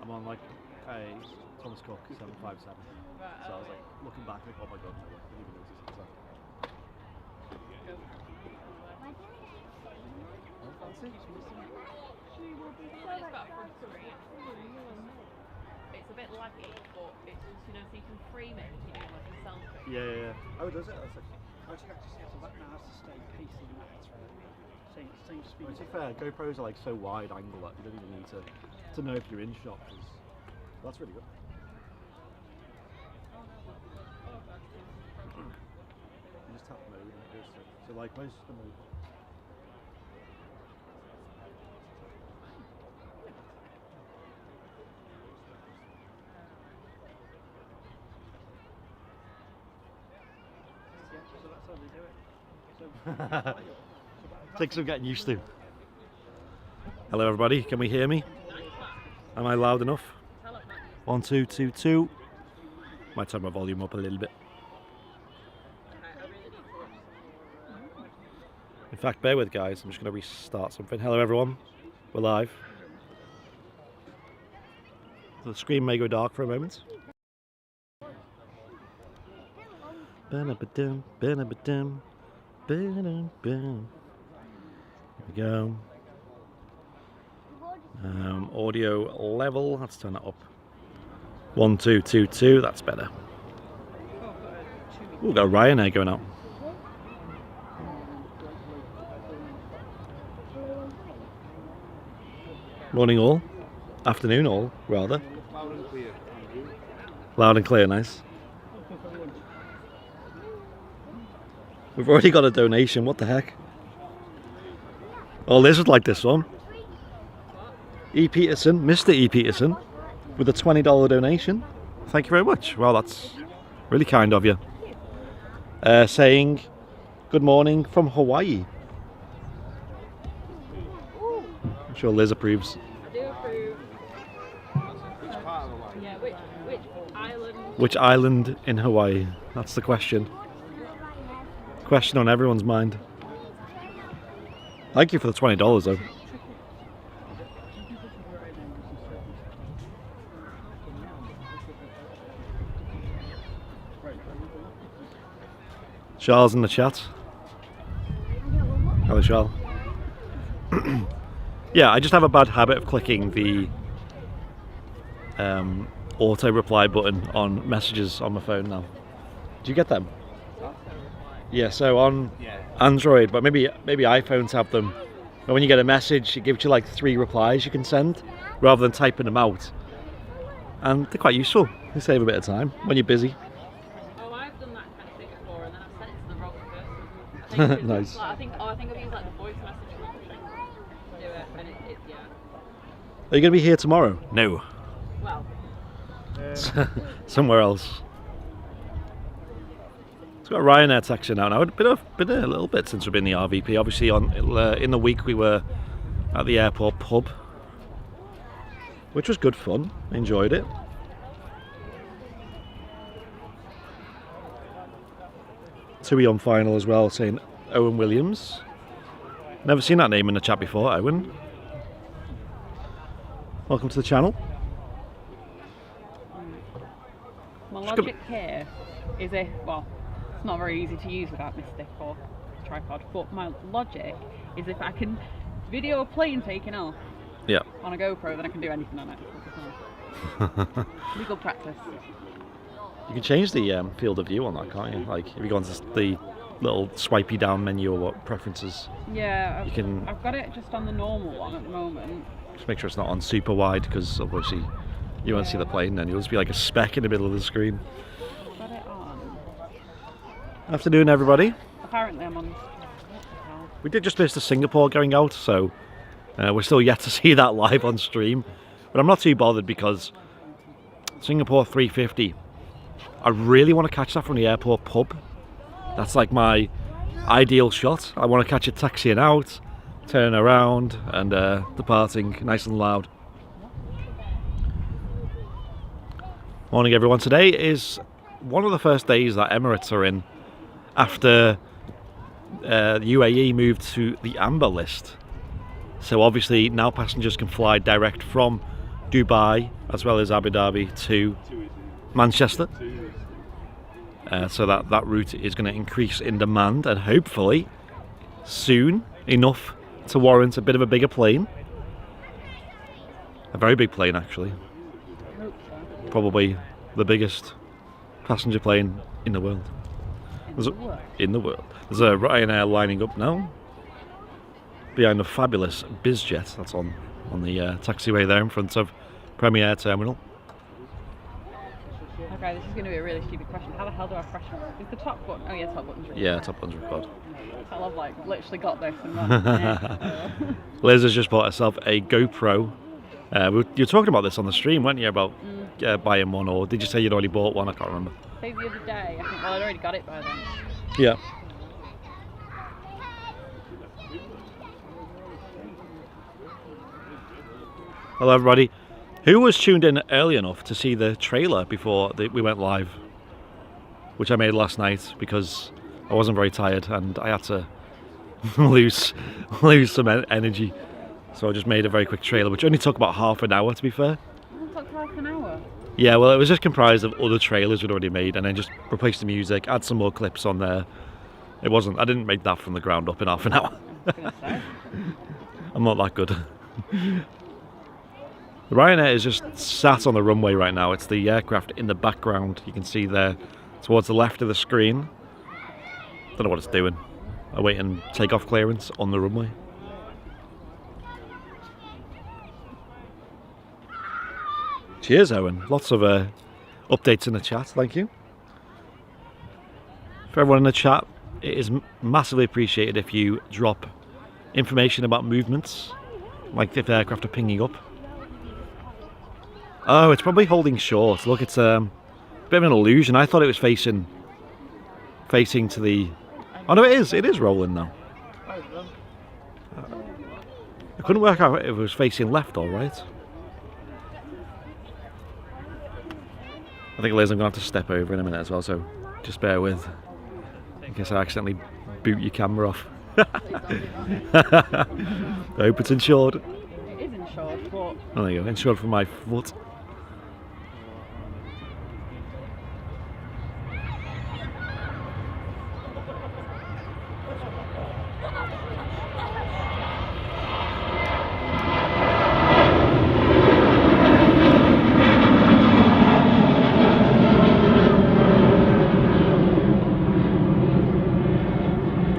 I'm on like a Thomas Cook 757. So I was like looking back like, oh my god, no, I didn't even notice it. So. It's a bit laggy, but it's just, you know, so you can frame it if you're doing like a selfie. Yeah. Oh, does it? That's like, So that now has to stay pacing that same speed. to be fair, GoPros are like so wide angle that you don't even need to know if you're in shot. That's really good. You just tap mode and it goes through. So like most of the mode. So that's how they do it. Takes some getting used to. Hello everybody, can we hear me? Am I loud enough? 1, 2, 2, 2. Might turn my volume up a little bit. In fact, bear with guys, I'm just going to restart something. Hello everyone, we're live. The screen may go dark for a moment. Ba-da-ba-dum, ba-da-ba-dum, ba-dum-bum. Here we go. Audio level, let's turn that up. 1, 2, 2, 2, that's better. We've got Ryanair going out. Morning all. Afternoon all, rather. Loud and clear. Loud and clear, nice. We've already got a donation, what the heck? Oh, Liz would like this one. E. Peterson, Mr. E. Peterson, with a $20 donation. Thank you very much. Well, that's really kind of you. Saying, good morning from Hawaii. I'm sure Liz approves. I do approve. Which part of Hawaii? Yeah, which island? Which island in Hawaii? That's the question. Question on everyone's mind. Thank you for the $20 though. Charles in the chat. Hello, Charles. Yeah, I just have a bad habit of clicking the auto reply button on messages on my phone now. Do you get them? Yeah, so on Android, but maybe iPhones have them. But when you get a message, it gives you like 3 replies you can send rather than typing them out. And they're quite useful. They save a bit of time when you're busy. Oh, I've done that kind of thing before, and then I've sent it to the wrong person. Nice. Like, I think I've used like the voice message function to do it, and it yeah. Are you going to be here tomorrow? No. Well, Somewhere else. It's got Ryanair taxi now. It's been a little bit since we've been in the RVP. Obviously, in the week we were at the airport pub, which was good fun. Enjoyed it. Tui on final as well, saying Owen Williams. Never seen that name in the chat before, Owen. Welcome to the channel. my logic here is well, it's not very easy to use without my stick or tripod, but my logic is if I can video a plane taking off on a GoPro, then I can do anything on it. Legal practice. You can change the field of view on that, can't you? Like if you go onto the little swipey down menu or what preferences. Yeah, I've got it just on the normal one at the moment. Just make sure it's not on super wide, because obviously you won't see the plane then. You'll just be like a speck in the middle of the screen. I've got it on. Afternoon, everybody. Apparently I'm on. We did just miss the Singapore going out, so we're still yet to see that live on stream. But I'm not too bothered because Singapore 350, I really want to catch that from the airport pub. That's like my ideal shot. I want to catch it taxiing out, turning around and departing nice and loud. Morning everyone. Today is one of the first days that Emirates are in after the UAE moved to the amber list. So obviously now passengers can fly direct from Dubai as well as Abu Dhabi to Manchester. So that route is going to increase in demand, and hopefully soon enough to warrant a bit of a bigger plane. A very big plane, actually. I hope so. Probably the biggest passenger plane in the world. In the world. There's a Ryanair lining up now behind a fabulous BizJet that's on the taxiway there in front of Premier Terminal. Okay, this is going to be a really stupid question. How the hell do I press it? Is the top button? Oh yeah, top button's really Yeah, top button's record. I love, like, literally got this and then Liz has just bought herself a GoPro. You were talking about this on the stream, weren't you, about buying one, or did you say you'd already bought one? I can't remember. say the other day, I think, well, I'd already got it by then. Yeah. Hello everybody. Who was tuned in early enough to see the trailer before we went live? Which I made last night because I wasn't very tired and I had to lose some energy. So I just made a very quick trailer, which only took about half an hour, to be fair. It took half an hour. Yeah, well, it was just comprised of other trailers we'd already made, and then just replaced the music, add some more clips on there. I didn't make that from the ground up in half an hour. I was gonna say. I'm not that good. The Ryanair is just sat on the runway right now. It's the aircraft in the background. You can see there towards the left of the screen. Don't know what it's doing. Awaiting takeoff clearance on the runway. Cheers, Owen. Lots of updates in the chat. Thank you. For everyone in the chat, it is massively appreciated if you drop information about movements, like if aircraft are pinging up. Oh, it's probably holding short. Look, it's a bit of an illusion. I thought it was facing to the... Oh no, it is rolling now. I couldn't work out if it was facing left or right. I think, Liz, I'm going to have to step over in a minute as well, so just bear with. In case I accidentally boot your camera off. I hope it's insured. It is insured, but... Oh, there you go, insured for my foot.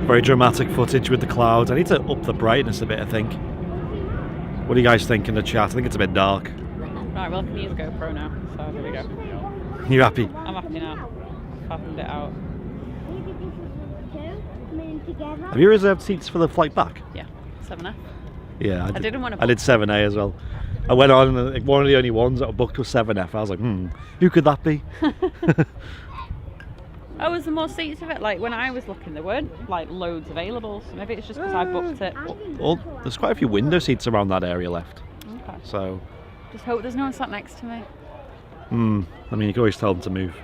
Very dramatic footage with the clouds. I need to up the brightness a bit, I think. What do you guys think in the chat? I think it's a bit dark. Right, well, I can use GoPro now, so there we go. You happy? I'm happy now. Fathomed it out. Have you reserved seats for the flight back? Yeah, 7F. Yeah, I didn't want to I did 7A as well. I went on, and one of the only ones that were booked was 7F. I was like, who could that be? Oh, was there more seats of it? Like, when I was looking, there weren't, like, loads available, so maybe it's just because I booked it. Well, there's quite a few window seats around that area left. Okay. So... Just hope there's no one sat next to me. I mean, you can always tell them to move.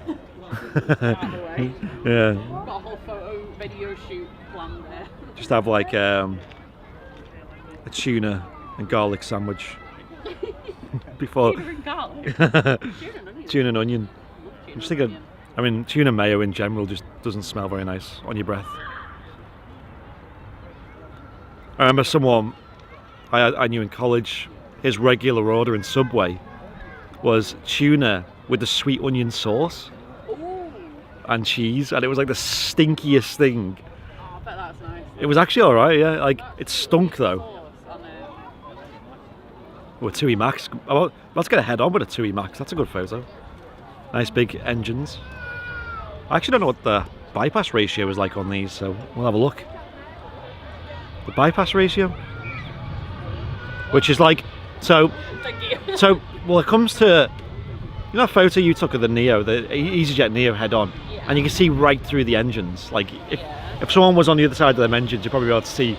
Out of the way. Yeah. Got a whole photo, video shoot planned there. Just have, like, a tuna and garlic sandwich. Before... Tuna and garlic? Tuna and onion? Tuna and onion. I'm just thinking... I mean, tuna mayo in general just doesn't smell very nice on your breath. I remember someone I knew in college, his regular order in Subway was tuna with the sweet onion sauce. Ooh. And cheese, and it was like the stinkiest thing. Oh, I bet that's nice. It was actually alright, yeah. Like, it stunk though. Sauce on it. With 2E Max. Let's get a head on with a 2E Max. That's a good photo. Nice big engines. I actually don't know what the bypass ratio is like on these, so we'll have a look. The bypass ratio, which is like, well, it comes to, you know, that photo you took of the Neo, the EasyJet Neo head on, Yeah. and you can see right through the engines. Like, if someone was on the other side of them engines, you'd probably be able to see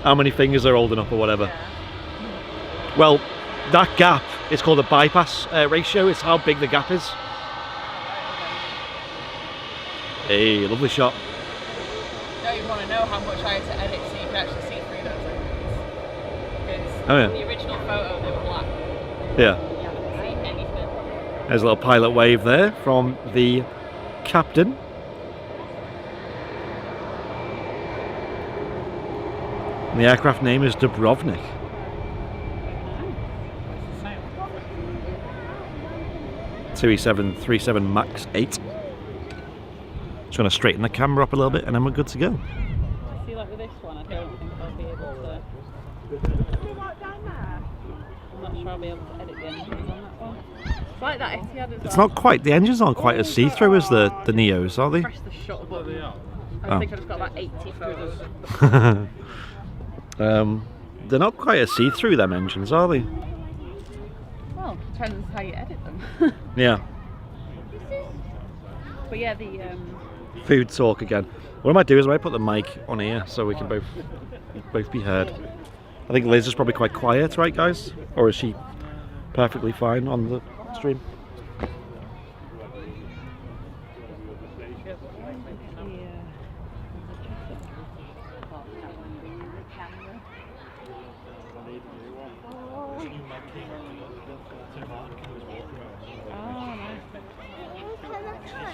how many fingers they're holding up or whatever. Yeah. Well, that gap is called the bypass ratio. It's how big the gap is. Hey, lovely shot. Don't even want to know how much I had to edit so you can actually see through those engines. Because Oh, yeah. the original photo, they were black. Yeah. You haven't seen anything. There's a little pilot wave there from the captain. And the aircraft name is Dubrovnik. 237 Max 8. Just going to straighten the camera up a little bit and then we're good to go. I see, like with this one, I don't think I'll be able to. I'm not sure I'll be able to edit the engines on that one. It's like that Etihad as well. It's not quite, the engines aren't quite as see-through as the Neos, are they? Press the shutter button. I Oh. think I've just got about 80 photos. They're not quite as see-through, them engines, are they? Well, depends how you edit them. Yeah. But yeah, the Food talk again. What I might do is I might put the mic on here so we can both be heard. I think Liz is probably quite quiet, right guys? Or is she perfectly fine on the stream?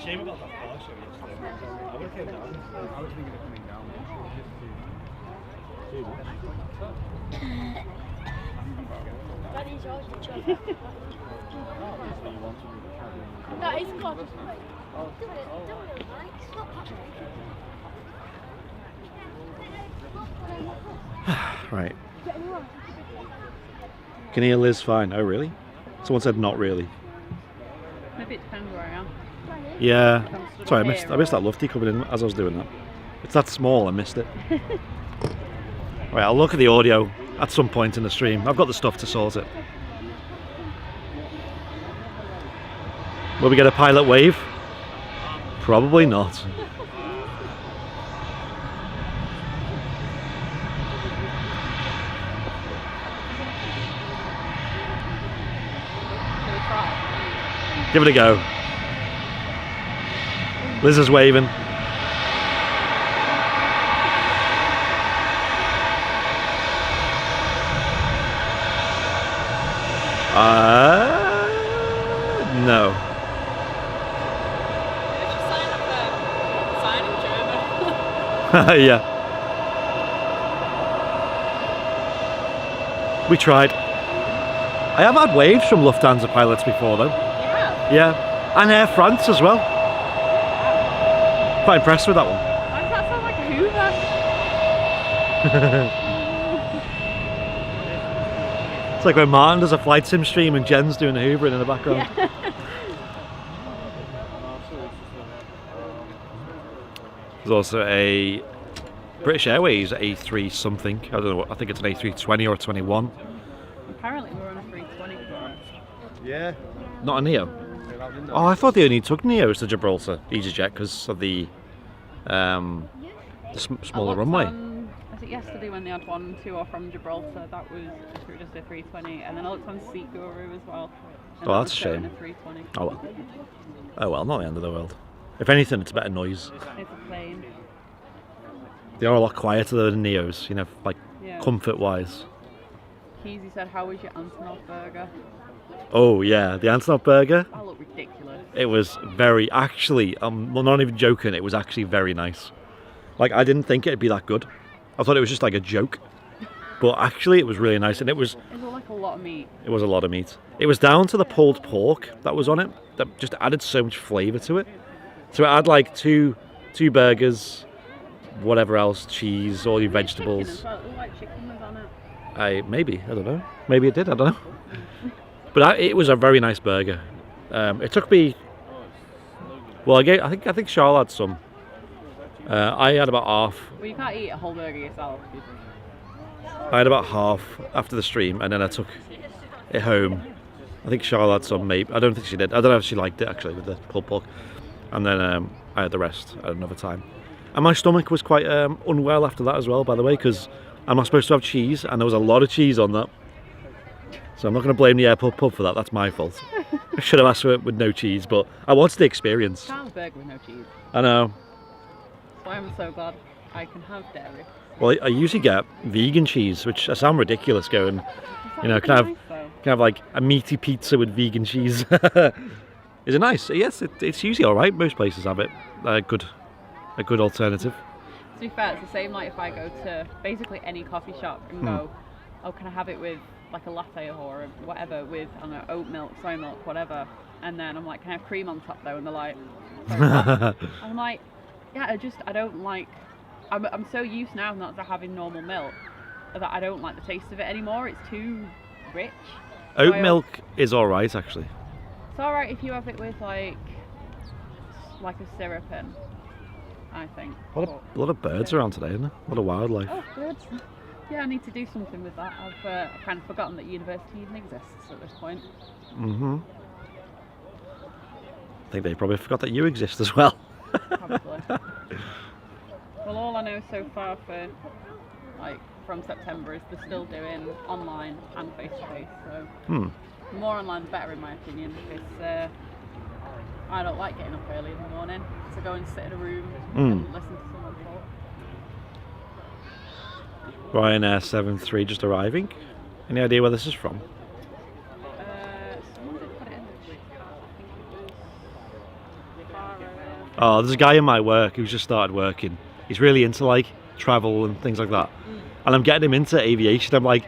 Shame about that car show yesterday. I would have came down. I was thinking of coming down. Daddy's yours to chop. No, it's gone. Right. Can hear Liz fine. Oh really? Someone said not really. maybe it depends where I am. Yeah. Sorry, I missed that lofty coming in as I was doing that. It's that small, I missed it. Right, I'll look at the audio at some point in the stream. I've got the stuff to sort it. Will we get a pilot wave? Probably not. Give it a go. Liz is waving. No. Yeah. We tried. I have had waves from Lufthansa pilots before though. Yeah. Yeah. And Air France as well. Quite impressed with that one. Why does that sound like a Hoover? It's like when Martin does a flight sim stream and Jen's doing a hoovering in the background. Yeah. There's also a British Airways A3 something. I don't know what, I think it's an A320 or a 21. Apparently we're on a 320. Yeah. Not a Neo. Oh, I thought they only took Neos to Gibraltar, EasyJet, because of the smaller runway. Was it yesterday when they had one to or from Gibraltar? That was just a 320, and then I looked on Seat Guru as well. And Oh, that that's was a showing shame. A 320. Oh well. Oh well, not the end of the world. If anything, it's better noise. It's a plane. They are a lot quieter than Neos, you know, like Yeah. comfort-wise. Keezy said, "How was your Antonov burger?" Oh yeah, the Antonov burger. That looked ridiculous. It was very, actually, I'm not even joking, it was actually very nice. Like, I didn't think it'd be that good. I thought it was just like a joke. But actually, it was really nice, and it was It looked like a lot of meat. a lot of meat. It was down to the pulled pork that was on it, that just added so much flavour to it. So it had like two burgers, whatever else, cheese, all your Chicken vegetables. as well. It looked like chicken was on it. I don't know. Maybe it did, I don't know. But it was a very nice burger. It took me, well, I think Charlotte had some. I had about half. Well, you can't eat a whole burger yourself. I had about half after the stream, and then I took it home. I think Charlotte had some, maybe. I don't think she did. I don't know if she liked it actually with the pulled pork. And then I had the rest at another time. And my stomach was quite unwell after that as well, by the way, because I'm not supposed to have cheese, and there was a lot of cheese on that. So I'm not going to blame the airport pub for that. That's my fault. I should have asked for it with no cheese, but I wanted the experience. Can't have a burger with no cheese. I know. That's why I'm so glad I can have dairy. Well, I usually get vegan cheese, which I sound ridiculous going, you know, can I have can have like a meaty pizza with vegan cheese. Is it nice? Yes, it's usually all right. Most places have it. A good alternative. To be fair, it's the same like if I go to basically any coffee shop and go, oh, can I have it with like a latte or whatever with, I don't know, oat milk, soy milk, whatever. And then I'm like, can I have cream on top though? And they're like, I'm like, yeah, I don't like, I'm so used now not to having normal milk that I don't like the taste of it anymore. It's too rich. Oat milk is all right, actually. It's all right if you have it with like a syrup in, I think. A lot of birds around today, isn't there? A lot of wildlife. Oh, birds. Yeah, I need to do something with that. I've kind of forgotten that university even exists at this point. Mm-hmm. I think they probably forgot that you exist as well. Probably. Well, all I know so far for like from September is they're still doing online and face to face. So the more online, the better, in my opinion. Because I don't like getting up early in the morning to go and sit in a room and listen to someone talk. Ryanair 73 just arriving. Any idea where this is from? Someone did put it in the chat. I think it was Oh, there's a guy in my work who's just started working. He's really into like travel and things like that. And I'm getting him into aviation. I'm like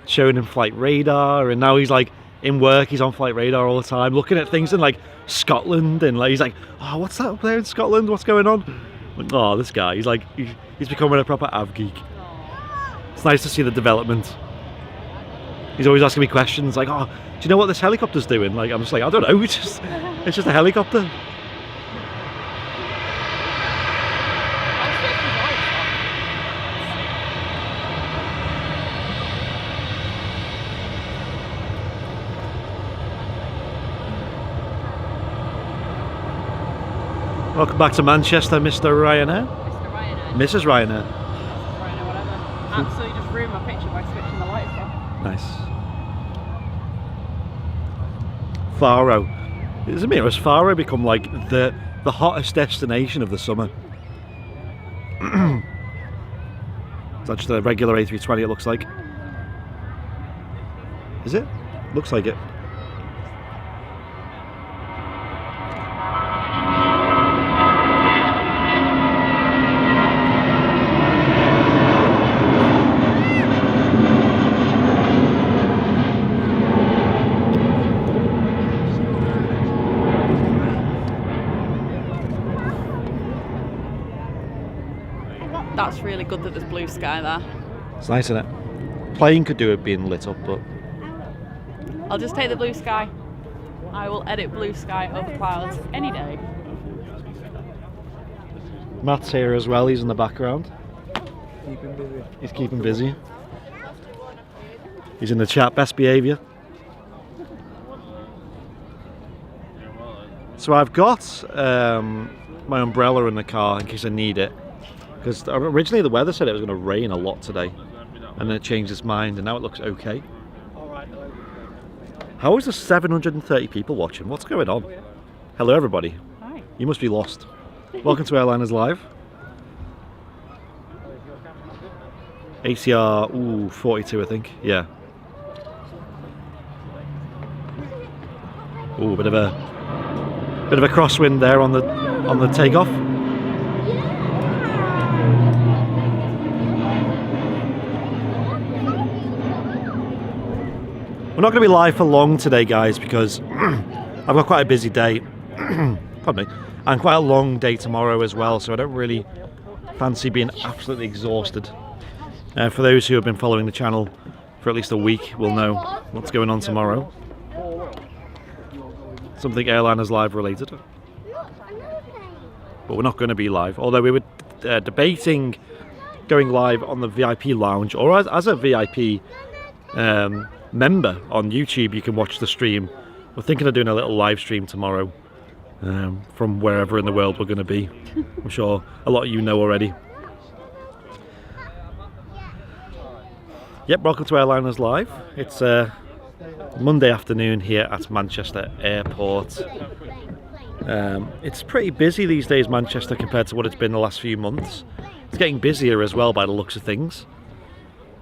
showing him flight radar, and now he's like in work, he's on flight radar all the time, looking at things in like Scotland, and like he's like, oh, what's that up there in Scotland? What's going on? Like, oh, this guy, he's becoming a proper av geek. It's nice to see the development. He's always asking me questions like, oh, do you know what this helicopter's doing? Like, I'm just like, I don't know, it's just a helicopter. Welcome back to Manchester, Mr. Ryanair. Mr. Ryanair. Mrs. Ryanair. Ryanair, whatever. Absolutely just ruined my picture by switching the lights off. Nice. Faro. Isn't it? Has Faro become like the hottest destination of the summer? Is that just a regular A320 it looks like? Is it? Looks like it. That's really good that there's blue sky there. It's nice, isn't it? Plane could do it being lit up, but I'll just take the blue sky. I will edit blue sky over clouds any day. Matt's here as well. He's in the background. Keeping busy. He's keeping busy. He's in the chat. Best behaviour. So I've got my umbrella in the car in case I need it. Because originally the weather said it was going to rain a lot today, and then it changed its mind, and now it looks okay. How is there 730 people watching? What's going on? Hello everybody. Hi. You must be lost. Welcome to Airliners Live. ACR, 42 I think, yeah. Ooh, bit of a crosswind there on the takeoff. We're not going to be live for long today, guys, because I've got quite a busy day. Pardon me. And quite a long day tomorrow as well, so I don't really fancy being absolutely exhausted. For those who have been following the channel for at least a week will know what's going on tomorrow. Something Airliners Live related. But we're not going to be live, although we were debating going live on the VIP lounge, or as a VIP member on YouTube. You can watch the stream. We're thinking of doing a little live stream tomorrow from wherever in the world we're going to be. I'm sure a lot of you know already. Yep, welcome to Airliners Live. It's Monday afternoon here at Manchester Airport. It's pretty busy these days, Manchester, compared to what it's been the last few months. It's getting busier as well by the looks of things.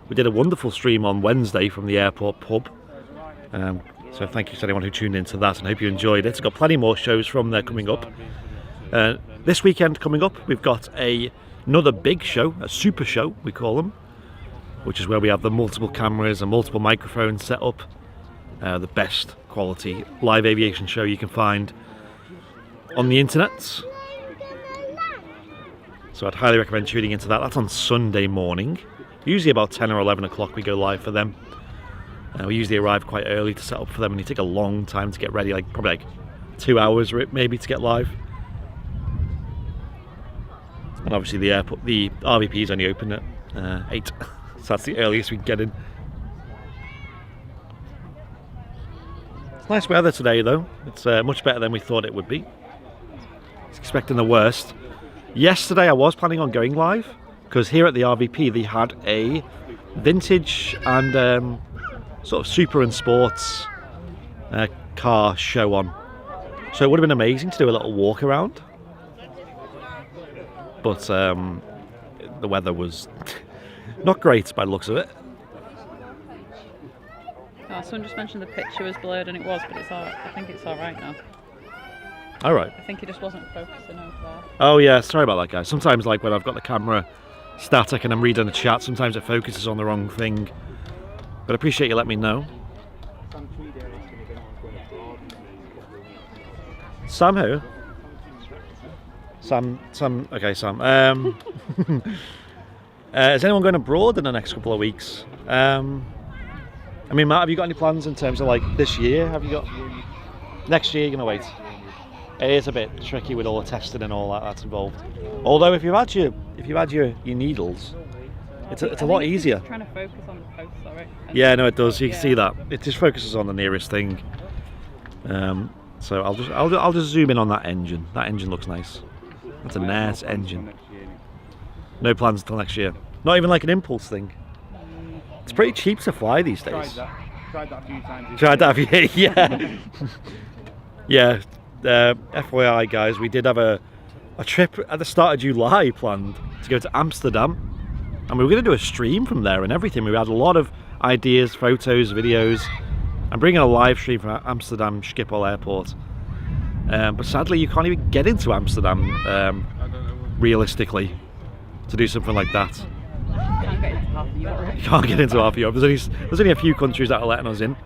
We did a wonderful stream on Wednesday from the airport pub. So thank you to anyone who tuned into that, and hope you enjoyed it. I've got plenty more shows from there coming up. This weekend coming up, we've got another big show, a super show we call them, which is where we have the multiple cameras and multiple microphones set up. The best quality live aviation show you can find on the internet. So I'd highly recommend tuning into that. That's on Sunday morning. Usually about 10 or 11 o'clock we go live for them. We usually arrive quite early to set up for them, and it take a long time to get ready, probably 2 hours maybe to get live. And obviously the RVP is only open at 8, so that's the earliest we can get in. It's nice weather today though. It's much better than we thought it would be. Expecting the worst. Yesterday I was planning on going live, because here at the RVP they had a vintage and sort of super and sports car show on. So it would have been amazing to do a little walk around. But the weather was not great by the looks of it. Oh, someone just mentioned the picture was blurred, and it was, but I think it's all right now. All right. I think it just wasn't focusing over there. Oh yeah, sorry about that, guys. Sometimes, like when I've got the camera static and I'm reading the chat, sometimes it focuses on the wrong thing. But I appreciate you letting me know. Sam who? Sam. Okay, Sam. Is anyone going abroad in the next couple of weeks? I mean, Matt, have you got any plans in terms of like this year? Have you got next year? You're gonna wait. It is a bit tricky with all the testing and all that's involved. Although if you've had your needles, it's a lot easier. Trying to focus on the post, sorry. Yeah, no, it does. You can see that it just focuses on the nearest thing. So I'll just zoom in on that engine. That engine looks nice. That's a nice engine. No plans until next year. Not even like an impulse thing. It's pretty cheap to fly these days. Tried that a few times. Tried that, yeah. Yeah. FYI, guys, we did have a trip at the start of July planned to go to Amsterdam, and we were going to do a stream from there and everything. We had a lot of ideas, photos, videos. I'm bringing a live stream from Amsterdam Schiphol Airport, but sadly you can't even get into Amsterdam realistically to do something like that. Can't get into half of Europe. You can't get into half of Europe. There's only a few countries that are letting us in.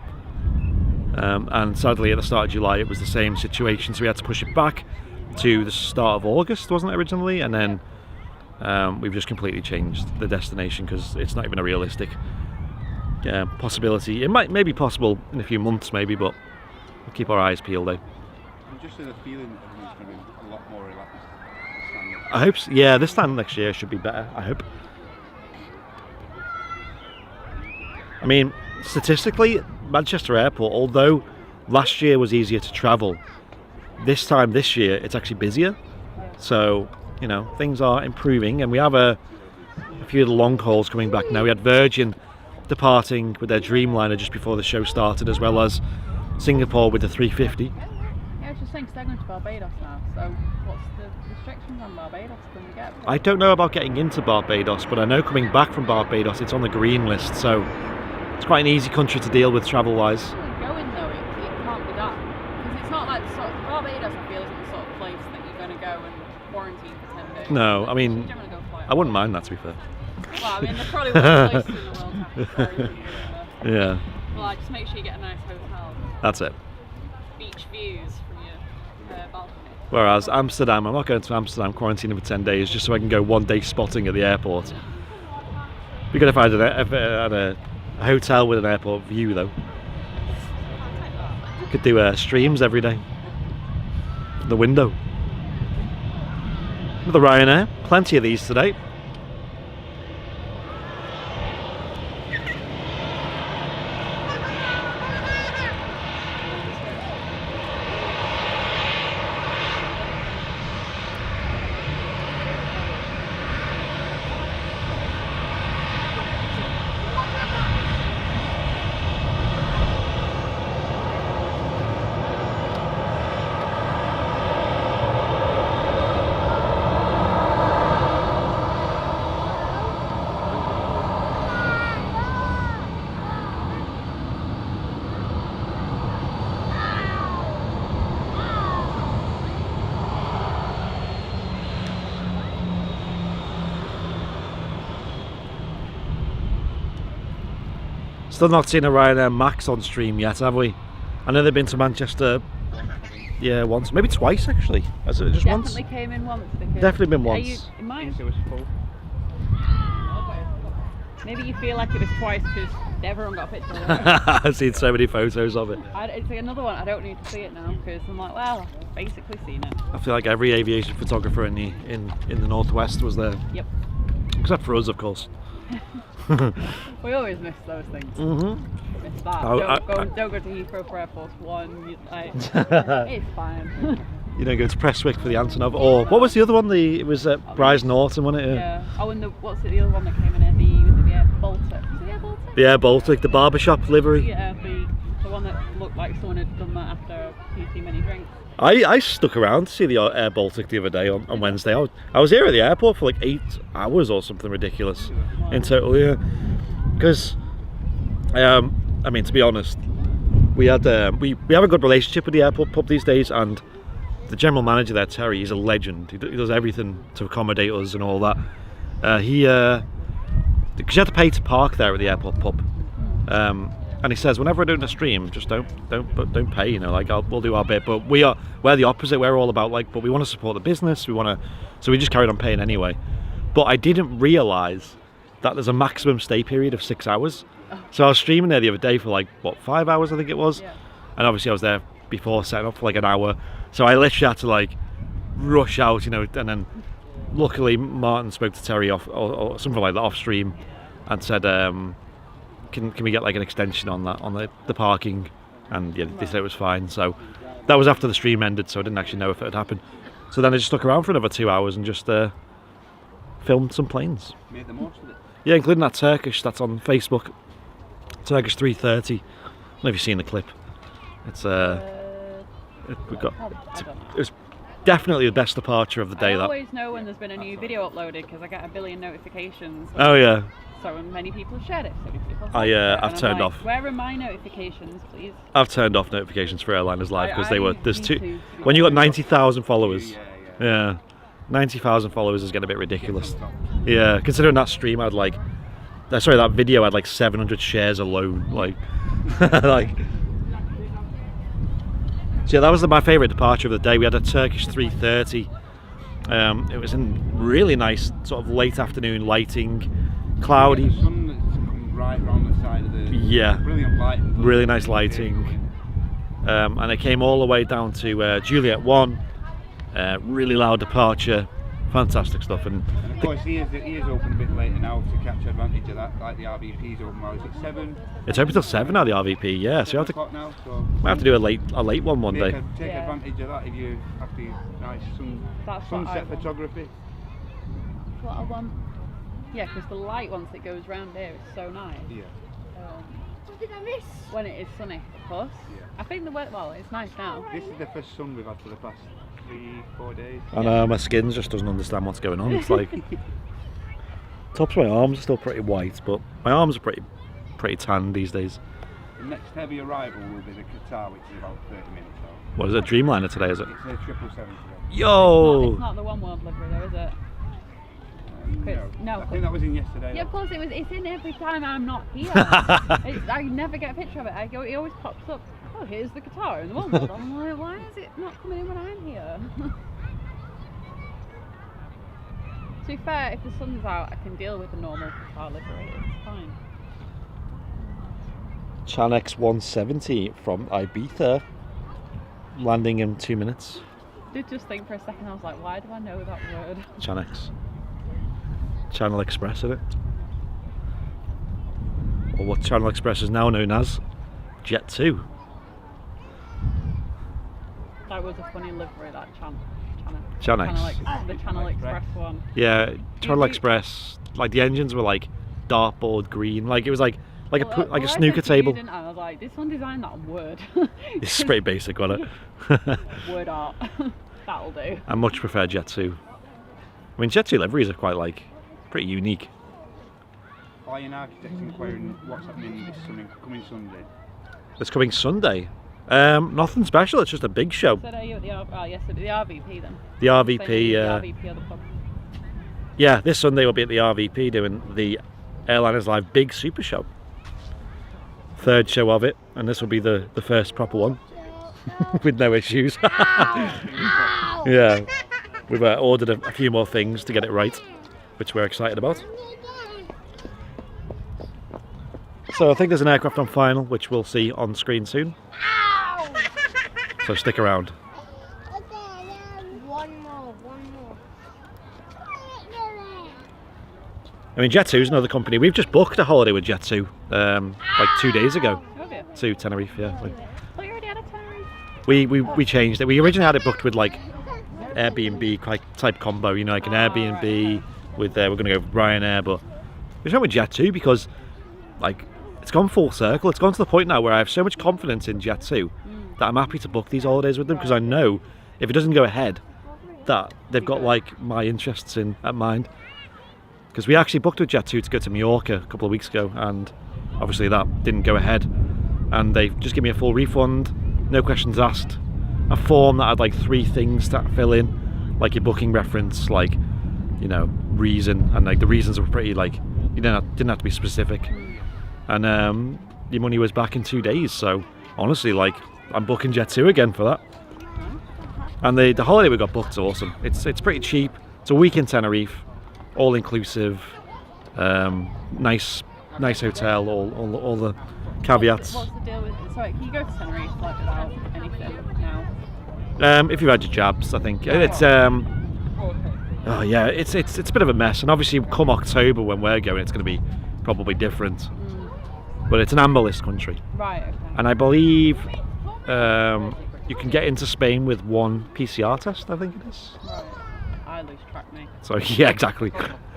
And sadly at the start of July it was the same situation, so we had to push it back to the start of August, wasn't it, originally? And then we've just completely changed the destination because it's not even a realistic possibility. It may be possible in a few months maybe, but we'll keep our eyes peeled. I'm just the feeling everything's going to be a lot more relaxed this time. I hope so. Yeah, this time next year should be better, I hope. I mean, statistically, Manchester Airport, although last year was easier to travel, this year it's actually busier. So, you know, things are improving, and we have a few of the long hauls coming back now. We had Virgin departing with their Dreamliner just before the show started, as well as Singapore with the 350. Yeah, I was just saying, 'cause they're going to Barbados now, so what's the restrictions on Barbados? Can we get? I don't know about getting into Barbados, but I know coming back from Barbados it's on the green list, so it's quite an easy country to deal with travel-wise. Going though, it can't be that, because it's not like the sort of Barbados, I feel, isn't the sort of place that you're going to go and quarantine for 10 days. No, I mean, You don't want to go fly I wouldn't mind that, to be fair. Well, I mean, there's probably one place in the world to have quarantine. Yeah, Well, like, just make sure you get a nice hotel, that's it. beach views from your balcony. Whereas Amsterdam, I'm not going to Amsterdam quarantining for 10 days just so I can go one day spotting at the airport. Be good if I had a hotel with an airport view though. Could do streams every day from the window. With the Ryanair, plenty of these today. Still not seen a Ryanair Max on stream yet, have we? I know they've been to Manchester, yeah, once, maybe twice actually. Has it just once? Definitely came in once. Because Definitely been Are once. You, it might, It was full. maybe you feel like it was twice because everyone got a picture of it. I've seen so many photos of it. It's like another one. I don't need to see it now because I'm like, well, I've basically seen it. I feel like every aviation photographer in the northwest was there, Yep. except for us, of course. We always miss those things. Miss that. Oh, Don't go to Heathrow for Air Force One. Like, it's fine. You know, go to Prestwick for the Antonov, or what was the other one? It was Bryce Norton, wasn't it? Yeah. Oh, and what's it? The other one that came in here? Was it the Air Baltic? Was it the Air Baltic? The Air Baltic, the barbershop livery. Yeah, the one that looked like someone had done that after a few too many drinks. I stuck around to see the Air Baltic the other day on Wednesday. I was here at the airport for like 8 hours or something ridiculous in total, yeah. Because, I mean, to be honest, we had we have a good relationship with the airport pub these days, and the general manager there, Terry, he's a legend. He does everything to accommodate us and all that. Because you had to pay to park there at the airport pub. And he says, whenever we're doing a stream, just don't pay, you know, like we'll do our bit. But we're the opposite. We're all about like, but we want to support the business. So we just carried on paying anyway. But I didn't realise that there's a maximum stay period of 6 hours. So I was streaming there the other day for like, what, 5 hours I think it was. Yeah. And obviously I was there before setting up for like an hour. So I literally had to like rush out, you know, and then luckily Martin spoke to Terry off or something like that off stream and said, can we get like an extension on that, on the parking? And yeah, they said it was fine. So that was after the stream ended, so I didn't actually know if it had happened. So then I just stuck around for another 2 hours and just filmed some planes. Made the most of it. Yeah, including that Turkish that's on Facebook. Turkish 330. I don't know if you've seen the clip. It's we got. It was definitely the best departure of the day. I That. always know when there's been a new video uploaded because I get a billion notifications. Oh yeah. So many people have shared it. So many people have I've liked it, and I'm turned like, off. Where are my notifications, please? I've turned off notifications for Airliners Live because they were. There's me two. too, When you got 90,000 followers. Yeah. 90,000 followers is getting a bit ridiculous. Yeah, considering that stream had like, sorry, that video had like 700 shares alone. Like, like. So yeah, that was my favourite departure of the day. We had a Turkish 330. It was in really nice sort of late afternoon lighting, cloudy. The sun that's come right round the side of the. Yeah. Brilliant lighting. Really nice lighting. And it came all the way down to Juliet 1. Really loud departure. Fantastic stuff. And of course, he is open a bit later now to capture advantage of that. Like the RVP's open now. Is it 7? it's open till 7 now, the RVP. Yeah, so you have to, o'clock now. So might have to do a late one day. take Yeah. advantage of that if you have to nice That's what I sunset want. photography. That's what I want. Yeah, because the light once it goes round here is so nice. Yeah. What did I miss? When it is sunny, of course. Yeah. I think the weather, well, it's nice now. This is the first sun we've had for the past 3-4 days. I know, my skin just doesn't understand what's going on. It's like, tops of my arms are still pretty white, but my arms are pretty tan these days. The next heavy arrival will be the Qatar, which is about 30 minutes out. What is it, Dreamliner today, is it? It's a 777 today. Yo! It's not the One World livery though, is it? No, I think that was in yesterday. Yeah, of course it was. It's in every time I'm not here. I never get a picture of it. It always pops up. Oh, here's the guitar and the One World. I'm like, why is it not coming in when I'm here? To be fair, if the sun's out, I can deal with the normal guitar livery. It's fine. Chanex 170 from Ibiza, landing in 2 minutes. I did just think for a second, I was like, why do I know that word? Chanex. Channel Express, isn't it? Or what Channel Express is now known as Jet 2. That was a funny livery, that Chanex. The Channel Express one. Yeah, Channel You- Express. Like the engines were like dartboard green. Like it was like Well, a I snooker said to you, table. didn't I? I was like, this one designed that on Word. It's pretty basic, wasn't it? Word art. That'll do. I much prefer Jet 2. I mean, Jet 2 liveries are quite like pretty unique. Flying architects inquiring what's happening this coming Sunday. It's coming Sunday. Nothing special. It's just a big show. So there you at the RVP then. The RVP. The RVP or the pub. Yeah, this Sunday we'll be at the RVP doing the Airliners Live Big Super Show. third show of it, and this will be the first proper one with no issues. Yeah, we've ordered a few more things to get it right, which we're excited about. So I think there's an aircraft on final, which we'll see on screen soon. So stick around. One more. I mean, Jet2 is another company. We've just booked a holiday with Jet2 like 2 days ago Okay. to Tenerife. Yeah, Oh, you already had a Tenerife? we changed it. We originally had it booked with like Airbnb type combo, you know, like an Airbnb with we're going to go with Ryanair, but we went with Jet2 because like it's gone full circle. It's gone to the point now where I have so much confidence in Jet2 that I'm happy to book these holidays with them because I know if it doesn't go ahead that they've got like my interests at mind. Because we actually booked with Jet2 to go to Mallorca a couple of weeks ago, and obviously that didn't go ahead, and they just gave me a full refund, no questions asked, a form that had like 3 things to fill in, like your booking reference, like, you know, reason, and like the reasons were pretty like, you didn't have to be specific, and your money was back in 2 days. So honestly, like, I'm booking Jet2 again for that. And the holiday we got booked is awesome. It's pretty cheap. It's a week in Tenerife, all inclusive, nice hotel, all the caveats. What's the deal with? Sorry, can you go to Tenerife like without anything now? If you've had your jabs, I think it's oh yeah, it's a bit of a mess. And obviously, come October when we're going, it's going to be probably different. But it's an amber list country, Right. Okay. and I believe you can get into Spain with 1 PCR test. I think it is. Right. I lose track, me. So yeah, exactly.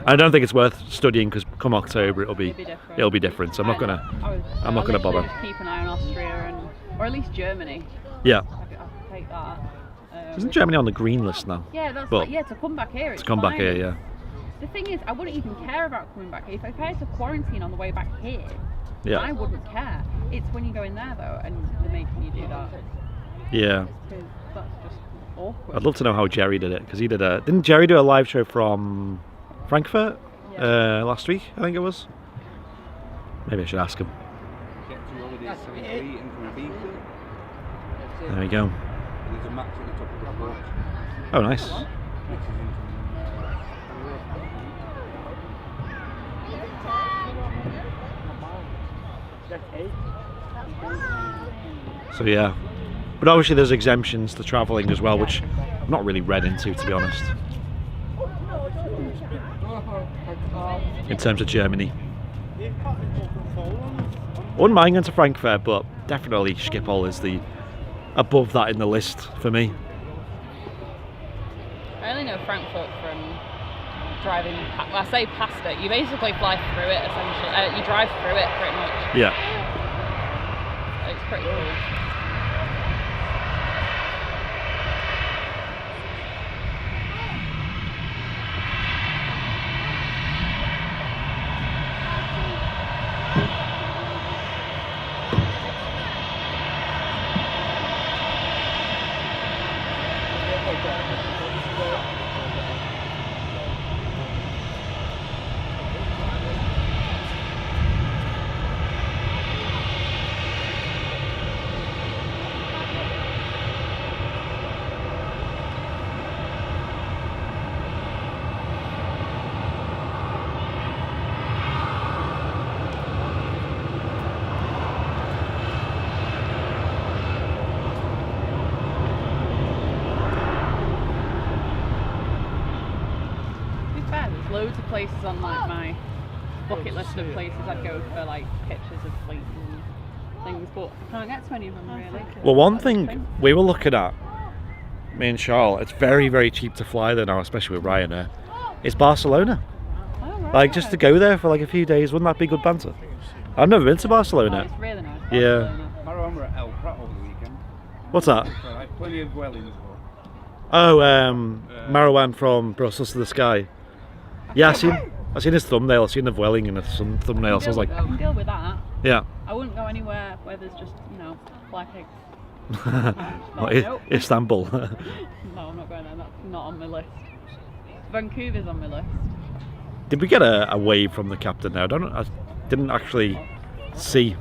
I don't think it's worth studying because come October it'll be different. So I'm not gonna bother. Keep an eye on Austria or at least Germany. Yeah. I could take that. Isn't Germany on the green list now? Yeah, that's But to come back here. To come back here, yeah. The thing is, I wouldn't even care about coming back here. If I had to quarantine on the way back here, Yeah. I wouldn't care. It's when you go in there though, and they're making you do that. Yeah. Because that's just awkward. I'd love to know how Jerry did it because he didn't Jerry do a live show from Frankfurt last week? I think it was. Maybe I should ask him. Jet2 holidays 73 and from Ibiza. There we go. There's a match at the top of the coach. Oh, nice. So yeah, but obviously there's exemptions to travelling as well, which I'm not really read into, to be honest, in terms of Germany. Wouldn't mind going to Frankfurt, but definitely Schiphol is above that in the list for me. I only know Frankfurt from driving. Well, I say past it. You basically fly through it essentially. You drive through it pretty much. Yeah. It's pretty cool. Loads of places on like my bucket list of places I'd go for like pictures of fleets and things, but I can't get to any of them really. Well, one thing we were looking at, me and Charlotte, it's very, very cheap to fly there now, especially with Ryanair. It's Barcelona. Oh, right. Like, just to go there for like a few days, wouldn't that be good banter? I've never been to Oh, Barcelona. it's really nice. Yeah. Marwan were at El Prat over the weekend. What's that? So, like, plenty of dwellings. Oh, Marwan from Brussels to the Sky. Yeah, I seen his thumbnail. I seen the Vueling in some thumbnail. So I was like, I can deal with that. yeah. I wouldn't go anywhere where there's just, fly pigs. Istanbul. No, I'm not going there. That's not on my list. Vancouver's on my list. Did we get a wave from the captain now? I didn't actually see.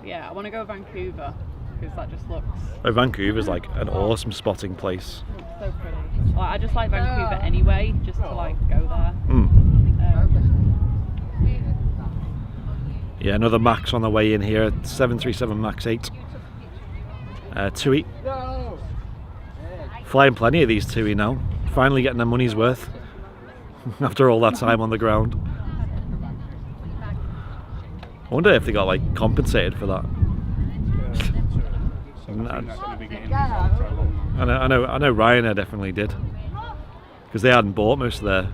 Yeah, I want to go Vancouver because that just looks Oh, Vancouver's like an awesome spotting place. so pretty. Like, I just like Vancouver anyway, just to like go there. Yeah, another Max on the way in here. 737 Max 8. TUI. Flying plenty of these TUI now. Finally getting their money's worth after all that time on the ground. I wonder if they got like compensated for that. I know Ryanair definitely did, because they hadn't bought most of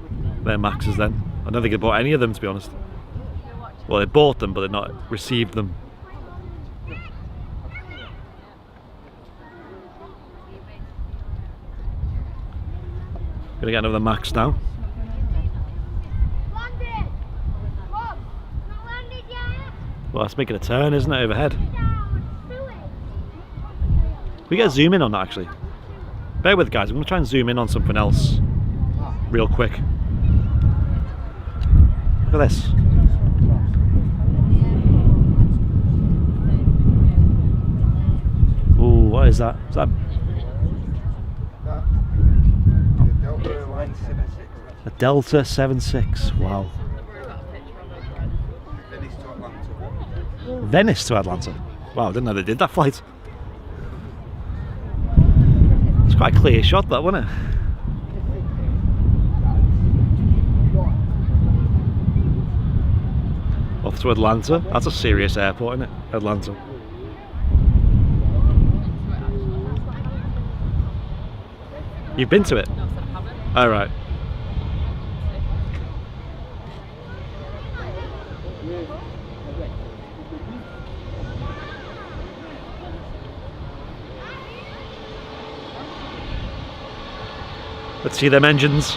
their Maxes then. I don't think they bought any of them, to be honest. Well, they bought them, but they've not received them. Gonna get another Max now. Landed! Mom, not landed yet! Well, that's making a turn, isn't it, overhead? Down! Do it! We get a zoom in on that, actually. Bear with, guys. I'm going to try and zoom in on something else real quick. Look at this. Ooh, what is that? Is that a Delta 76? Wow. Venice to Atlanta. Wow, I didn't know they did that flight. It's quite a clear shot, that, wasn't it? Off to Atlanta. That's a serious airport, isn't it? Atlanta. You've been to it? Oh, right. Let's see them engines.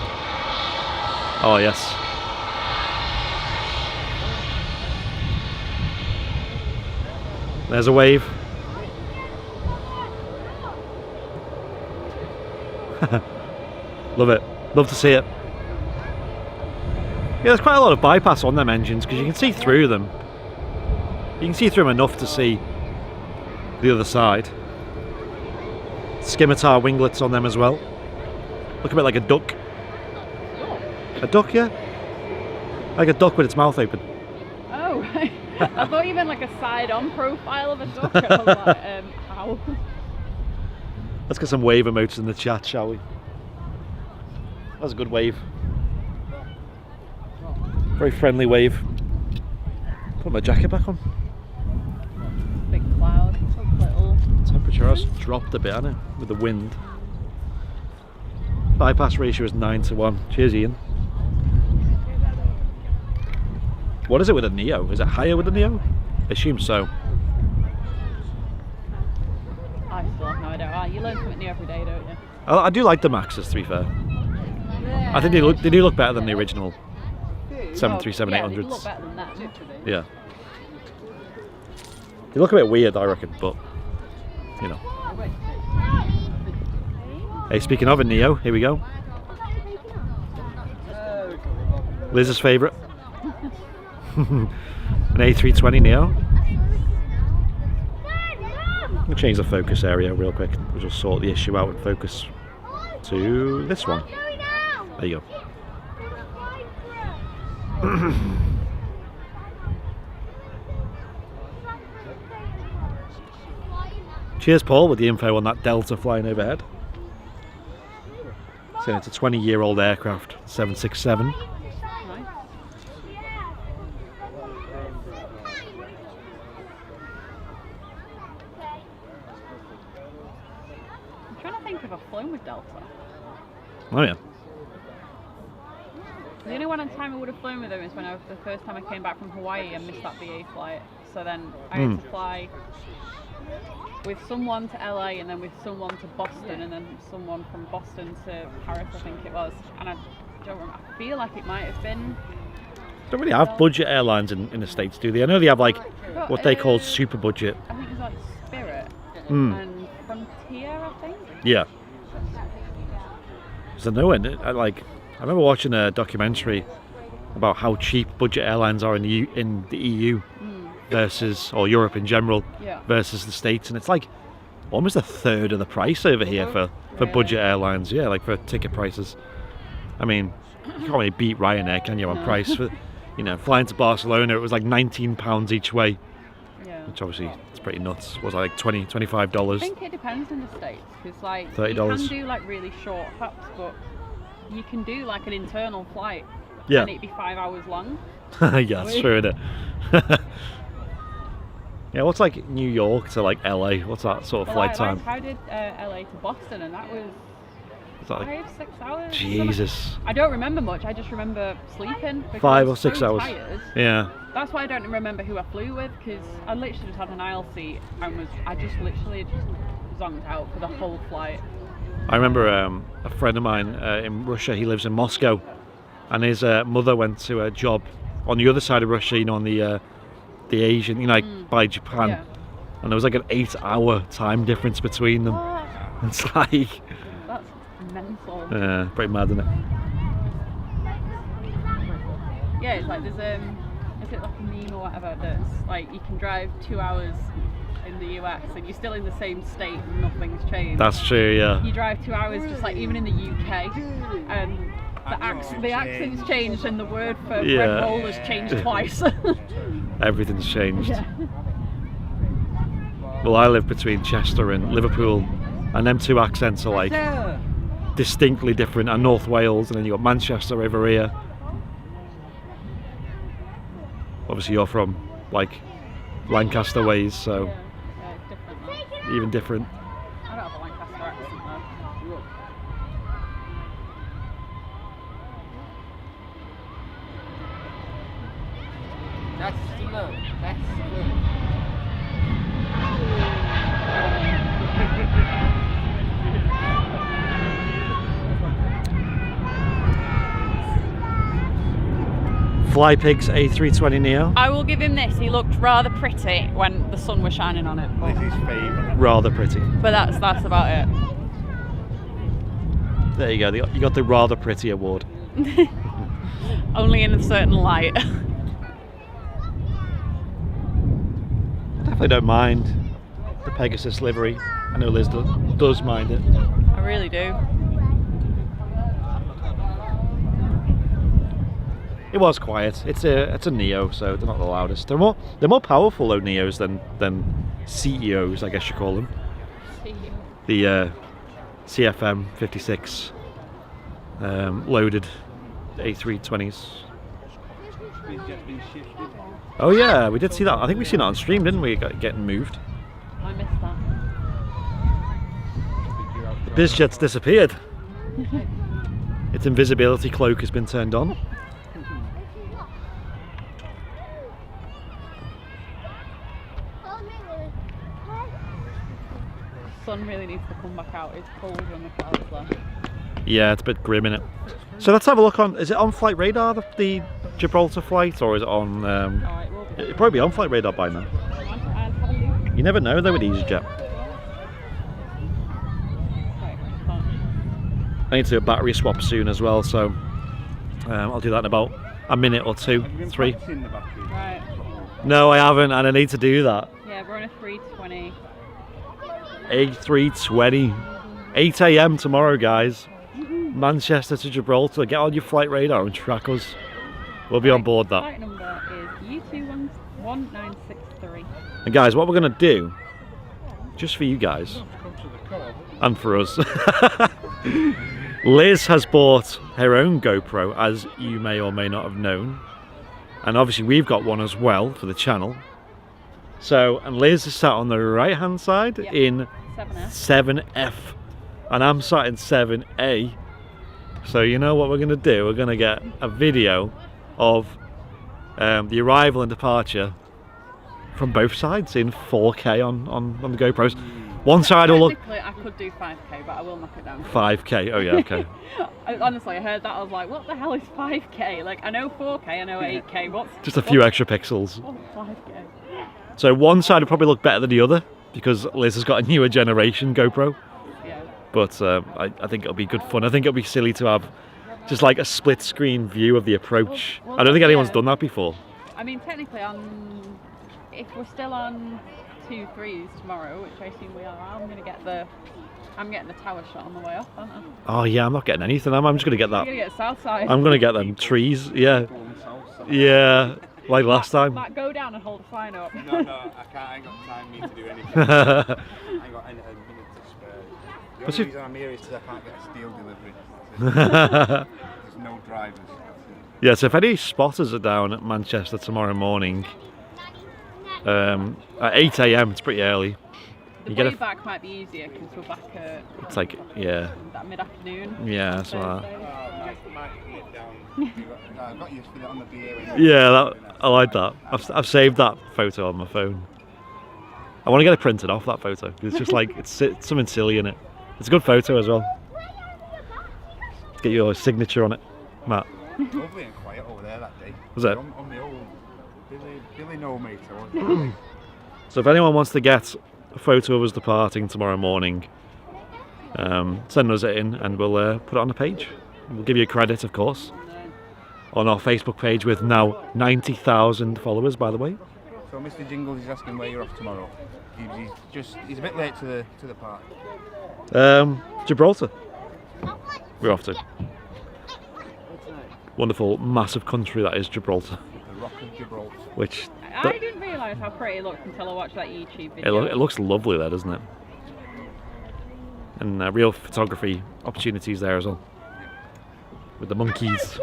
Oh, yes. There's a wave. Love it. Love to see it. Yeah, there's quite a lot of bypass on them engines because you can see through them. You can see through them enough to see the other side. Scimitar winglets on them as well. Look a bit like a duck. A duck, yeah? Like a duck with its mouth open. Oh, right. I thought you meant like a side-on profile of a duck. I was like, how? Let's get some wave emotes in the chat, shall we? That's a good wave. Very friendly wave. Put my jacket back on. Big cloud, so little. Temperature has dropped a bit, hasn't it? With the wind. Bypass ratio is 9:1. Cheers, Ian. What is it with a Neo? Is it higher with a Neo? I assume so. I still have no idea. Ah, you learn something new every day, don't you? I do like the Maxes, to be fair. I think they do look better than the original 737 yeah, 800s. they look better than that. Yeah. They look a bit weird, I reckon, but you know. Hey, speaking of a Neo, here we go. Liz's favourite. An A320 Neo. I'm going to change the focus area real quick. We'll just sort the issue out and focus to this one. There you go. Cheers, Paul, with the info on that Delta flying overhead. So it's a 20-year-old aircraft, 767. Nice. I'm trying to think if I've flown with Delta. Oh yeah. The only one time I would have flown with them is when the first time I came back from Hawaii and missed that BA flight. So then I had to fly with someone to LA and then with someone to Boston and then someone from Boston to Paris, I think it was. And I don't remember. I feel like it might have been. Don't really have budget airlines in the States, do they? I know they have like But, what they call super budget. I think it was like Spirit and Frontier, I think. Yeah. So no one, I remember watching a documentary about how cheap budget airlines are in the EU. versus, or Europe in general, Yeah. versus the States, and it's like almost a third of the price over here for budget airlines. Yeah, like for ticket prices. I mean, you can't really beat Ryanair, can you, on price? For, you know, flying to Barcelona, it was like £19 each way, Yeah. which obviously it's pretty nuts. Was like $20, I $25. think it depends in the States, because like $30. you can do like really short hops, but you can do like an internal flight Yeah. and it'd be 5 hours long. Yeah, that's true, isn't it? Yeah, what's like New York to like LA? What's that sort of Well, flight time? like, I did LA to Boston, and that was Is that like 5-6 hours. Jesus? I don't remember much. I just remember sleeping. Because 5 I or was 6 so hours. tired. Yeah. That's why I don't remember who I flew with, because I literally just had an aisle seat and I just literally zonked out for the whole flight. I remember a friend of mine in Russia. He lives in Moscow, and his mother went to a job on the other side of Russia. You know, on the Asian, you know, like by Japan. Yeah. And there was like an 8-hour time difference between them. What? It's like, That's mental. pretty mad, isn't it? Yeah, it's like there's is it like a meme or whatever that's like you can drive 2 hours in the US and you're still in the same state and nothing's changed. That's true, yeah. You drive 2 hours just like even in the UK and the accent's changed and the word for Yeah. Red Bull has changed twice. Everything's changed. Yeah. Well, I live between Chester and Liverpool, and them two accents are like distinctly different. And North Wales, and then you got Manchester over here. Obviously, you're from like Lancaster ways, so Yeah, it's different though. even different. I don't have a Lancaster accent though. That's slow. That's slow. Flypig's A320 Neo, I will give him this. He looked rather pretty when the sun was shining on it. This is favourite. rather pretty. But that's about it. There you go. You got the rather pretty award. Only in a certain light. I definitely don't mind the Pegasus livery. I know Liz does mind it. I really do. It was quiet. It's a Neo, so they're not the loudest. They're more powerful though, Neos than CEOs, I guess you call them. The CFM 56 loaded A320s. It's just been shifted. Oh yeah, we did see that. I think we seen it on stream, didn't we? Getting moved. I missed that. The BizJet's disappeared. Its invisibility cloak has been turned on. Sun really needs to come back out. It's cold when the clouds there. Yeah, it's a bit grim, innit? So let's have a look on. Is it on Flight Radar, the Gibraltar flight, or is it on? Alright, we'll be It'd probably be on Flight Radar by now. I'll have a look. You never know though with EasyJet. Right, fine. I need to do a battery swap soon as well, so I'll do that in about a minute or two, Have you been 3. practicing the battery? Right. No, I haven't, and I need to do that. Yeah, we're on a 320. A320, 8 AM tomorrow, guys. Manchester to Gibraltar. Get on your Flight Radar and track us. We'll be on board that. Flight number is U21963. And guys, what we're gonna do, just for you guys, and for us, Liz has bought her own GoPro, as you may or may not have known. And obviously we've got one as well for the channel. So, and Liz is sat on the right hand side Yep. in 7S. 7F. And I'm sat in 7A. So you know what we're going to do? We're going to get a video of the arrival and departure from both sides in 4K on the GoPros. One side will look Technically, I could do 5K, but I will knock it down. 5K. Oh yeah, okay. Honestly, I heard that. I was like, what the hell is 5K? Like, I know 4K, I know 8K. What's Just a few extra pixels. what's 5K? So one side will probably look better than the other because Liz has got a newer generation GoPro. Yeah. But I think it'll be good fun. I think it'll be silly to have just like a split screen view of the approach. Well, I don't think anyone's yeah. done that before. I mean, technically, if we're still on 2-3s tomorrow, which I assume we are, I'm getting the tower shot on the way off, aren't I? Oh yeah, I'm not getting anything. I'm just gonna get that. You're gonna get south side. I'm gonna get them trees. Yeah, yeah, like last time. Matt, go down and hold the sign up. No, I can't. I ain't got time to do anything. I ain't got a minute to spare. The only reason I'm here is because I can't get a steel delivery. There's no drivers. Yeah, so if any spotters are down at Manchester tomorrow morning, at 8 AM, it's pretty early. The You get way a, back might be easier because we're back at it's like, yeah, that mid-afternoon. yeah, that's what Thursday. Might nip down. I've got used to it on the beer. yeah, I like that. I've saved that photo on my phone. I want to get it printed off, that photo. It's just like, it's something silly in it. It's a good photo as well. Let's get your signature on it, Matt. Lovely and quiet over there that day. Was it? On the old Billy No Meter, wasn't it? So if anyone wants to get a photo of us departing tomorrow morning, send us it in and we'll put it on the page. We'll give you a credit, of course, on our Facebook page with now 90,000 followers, by the way. So Mr. Jingles is asking where you're off tomorrow. He's a bit late to the park. Gibraltar. We're off to. Wonderful, massive country that is Gibraltar. The Rock of Gibraltar. Which I didn't realise how pretty it looked until I watched that YouTube video. it looks lovely there, doesn't it? And real photography opportunities there as well. With the monkeys.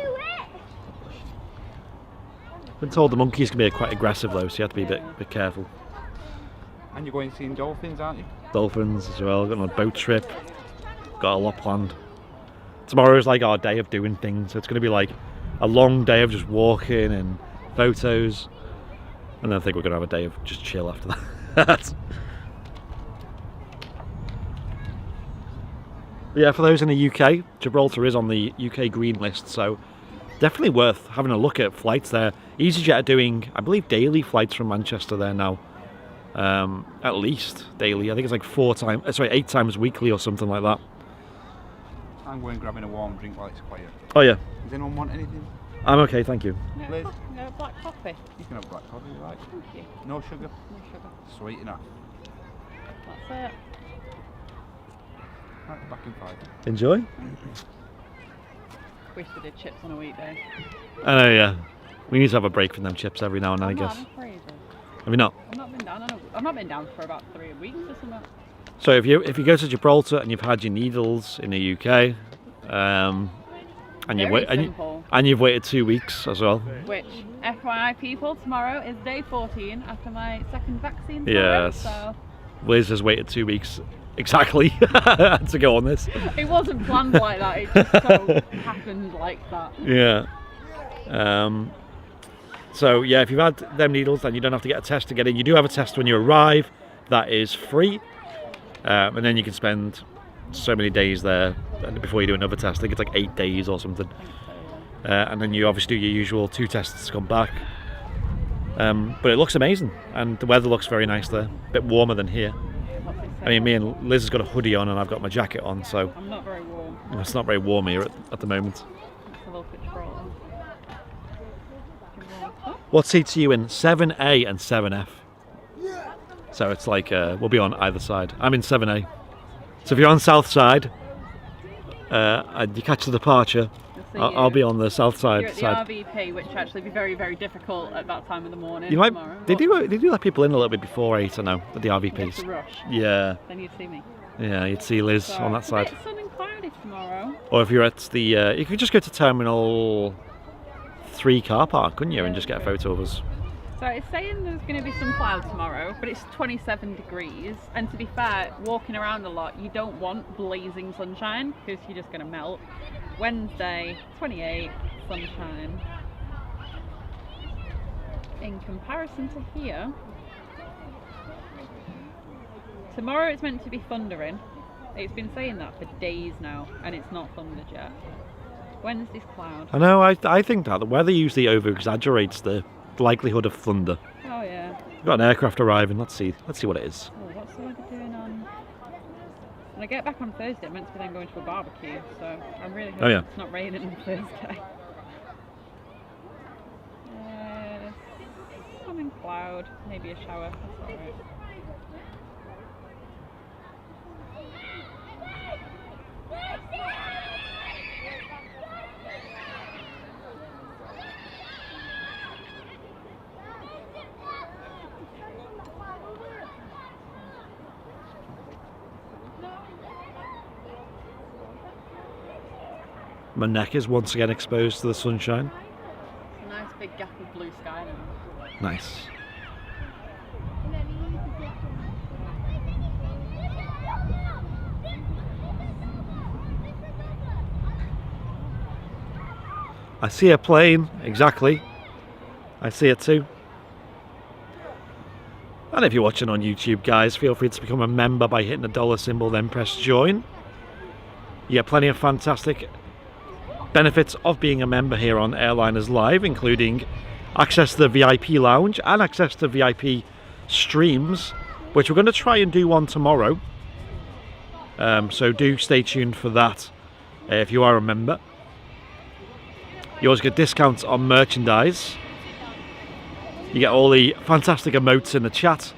Been told the monkeys can be quite aggressive though, so you have to be a bit careful. And you're going seeing dolphins, aren't you? Dolphins as well, got on a boat trip. Got a lot planned. Tomorrow's like our day of doing things, so it's going to be like a long day of just walking and photos. And then I think we're going to have a day of just chill after that. But yeah, for those in the UK, Gibraltar is on the UK green list, so definitely worth having a look at flights there. EasyJet are doing, I believe, daily flights from Manchester there now. At least daily. I think it's like 8 times weekly or something like that. I'm going grabbing a warm drink while it's quiet. Oh yeah. Does anyone want anything? I'm okay, thank you. Liz? No, black coffee. You can have black coffee, right? Thank you. No sugar? No sugar. Sweet enough. That's it. Right, back in 5. Enjoy. Wish they did chips on a weekday. I know, yeah. We need to have a break from them chips every now and then, I guess. I'm crazy. Have you not? I've not been down. I've not been down for about 3 weeks or something. So if you go to Gibraltar and you've had your needles in the UK, and you've waited 2 weeks as well. Which, FYI people, tomorrow is day 14 after my second vaccine. Tomorrow, Yes. so Liz has waited 2 weeks exactly to go on this. it wasn't planned like that. It just so happened like that. Yeah. So yeah, if you've had them needles, then you don't have to get a test to get in. You do have a test when you arrive. That is free. And then you can spend so many days there before you do another test. I think it's like 8 days or something. And then you obviously do your usual 2 tests to come back. But it looks amazing, and the weather looks very nice there. A bit warmer than here. I mean, me and Liz has got a hoodie on and I've got my jacket on, so I'm not very warm. it's not very warm here at the moment. It's a little control. What seats are you in? 7A and 7F. So it's like we'll be on either side. I'm in 7A. So if you're on south side and you catch the departure, I'll be on the south side. You're at the RVP, which actually be very, very difficult at that time of the morning. You might. Tomorrow. They do let people in a little bit before 8. I know at the It's a RVPs. rush. Yeah, Then you'd see me. yeah. You'd see Liz So, on that it's a side. bit sun and cloudy tomorrow. Or if you're at the, you could just go to Terminal 3 car park, couldn't you, and just get a photo of us. So it's saying there's going to be some cloud tomorrow, but it's 27 degrees. And to be fair, walking around a lot, you don't want blazing sunshine because you're just going to melt. Wednesday, 28, sunshine. In comparison to here, tomorrow it's meant to be thundering. It's been saying that for days now, and it's not thundered yet. Wednesday's cloud. I know. I think that the weather usually over exaggerates the likelihood of thunder. Oh yeah. We've got an aircraft arriving. Let's see what it is. Oh, what's the weather doing on? When I get back on Thursday, I'm meant to be then going to a barbecue, so I'm really hoping it's not raining on Thursday. Sun and cloud, maybe a shower. That's alright. My neck is once again exposed to the sunshine. It's a nice big gap of blue sky now. Nice. I see a plane, exactly. I see it too. And if you're watching on YouTube, guys, feel free to become a member by hitting the dollar symbol, then press join. You get plenty of fantastic benefits of being a member here on Airliners Live, including access to the VIP lounge and access to VIP streams, which we're going to try and do one tomorrow. So do stay tuned for that if you are a member. You also get discounts on merchandise. You get all the fantastic emotes in the chat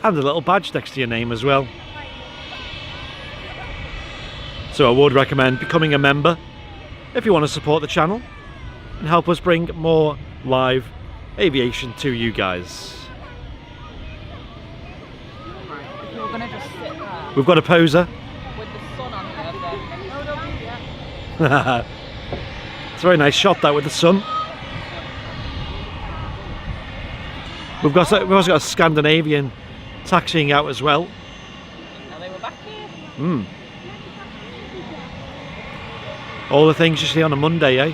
and a little badge next to your name as well. So I would recommend becoming a member if you want to support the channel and help us bring more live aviation to you guys. Right, if you're gonna just sit there We've got a poser. with the sun on you, then no, don't move yet. It's a very nice shot, that, with the sun. We've also got a Scandinavian taxiing out as well. Now they were back here. Mm. All the things you see on a Monday, eh?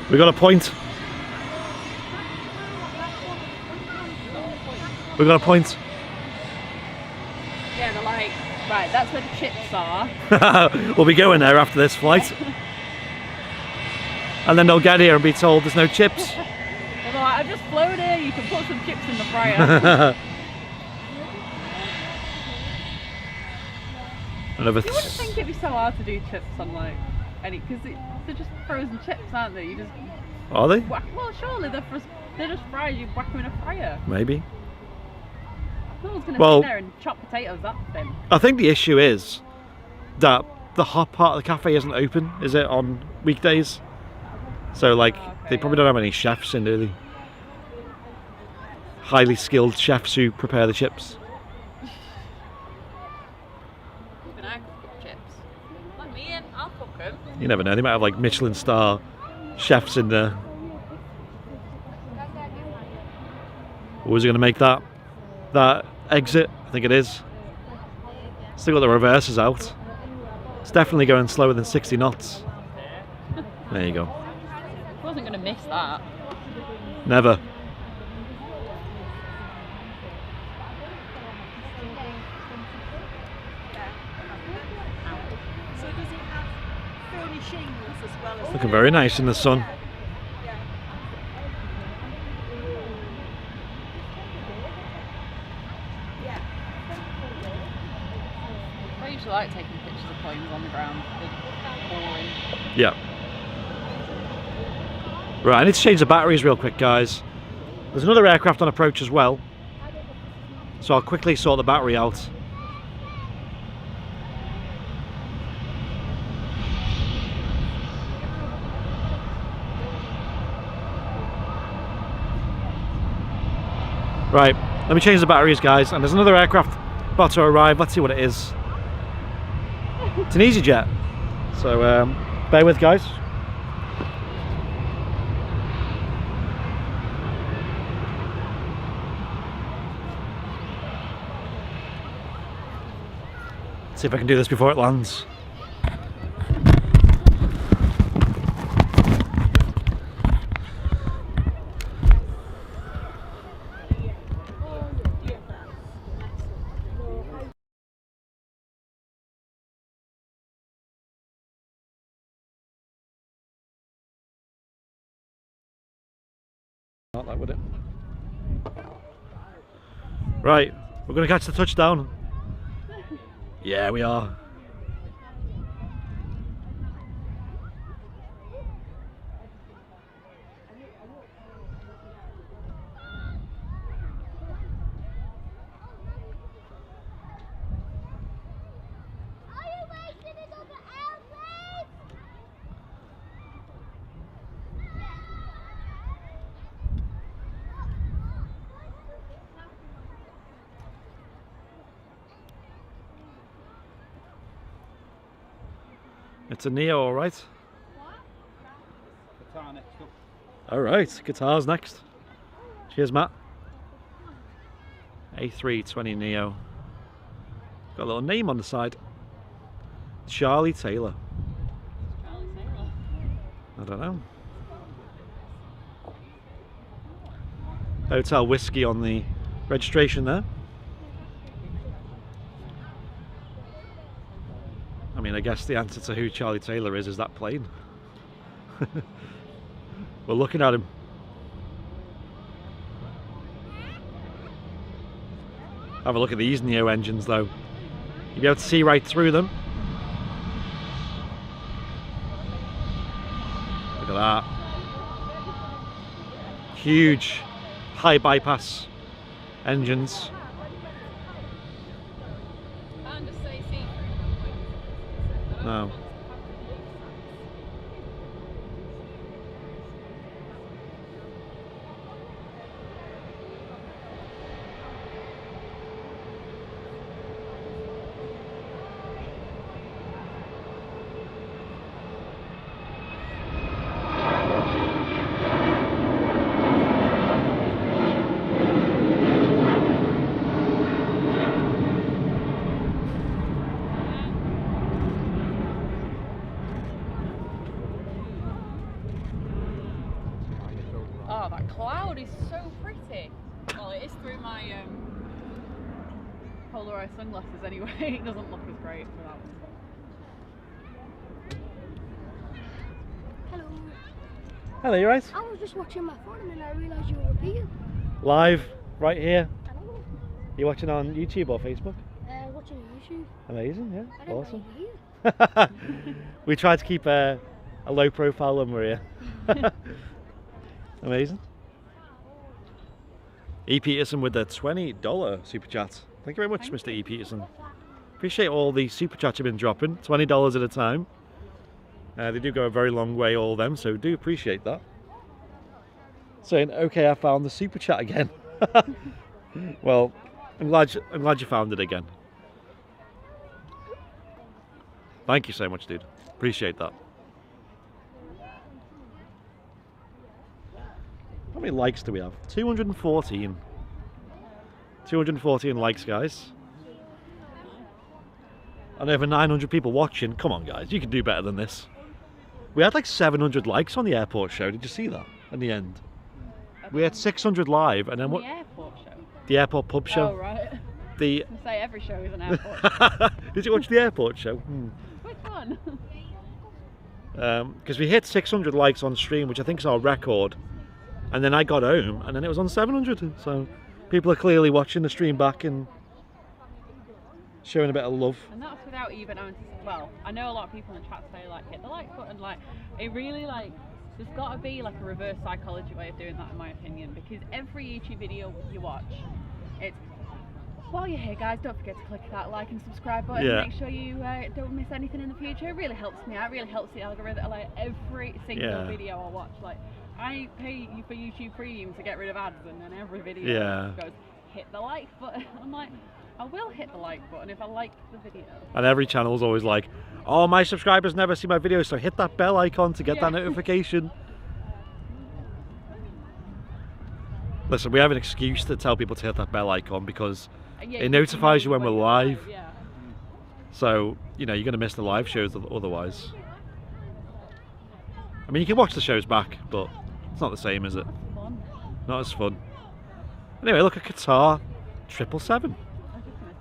We got a point. We got a point. Yeah, they're like, right, that's where the chips are. We'll be going there after this flight. And then they'll get here and be told there's no chips. They're like, I've just flown here, you can put some chips in the fryer. Another You wouldn't think it'd be so hard to do chips on like any, because they're just frozen chips, aren't they? You just Are they? whack, well, surely they're just fried, you whack them in a fryer. Maybe. No one's going to Well- sit there and chop potatoes that thin. I think the issue is that the hot part of the cafe isn't open, is it, on weekdays? So like, Oh, okay, they probably don't have any chefs in, do they? Highly skilled chefs who prepare the chips. Even I could cook chips. Let me in, I'll cook them. You never know, they might have like Michelin star chefs in there. Was he going to make that exit? I think it is. Still got the reversers out. It's definitely going slower than 60 knots. There you go. I wasn't going to miss that. Never. So does it have furnishings as well as... Looking very nice in the sun. I usually like taking pictures of planes on the ground. They're boring. Yeah. Right, I need to change the batteries real quick, guys. There's another aircraft on approach as well. So I'll quickly sort the battery out. Right, let me change the batteries, guys. And there's another aircraft about to arrive. Let's see what it is. It's an EasyJet. So bear with, guys. See if I can do this before it lands. Not that, would it? Right, we're going to catch the touchdown. Yeah, we are. Are you wasting another airplane? It's a Neo, alright. Guitar next up. Alright, guitars next. Cheers, Matt. A320 Neo. Got a little name on the side. Charlie Taylor. Charlie Taylor. I don't know. Hotel Whiskey on the registration there. I mean, I guess the answer to who Charlie Taylor is that plane. We're looking at him. Have a look at these Neo engines though. You'll be able to see right through them. Look at that. Huge high bypass engines. And just say see. No. Oh, that cloud is so pretty. Well, it is through my polarized sunglasses anyway. It doesn't look as great without them. Hello. Hello, you right? I was just watching my phone and then I realised you were repeating. Live, right here. I don't know. You watching on YouTube or Facebook? Watching YouTube. Amazing, I yeah, didn't awesome. know you were here. We try to keep a low profile when we're here. Amazing. E. Peterson with the $20 super chat. Thank you very much, Thank Mr. you. E. Peterson. Appreciate all the super chats you've been dropping. $20 at a time. They do go a very long way, all of them, so do appreciate that. Saying, okay, I found the super chat again. Well, I'm glad you found it again. Thank you so much, dude. Appreciate that. How many likes do we have? 214. 214 likes, guys. And over 900 people watching. Come on, guys, you can do better than this. We had like 700 likes on the airport show. Did you see that? In the end, we had 600 live, and then what? The airport show. The airport pub show. Oh right. The. I say every show is an airport. Did you watch the airport show? Which one? Because we hit 600 likes on stream, which I think is our record. And then I got home, and then it was on 700. So people are clearly watching the stream back and showing a bit of love. And that's without even having to, well, I know a lot of people in the chat say like hit the like button, like it really like there's got to be like a reverse psychology way of doing that in my opinion, because every YouTube video you watch, it's while you're here guys, don't forget to click that like and subscribe button. Yeah. Make sure you don't miss anything in the future. It really helps me out, it really helps the algorithm. Like every single video I watch, like I pay you for YouTube Premium to get rid of ads, and then every video goes hit the like button. I'm like, I will hit the like button if I like the video. And every channel's always like, oh, my subscribers never see my videos, so hit that bell icon to get that notification. Listen, we have an excuse to tell people to hit that bell icon because it notifies you when we're live. Yeah. So, you know, you're going to miss the live shows otherwise. I mean, you can watch the shows back, but it's not the same, is it? Fun. Not as fun. Anyway, look at Qatar 777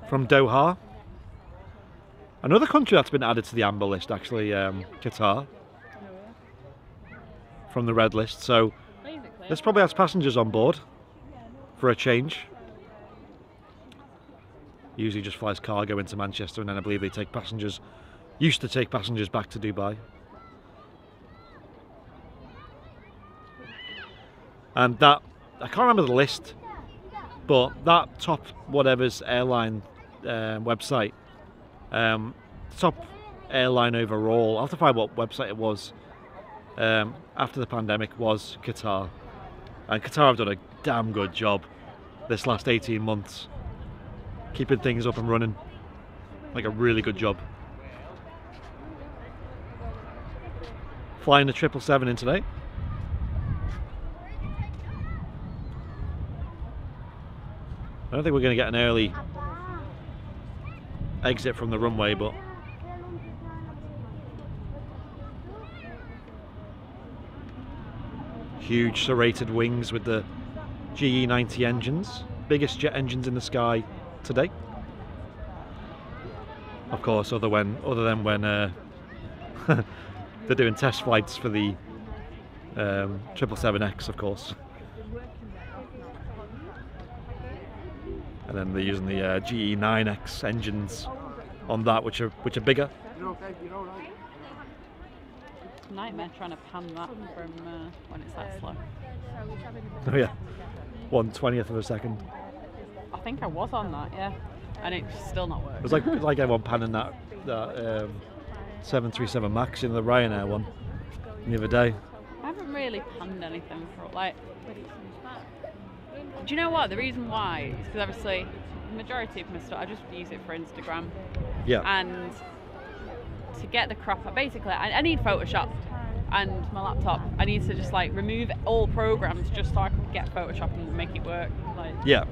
from Doha. Another country that's been added to the amber list, actually, Qatar, from the red list. So Basically, this probably has passengers on board for a change. Usually just flies cargo into Manchester, and then I believe they take passengers. Used to take passengers back to Dubai. And that, I can't remember the list, but that top whatever's airline website, top airline overall, I'll have to find what website it was, after the pandemic, was Qatar. And Qatar have done a damn good job this last 18 months, keeping things up and running. Like a really good job. Flying the 777 in today. I don't think we're going to get an early exit from the runway, but huge serrated wings with the GE90 engines, biggest jet engines in the sky today. Of course, other than when they're doing test flights for the 777X, of course. And then they're using the GE9X engines on that, which are bigger. You're okay, you're alright. Nightmare trying to pan that from when it's that slow. Oh yeah, 1/20th of a second. I think I was on that, yeah, and it's still not working. It was like everyone panning that 737 Max in the Ryanair one the other day. I haven't really panned anything for like. Do you know what? The reason why is because obviously the majority of my stuff I just use it for Instagram. Yeah. And to get the crop, basically, I need Photoshop and my laptop. I need to just like remove all programs just so I can get Photoshop and make it work. Like. Yeah.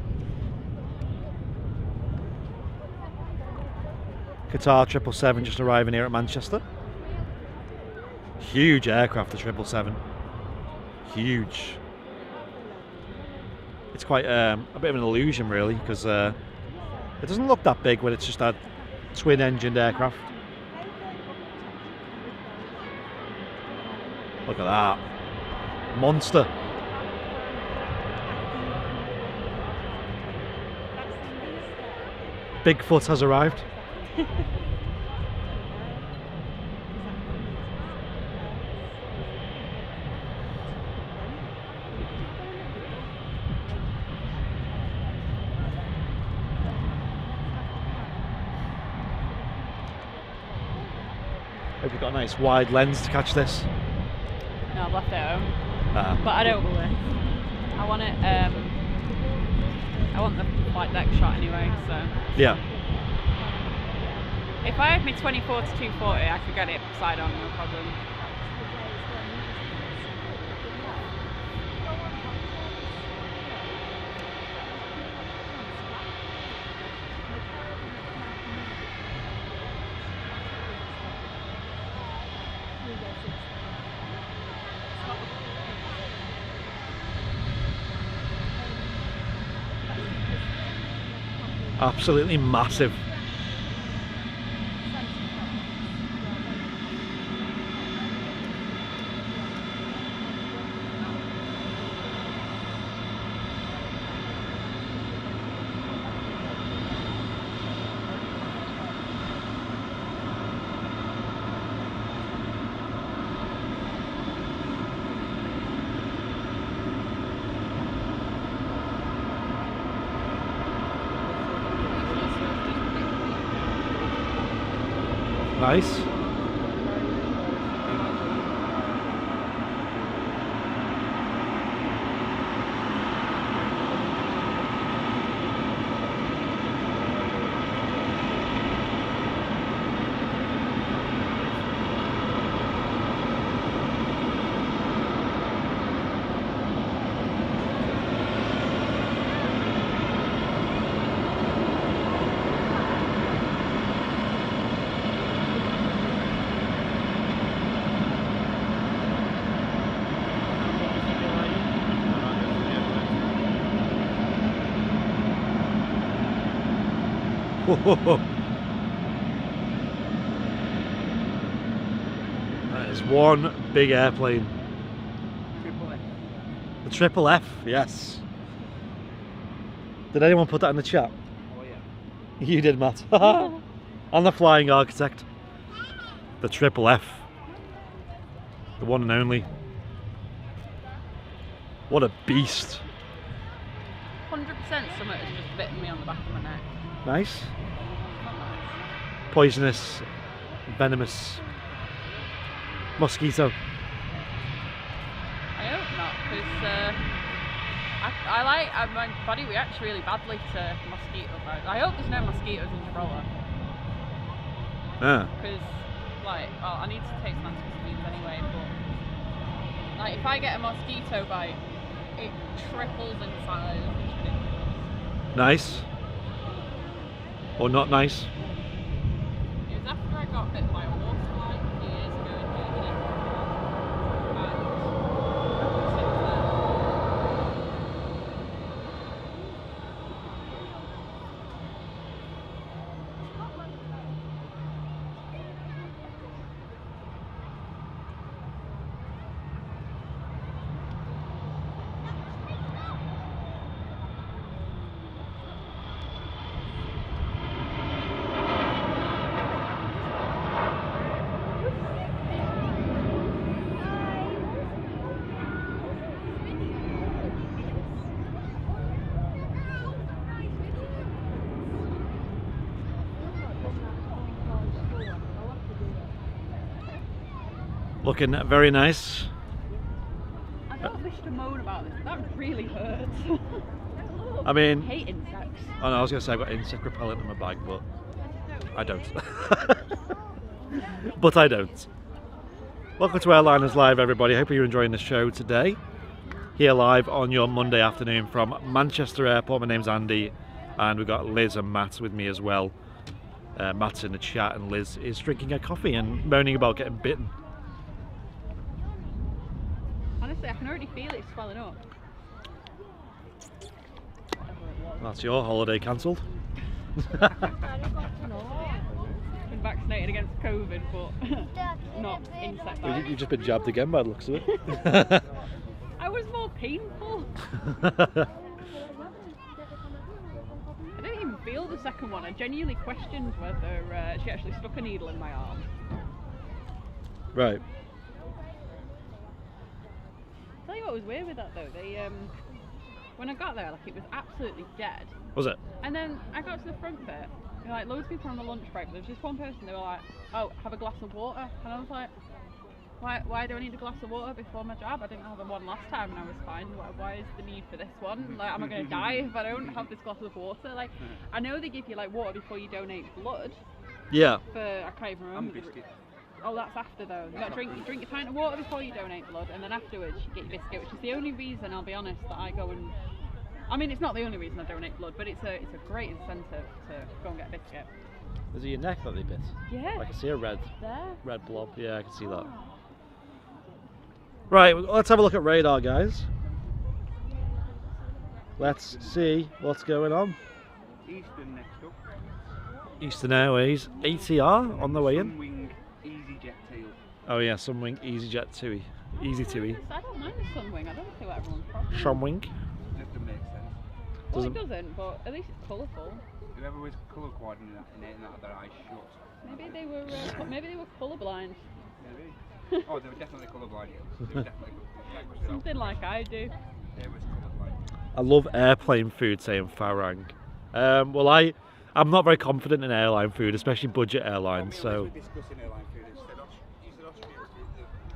Qatar 777 just arriving here at Manchester. Huge aircraft, the 777. Huge. It's quite a bit of an illusion, really, because it doesn't look that big when it's just that twin-engined aircraft. Look at that. Monster. Bigfoot has arrived. Hope you've got a nice wide lens to catch this. No, I've left it at home. But I don't. I want it. I want the flight deck shot anyway. So. Yeah. If I had me 24 to 240, I could get it side on, no problem. Absolutely massive. Nice. That is one big airplane. The Triple F, yes. Did anyone put that in the chat? Oh yeah. You did, Matt. And the Flying Architect. The Triple F. The one and only. What a beast. 100% something has just bitten me on the back of my neck. Nice. Not nice. Poisonous, venomous mosquito. I hope not, because my body reacts really badly to mosquito bites. I hope there's no mosquitoes in Gibraltar. Ah. Because, like, well, I need to take some antihistamines anyway, but, like, if I get a mosquito bite, it triples in size. It's ridiculous. Nice. Or not nice. It was after I got bit by a waterline a few years ago in Germany. And since then, Looking very nice. I don't wish to moan about this, but that really hurts. I mean, I hate insects. oh no, I was going to say I've got insect repellent in my bag, but I don't. But I don't. Welcome to Airliners Live, everybody. Hope you're enjoying the show today. Here live on your Monday afternoon from Manchester Airport. My name's Andy, and we've got Liz and Matt with me as well. Matt's in the chat, and Liz is drinking a coffee and moaning about getting bitten. Honestly, I can already feel it swelling up. That's your holiday cancelled. Been vaccinated against COVID, but not insect bites. You've just been jabbed again by the looks of it. I was more painful. I didn't even feel the second one. I genuinely questioned whether she actually stuck a needle in my arm. Right. Tell you what was weird with that though, when I got there, like, it was absolutely dead. Was it? And then I got to the front bit, and, like, loads of people on the lunch break, but there was just one person, they were like, oh, have a glass of water. And I was like, why do I need a glass of water before my jab? I didn't have the one last time and I was fine. Why is the need for this one? Like, am I going to die if I don't have this glass of water? Like, I know they give you, like, water before you donate blood. Yeah. For, I can't even remember. Oh, that's after though. You got to drink your pint of water before you donate blood, and then afterwards you get your biscuit, which is the only reason, I'll be honest, that I go and... I mean, it's not the only reason I donate blood, but it's a great incentive to go and get a biscuit. Is it your neck that they bit? Yeah. I can see a red There. blob. Yeah, I can see that. Oh. Right, let's have a look at radar, guys. Let's see what's going on. Eastern next up. Eastern Airways ATR on the way in. Sunwing EasyJet Teal. Oh yeah, Sunwing EasyJet TUI. Easy TUI. I don't mind the Sunwing. I don't see what everyone's problem. Sunwing. Doesn't make sense. Well, it doesn't, but at least it's colourful. Whoever was colour coordinating that, their eyes shut. Maybe they were colourblind. Maybe. Oh, they were definitely colourblind. They were definitely colourblind. Something like I do. They was colourblind. I love airplane food, saying Farang. Well, I'm not very confident in airline food, especially budget airlines. So. Discussing airline food instead of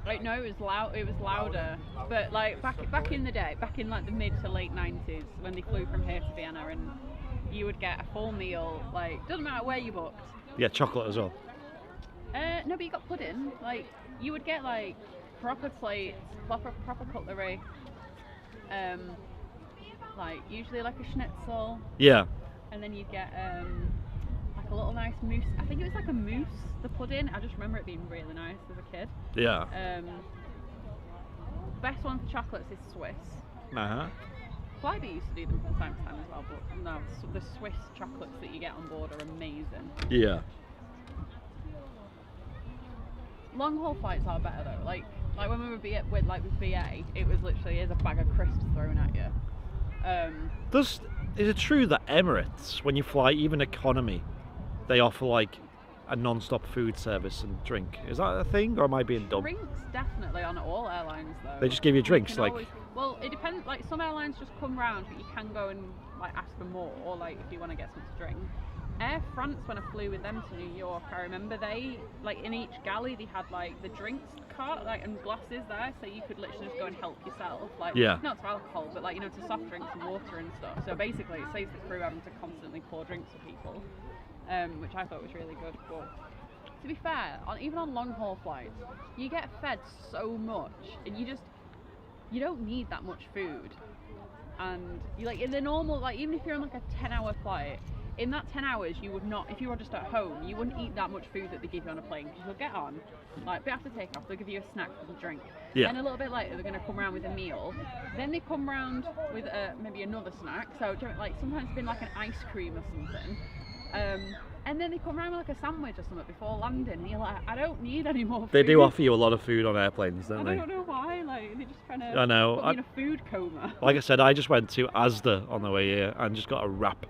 Like, no, it was louder. But like back in the day, back in like the mid to late 90s, when they flew from here to Vienna, and you would get a full meal. Like, doesn't matter where you booked. Yeah, chocolate as well. No, but you got pudding. Like, you would get like proper plates, proper cutlery. Like usually like a schnitzel. Yeah. And then you'd get like a little nice mousse. I think it was like a mousse, the pudding. I just remember it being really nice as a kid. Yeah. Best one for chocolates is Swiss. Flybe used to do them from time to time as well, but no, the Swiss chocolates that you get on board are amazing. Yeah. Long haul flights are better though. Like when we were with BA, it was literally, here's a bag of crisps thrown at you. is it true that Emirates, when you fly even economy, they offer like a non-stop food service and drink? Is that a thing, or am I being dumb? Drinks definitely on all airlines though. They just give you drinks, can like. always, well, it depends. Like some airlines just come round, but you can go and like ask for more, or like if you want to get something to drink. Air France, when I flew with them to New York, I remember they like in each galley they had like the drinks cart like and glasses there, so you could literally just go and help yourself. Like not to alcohol, but like you know to soft drinks and water and stuff. So basically, it saves the crew having to constantly pour drinks for people, which I thought was really good. But to be fair, even on long haul flights, you get fed so much, and you don't need that much food. And you like in the normal, like even if you're on like a 10-hour flight, in that 10 hours you would not, if you were just at home, you wouldn't eat that much food that they give you on a plane, because you'll get on, like but after takeoff they'll give you a snack and a drink. Then a little bit later they're going to come around with a meal. Then they come around with maybe another snack. So like sometimes it's been like an ice cream or something. And then they come around with like a sandwich or something before landing, and you're like, I don't need any more food. They do offer you a lot of food on airplanes, don't they? I don't know why, like they're just trying to I know. put me in a food coma. Like I said, I just went to Asda on the way here and just got a wrap.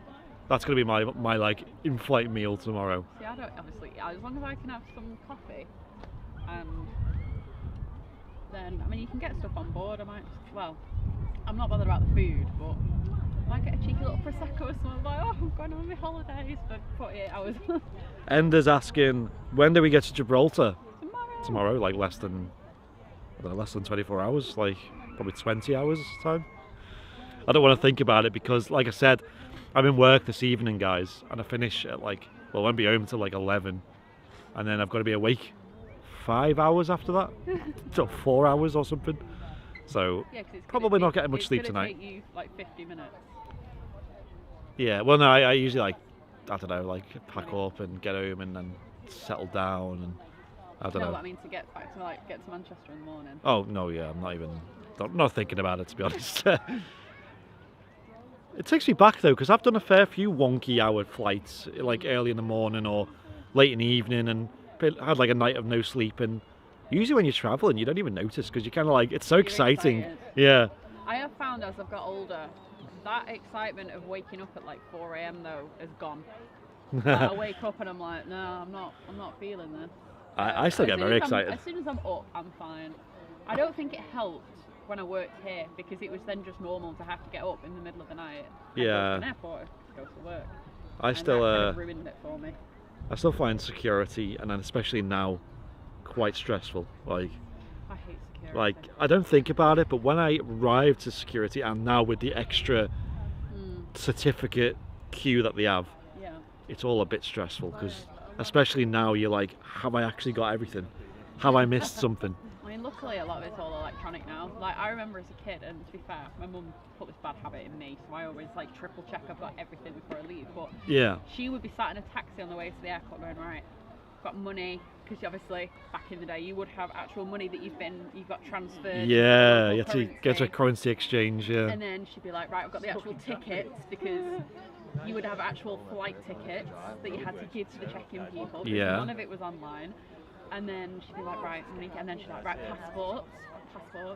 That's going to be my like in-flight meal tomorrow. See, I don't, obviously, as long as I can have some coffee, then, I mean, you can get stuff on board. I might, well, I'm not bothered about the food, but I might get a cheeky little Prosecco or something, like, oh, I'm going on my holidays for 48 hours. Ender's asking, when do we get to Gibraltar? Tomorrow. Tomorrow, like less than 24 hours, like probably 20 hours time. I don't want to think about it because, like I said, I'm in work this evening, guys, and I finish at like, well, I won't be home till like 11, and then I've got to be awake 5 hours after that, so 4 hours or something. So Yeah, 'cause it's probably not getting much sleep it's tonight. Take you like 50 minutes. Yeah, well, no, I usually like, I don't know, like pack up and get home and then settle down, and I don't know. What I mean to get back to like get to Manchester in the morning. Oh no, yeah, I'm not thinking about it, to be honest. It takes me back though, because I've done a fair few wonky hour flights, like early in the morning or late in the evening, and had like a night of no sleep. And usually when you're traveling, you don't even notice because you're kind of like, it's so You're exciting. excited. Yeah. I have found as I've got older, that excitement of waking up at like 4 AM though is gone. Like, I wake up and I'm like, no, I'm not feeling this. I still get very excited. As soon as I'm up, I'm fine. I don't think it helped when I worked here, because it was then just normal to have to get up in the middle of the night and go to an airport to go to work. I and still that kind of ruined it for me. I still find security, and then especially now, quite stressful. Like I hate security. Like, I don't think about it, but when I arrive to security, and now with the extra certificate queue that they have, it's all a bit stressful, because especially now you're like, have I actually got everything? Have I missed something? I mean, luckily a lot of it's all electronic now. Like, I remember as a kid, and to be fair, my mum put this bad habit in me, so I always like triple check I've got everything before I leave. But she would be sat in a taxi on the way to the airport going, right, I've got money, because obviously back in the day you would have actual money that you've got transferred. Yeah, you have to get to a currency exchange. Yeah. And then she'd be like, right, I've got the actual tickets, because you would have actual flight tickets that you had to give to the check-in people. Yeah. None of it was online. And then she'd be like, right, money, and then she'd like, right, passports,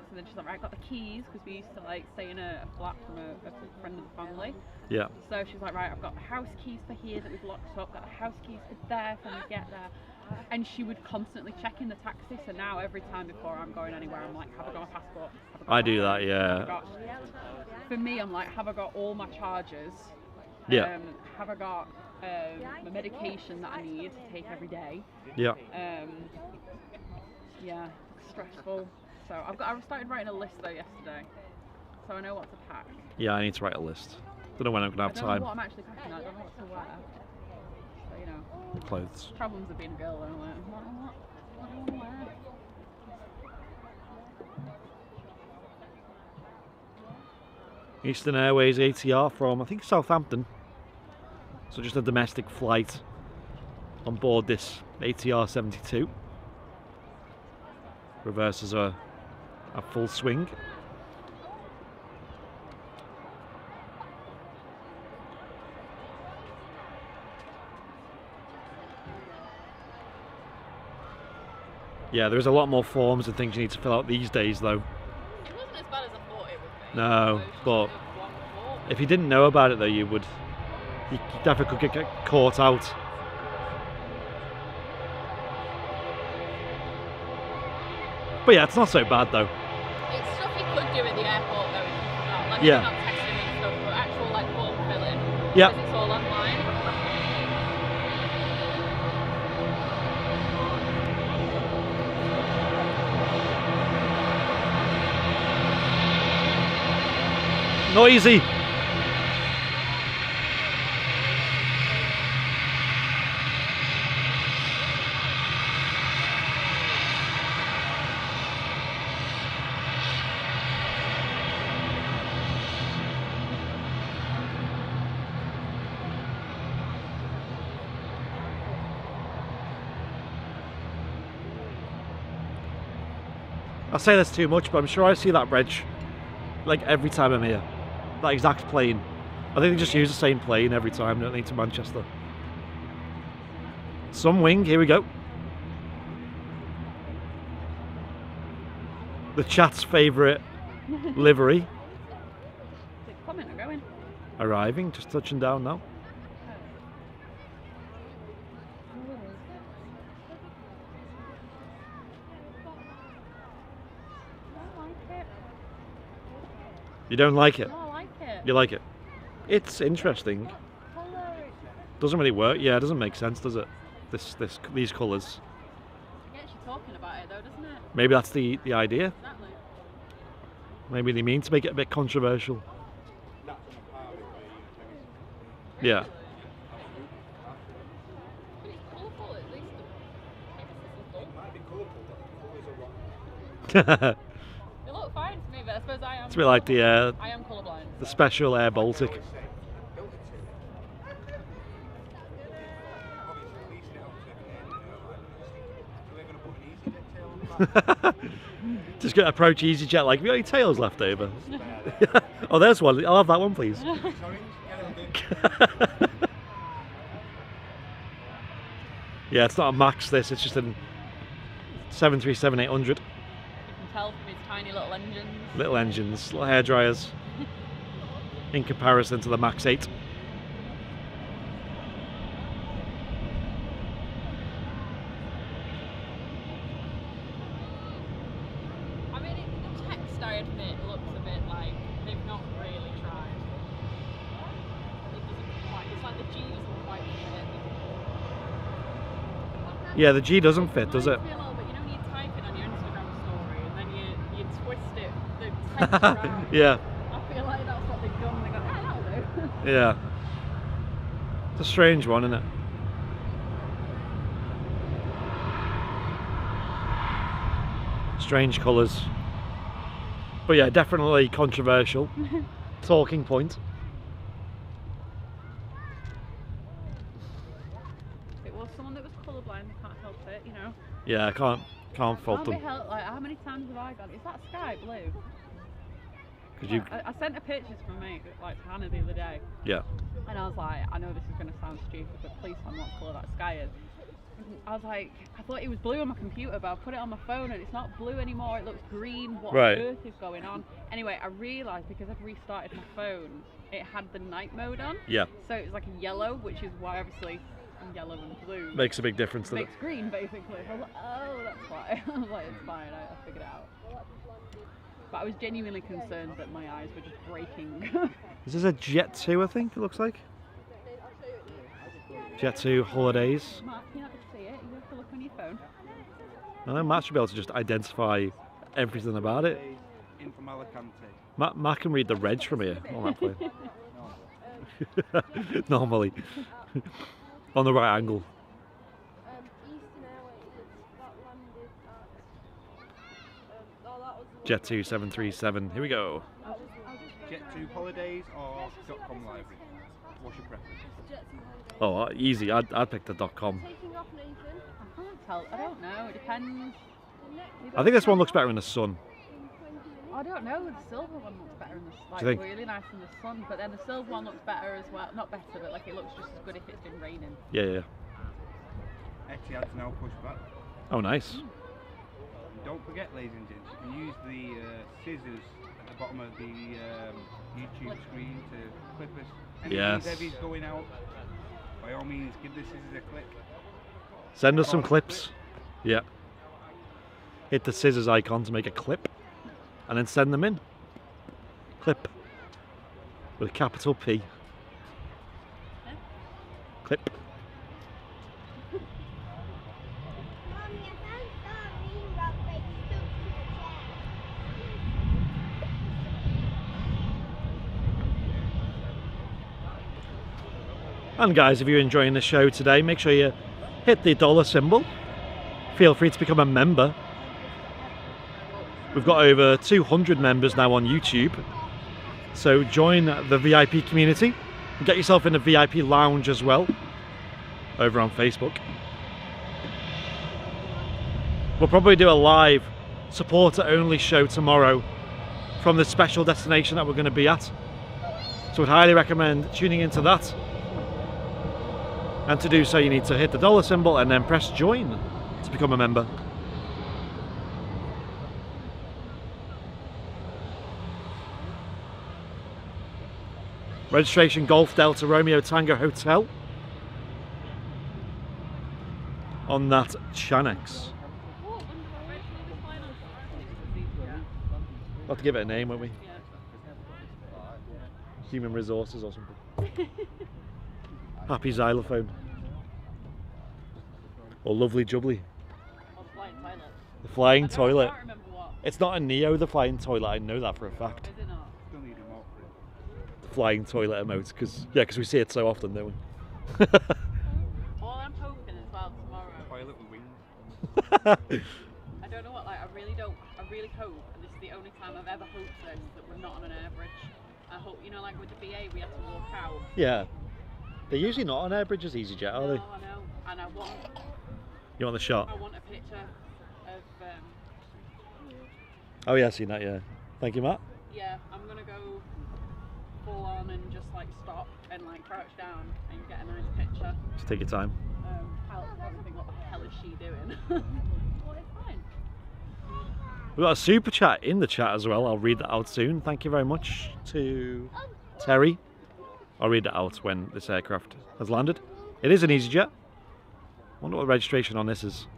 and then she's like, right, got the keys, because we used to like stay in a flat from a friend of the family. Yeah. So she's like, right, I've got the house keys for here that we've locked up, got the house keys for there for when we get there. And she would constantly check in the taxi, so now every time before I'm going anywhere, I'm like, have I got my passport? I do that, yeah. For me, I'm like, have I got all my chargers? Yeah. Have I got the medication that I need to take every day? Yeah. Yeah, stressful. So I started writing a list though yesterday, so I know what to pack. Yeah, I need to write a list. Don't know when I'm gonna have I don't time. know what I'm actually packing. I don't know what to wear. So you know. Clothes. Problems of being a girl. I'm like, what do I want to wear? Eastern Airways ATR from, I think, Southampton. So just a domestic flight on board this ATR 72. Reverses are a full swing. Yeah, there's a lot more forms and things you need to fill out these days, though. It wasn't as bad as I thought it would be. No, but one form If you didn't know about it though, you definitely could get caught out. But yeah, it's not so bad though. It's stuff you could do at the airport though if you forgot. Like Yeah. not testing and stuff, but actual like form filling. Yeah. Because it's all online. Noisy. I say this too much, but I'm sure I see that reg like every time I'm here. That exact plane. I think they just use the same plane every time, don't they, to Manchester. Some wing, here we go. The chat's favourite livery. Is it coming or going? Arriving, just touching down now. I like it. You don't like it? Oh, I like it. You like it? It's interesting. Doesn't really work. Yeah, it doesn't make sense, does it? These colours. It gets you talking about it though, doesn't it? Maybe that's the idea. Exactly. Maybe they mean to make it a bit controversial. Yeah. But it's colourful at least. It's They look fine to me, but I suppose I am. a bit like the I am colourblind. special Air Baltic. Just gonna approach EasyJet like, have you got any tails left over? Oh, there's one. I'll have that one, please. Yeah, it's not a Max. This, it's just a 737-800. You can tell from its tiny little engines. Little engines, little hair dryers. In comparison to the Max 8. I mean, the text, I admit, looks a bit like they've not really tried. It doesn't quite. It's like the G doesn't quite fit. Yeah, the G doesn't fit, does it? Reminds me a little bit, you know, when you type it on your Instagram story and then you twist it, the text around. Yeah, I feel like that's what they've done. They go, ah, that'll do. yeah. It's a strange one, isn't it? Strange colours. But yeah, definitely controversial. Talking point. If it was someone that was colourblind, they can't help it, you know. Yeah, I can't fault Can't be them. helped. Like, how many times have I gone? Is that sky blue? Cause you, I sent a picture from me, like to Hannah the other day, yeah, and I was like, I know this is going to sound stupid, but please tell me what colour that sky is. I was like, I thought it was blue on my computer, but I put it on my phone and it's not blue anymore. It looks green. What Right. on earth is going on? Anyway, I realised because I've restarted my phone, it had the night mode on. yeah. So it was like a yellow, which is why obviously yellow and blue Makes a big difference, doesn't it? makes green basically. I was like, oh, that's why. I was like, it's fine. I figured it out. But I was genuinely concerned that my eyes were just breaking. This is a Jet 2, I think it looks like. Jet 2 holidays. Mark, you're not going to see it. You have to look on your phone. I know Matt should be able to just identify everything about it. In from Alicante. Matt can read the reg from here on that plane. Normally. On the right angle. Eastern Airways that landed at. Oh, that was. Jet 2 737. Here we go. Jet 2 holidays or .com library? What's your preference? Oh, easy. I'd pick the .com. Taking off, Nathan. I can't tell. I don't know. It depends. I think this one looks better in the sun. I don't know. The silver one looks better in the like Do you think? really nice in the sun, but then the silver one looks better as well. Not better, but like it looks just as good if it's been raining. Yeah, yeah. Etihad's now pushed back. Oh, nice. And don't forget, ladies and gents, you can use the scissors the bottom of the YouTube screen to clip us. Any Yes. heavies going out, by all means, give the scissors a click. Send us some clips. Yeah. Hit the scissors icon to make a clip, and then send them in. Clip with a capital P. Clip. Mum, your phone's not being rock, they stuck to the chair. And guys, if you're enjoying the show today, make sure you hit the dollar symbol. Feel free to become a member. We've got over 200 members now on YouTube. So join the VIP community and get yourself in the VIP lounge as well over on Facebook. We'll probably do a live supporter only show tomorrow from the special destination that we're going to be at. So I'd highly recommend tuning into that. And to do so, you need to hit the dollar symbol and then press join to become a member. Registration Golf Delta Romeo Tango Hotel on that Chanex. We'll have to give it a name, won't we? Human Resources or something. Happy Xylophone. Or Lovely Jubbly. The flying toilet. I can't remember what. It's not a Neo, the flying toilet, I know that for a fact. Is it not? Still need a more for it. The flying toilet emote, because we see it so often, don't we? All I'm hoping as well tomorrow. Toilet with wings. I don't know what, like, I really hope, and this is the only time I've ever hoped this, that we're not on an air bridge. I hope, you know, like with the BA, we had to walk out. Yeah. They're usually not on air bridges EasyJet, are they? No, I know. And I want You want the shot? a picture of, Oh yeah, I've seen that, yeah. Thank you, Matt. yeah, I'm gonna go full on and just like stop and like crouch down and get a nice picture. Just take your time. I'll probably think, what the hell is she doing? Well, it's fine. We've got a super chat in the chat as well. I'll read that out soon. Thank you very much to Terry. I'll read it out when this aircraft has landed. It is an EasyJet. Wonder what the registration on this is.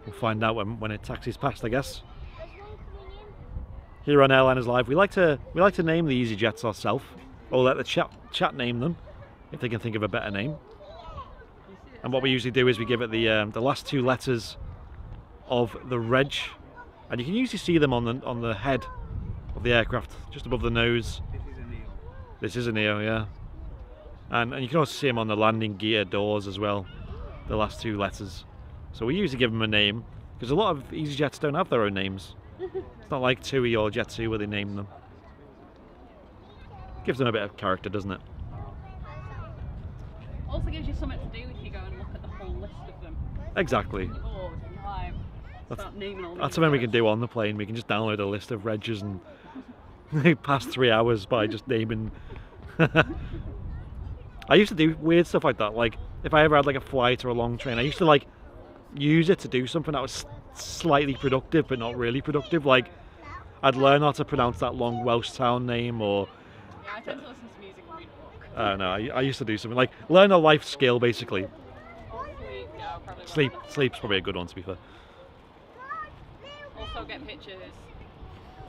We'll find out when it taxis past, I guess. Here on Airliners Live, we like to name the EasyJets ourselves, or let the chat name them if they can think of a better name. And what we usually do is we give it the last two letters of the reg, and you can usually see them on the head of the aircraft, just above the nose. This is a Neo. This is a Neo, yeah. And you can also see them on the landing gear doors as well, the last two letters. So we usually give them a name, because a lot of EasyJets don't have their own names. It's not like TUI or Jet2 where they name them. Gives them a bit of character, doesn't it? Also gives you something to do if you go and look at the whole list of them. Exactly. You're bored and like, start naming all That's these something we words. can do on the plane. We can just download a list of regs and pass 3 hours by just naming. I used to do weird stuff like that. Like if I ever had like a flight or a long train, I used to like use it to do something that was slightly productive but not really productive. Like I'd learn how to pronounce that long Welsh town name, or Yeah, I tend to listen to music and read a book. I don't know. I used to do something like learn a life skill basically. Or sleep, yeah, I'll probably Sleep's probably a good one, to be fair. Also get pictures,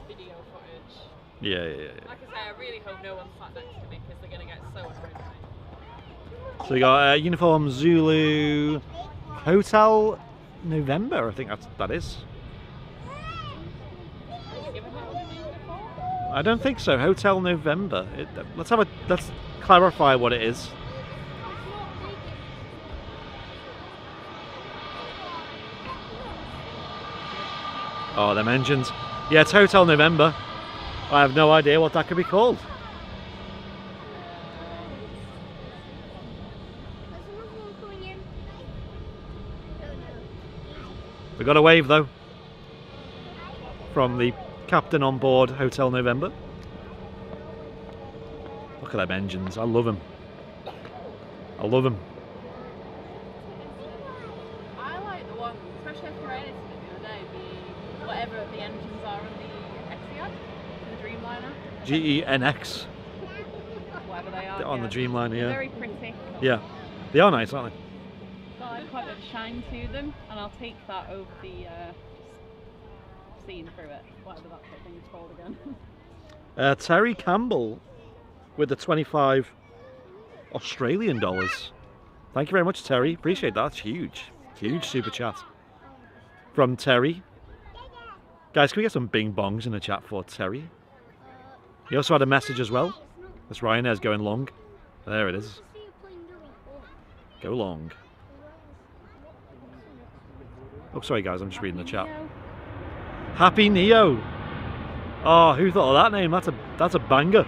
video footage. Yeah. Like I say, I really hope no one's sat next to me because they're going to get so annoyed with me. So we got Uniform Zulu Hotel November, I think that is. Have you given that one a name before? I don't think so. Hotel November. Let's clarify what it is. Oh, them engines. Yeah, it's Hotel November. I have no idea what that could be called. There's another one coming in. Oh no. We got a wave though from the captain on board Hotel November. Look at them engines. I love them. I love them. I like the one, especially after I edited it the other day, whatever the engines are on the Etihad? The Dreamliner? GENX Whatever they are. on yeah. the Dreamliner, They're yeah. very pretty. Yeah, they are nice, aren't they? Got like quite a bit of shine to them, and I'll take that over the scene through it, whatever that thing is called again. Terry Campbell with the 25 Australian dollars. Thank you very much, Terry. Appreciate that. That's huge. Huge super chat from Terry. Guys, can we get some bing bongs in the chat for Terry? He also had a message as well. This Ryanair's going long. There it is. Go long. Oh, sorry guys, I'm just reading the chat. Happy Neo. Oh, who thought of that name? That's a banger.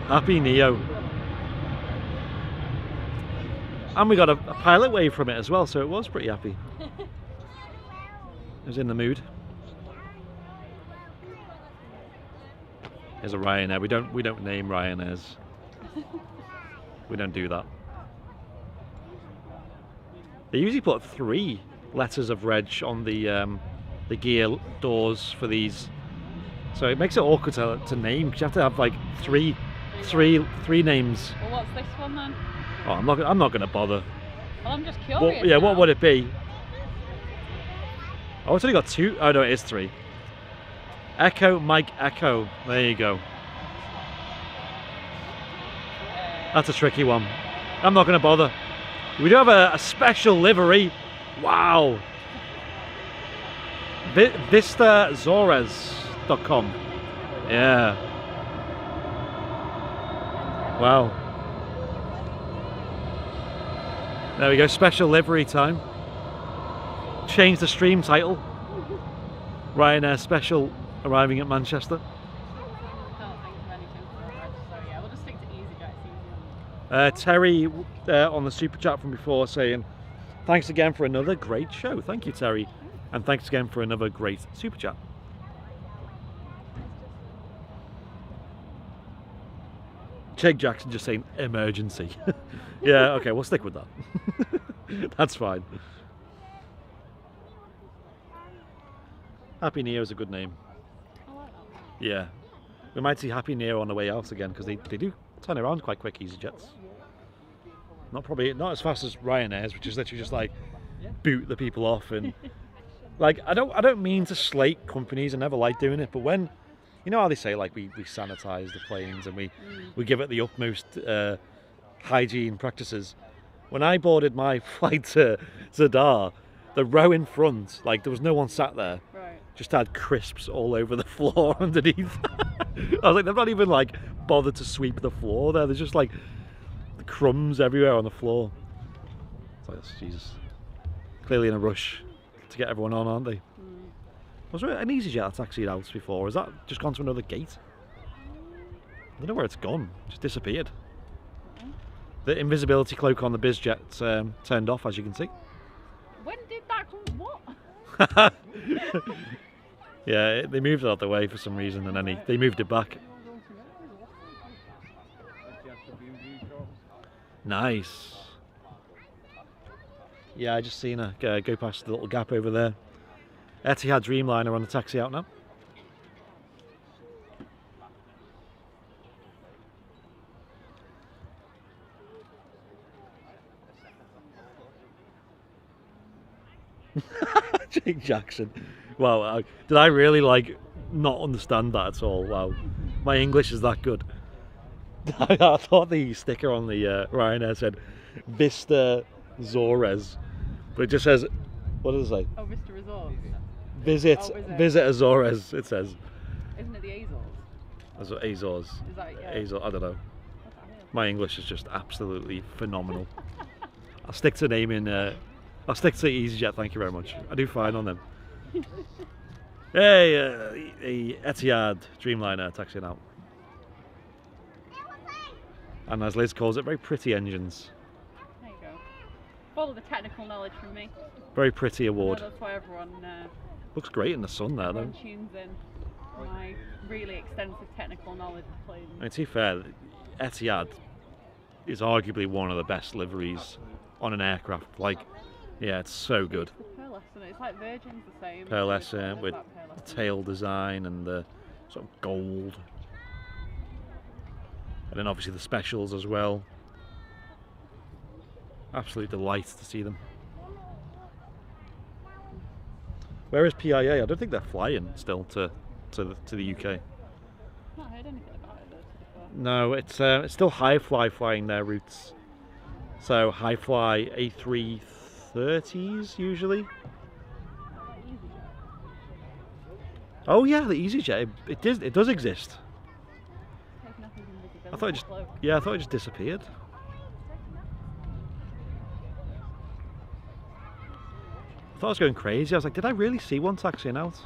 Happy Neo. And we got a pilot wave from it as well, so it was pretty happy. It was in the mood. Here's a Ryanair. We don't name Ryanairs. We don't do that. They usually put 3 letters of reg on the gear doors for these, so it makes it awkward to name because you have to have like three names. Well, what's this one then? Oh, I'm not going to bother. Well, I'm just curious. What, yeah, now. what would it be? Oh, it's only got 2. Oh no, it is 3. Echo, Mike, Echo. There you go. That's a tricky one. I'm not going to bother. We do have a special livery. Wow. VistaZores.com. Yeah. Wow. There we go. Special livery time. Change the stream title. Ryanair special arriving at Manchester. Terry on the super chat from before saying, thanks again for another great show. Thank you, Terry. And thanks again for another great super chat. Jake Jackson just saying emergency. Yeah, okay, we'll stick with that. That's fine. Happy Neo is a good name. Yeah. We might see Happy Neo on the way out again because they do turn around quite quick, EasyJets. Not as fast as Ryanair's, which is literally just like boot the people off and like I don't mean to slate companies. I never like doing it, but when you know how they say like we sanitize the planes and we give it the utmost hygiene practices. When I boarded my flight to Zadar, the row in front, like there was no one sat there. Right. Just had crisps all over the floor underneath. I was like, they've not even like bothered to sweep the floor there. There's just like the crumbs everywhere on the floor. It's like, Jesus. Clearly in a rush to get everyone on, aren't they? Was there an EasyJet taxied out before? Has that just gone to another gate? I don't know where it's gone. Just disappeared. The invisibility cloak on the BizJet turned off, as you can see. When did that come? What? Yeah, they moved it out the way for some reason, and then they moved it back. Nice. Yeah, I just seen her go past the little gap over there. Etihad Dreamliner on the taxi out now. Jake Jackson. Wow, did I really like not understand that at all? Wow, my English is that good. I thought the sticker on the Ryanair said Vista Zores, but it just says, what does it say? Oh, Vista Resorts. Visit Azores, it says. Isn't it the Azores? Azores. Is that, yeah. Azores, I don't know. My English is just absolutely phenomenal. I'll stick to naming. I'll stick to EasyJet. Thank you very much. I do fine on them. Hey, Etihad Dreamliner taxiing out. And as Liz calls it, very pretty engines. There you go. Follow the technical knowledge from me. Very pretty award. That's why everyone. Looks great in the sun there, though. Everyone tunes in. My really extensive technical knowledge of planes. I mean, to be fair, Etihad is arguably one of the best liveries on an aircraft. Like, yeah, it's so good. Propeller. pearlescent. It's like Virgin's the same. Pearlescent with That the pearlescent. tail design and the sort of gold. And then obviously the specials as well. Absolute delight to see them. Where is PIA? I don't think they're flying still to the UK. Not heard anything about it though, to be fair. No, it's still High Fly flying their routes. So High Fly A330s usually. Oh yeah, the EasyJet. It does exist. Taking off his invisibility I thought it just cloak. I thought it just disappeared. I thought I was going crazy. I was like, did I really see one taxiing out?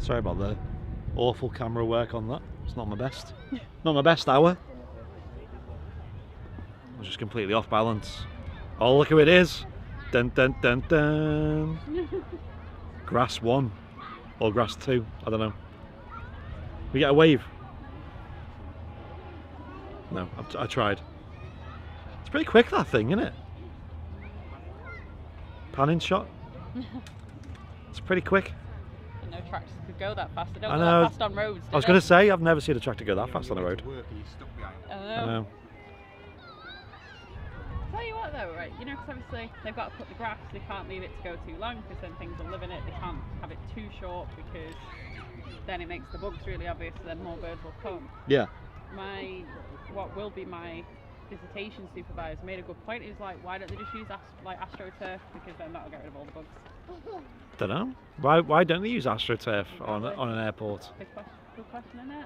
Sorry about the awful camera work on that. It's not my best. Not my best hour. I was just completely off balance. Oh, look who it is. Dun dun dun dun. Grass 1 or grass 2. I don't know. We get a wave. No, I tried. It's pretty quick, that thing, isn't it? Panning shot. It's pretty quick. No tractors could go that fast. They don't I go know. that fast on roads. I was going to say, I've never seen a tractor go that fast on the road. Work and you're stuck behind it. I know. Tell you what though, right? You know, because obviously they've got to cut the grass. They can't leave it to go too long because then things will live in it. They can't have it too short because then it makes the bugs really obvious. So then more birds will come. Yeah. What will be my visitation supervisor made a good point. He was like, why don't they just use AstroTurf, because then that'll get rid of all the bugs. Don't know. Why don't they use AstroTurf on an airport? Good question, isn't it?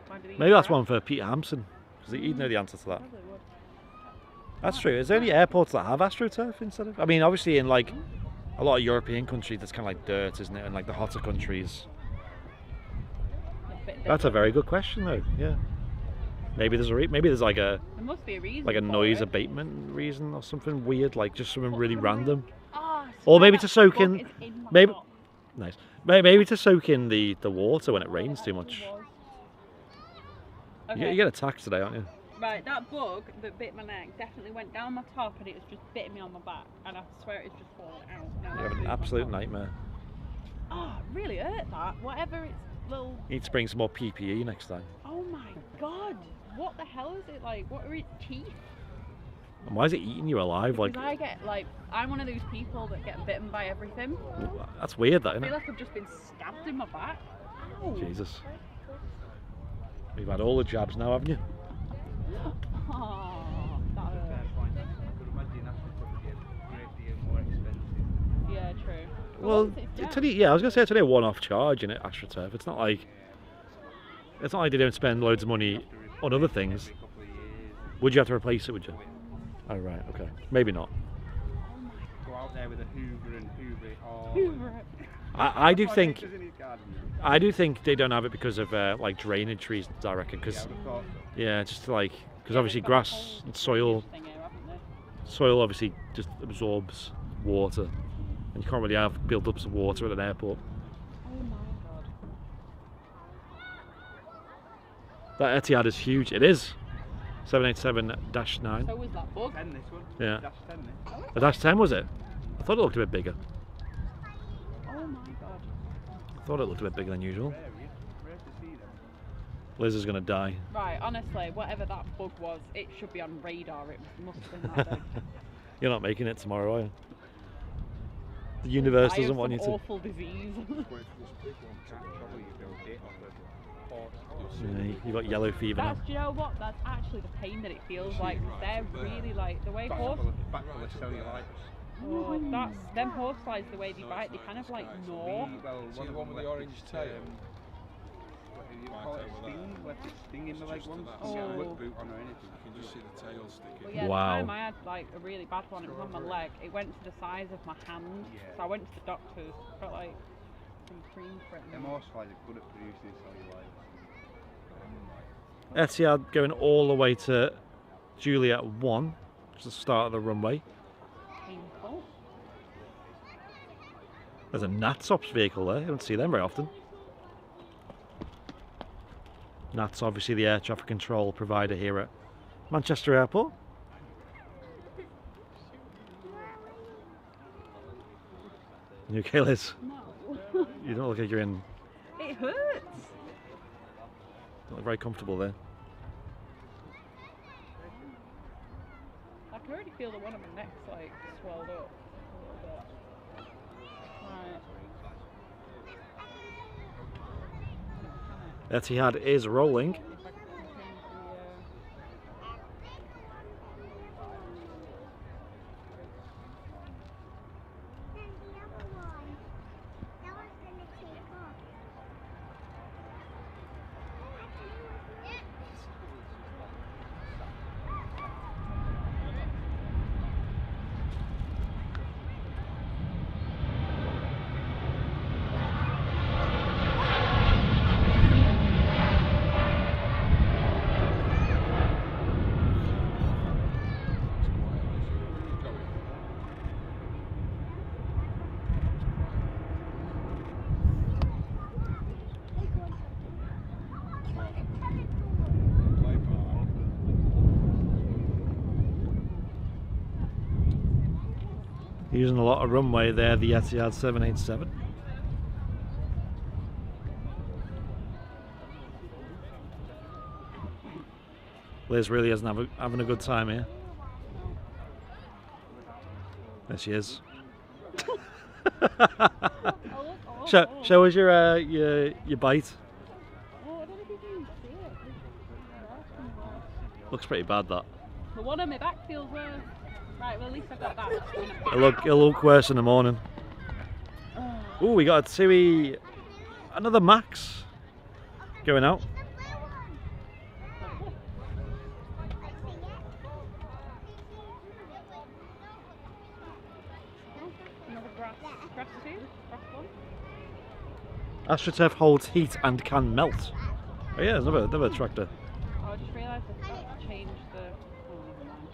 Why do they use Maybe that's grass? one for Peter Hampson, because he'd know the answer to that. Probably would. That's true. Is there any airports that have AstroTurf instead of? I mean, obviously in like a lot of European countries, that's kind of like dirt, isn't it? And like the hotter countries. Yeah, bit That's a different. very good question, though. Yeah. Maybe there's maybe there's like a There must be a reason. like a for noise it. abatement reason or something weird, like just something really Something random. Oh, Or swear maybe that to soak bug in- is my maybe- top. Nice. Maybe to soak in the water when it rains too much. Okay. You get attacked today, aren't you? Right, that bug that bit my neck definitely went down my top and it was just bitting me on my back, and I swear it's just fallen out. Now You have it's an my absolute top. nightmare. Oh, it really hurt that. Whatever its little. You need to bring some more PPE next time. Oh my god! What the hell is it like? What are its teeth? And why is it eating you alive? Like, Because I get like, I'm one of those people that get bitten by everything. that's weird, that, I isn't feel it? like I've just been stabbed in my back. Ow. Jesus. You've had all the jabs now, haven't you? Oh, that hurt. Fair point. I could imagine AstroTurf would be a great deal more expensive. Yeah, true. But Well, once it's it's down- only, yeah, I was gonna say it's only a one-off charge in it, AstroTurf. It's not like they don't spend loads of money on other things. Every couple of years. Would you have to replace it? Would you? Oh right, okay, maybe not. Go out there with a Hoover and Hoover it all. Hoover it. I do Like think pictures in his garden. they don't have it because of like drainage reasons. I reckon Yeah, I because would have thought so. yeah, just like because Yeah, obviously they've got a grass whole and soil thing here, haven't they? soil obviously just absorbs water, and you can't really have build-ups of water at an airport. Oh my god. That Etihad is huge. It is 787-9. So was that bug? 10 this one. Yeah. Dash 10 this. A Dash 10 was it? I thought it looked a bit bigger. Oh my god. I thought it looked a bit bigger than usual. Rare, yeah. Rare to see them. Liz is gonna die. Right, honestly, whatever that bug was, it should be on radar. It must have been that big. You're not making it tomorrow, are you? The universe I have doesn't want you some to. awful disease. Can't trouble you build it off of horse. Yeah, you got yellow fever now. That's, do you know what? That's actually the pain that it feels like. They're really like the way Back horse. full of cellulitis. Oh, that's them horse flies. The way they bite, they kind of like gnaw. Well, See the one with the orange tail? What do you call it? Sting? Left it sting in the leg once. Oh. You get a work boot on or anything. You can just see the tail But sticking. yeah, Wow. the time I had like a really bad one. It was on my leg. It went to the size of my hand. Yeah. So I went to the doctors. Got like some cream for it. Them horse flies are good at producing cellulitis. Etihad going all the way to Juliet 1, which is the start of the runway. Painful. There's a NatSops vehicle there, you don't see them very often. NAT's obviously the air traffic control provider here at Manchester Airport. You okay, Liz? No. You don't look like you're in. It hurts. Don't look very comfortable there. I can already feel the one on my neck's like swelled up a little bit. Right. Etihad is rolling. If I can change And the other one. That one's gonna take off. Using a lot of runway there, the Etihad 787. Liz really isn't having a good time here. There she is. Show us your bite. Oh, I don't know if you can see it. Looks pretty bad, that. The one on my back feels worse. Right, well at least I've got that. It'll look worse in the morning. Oh, we got a TUI, another Max going out. Another grass too? Grass one? AstroTurf holds heat and can melt. Oh yeah, there's another tractor. Oh, I just realised I forgot to change the... Oh, never mind.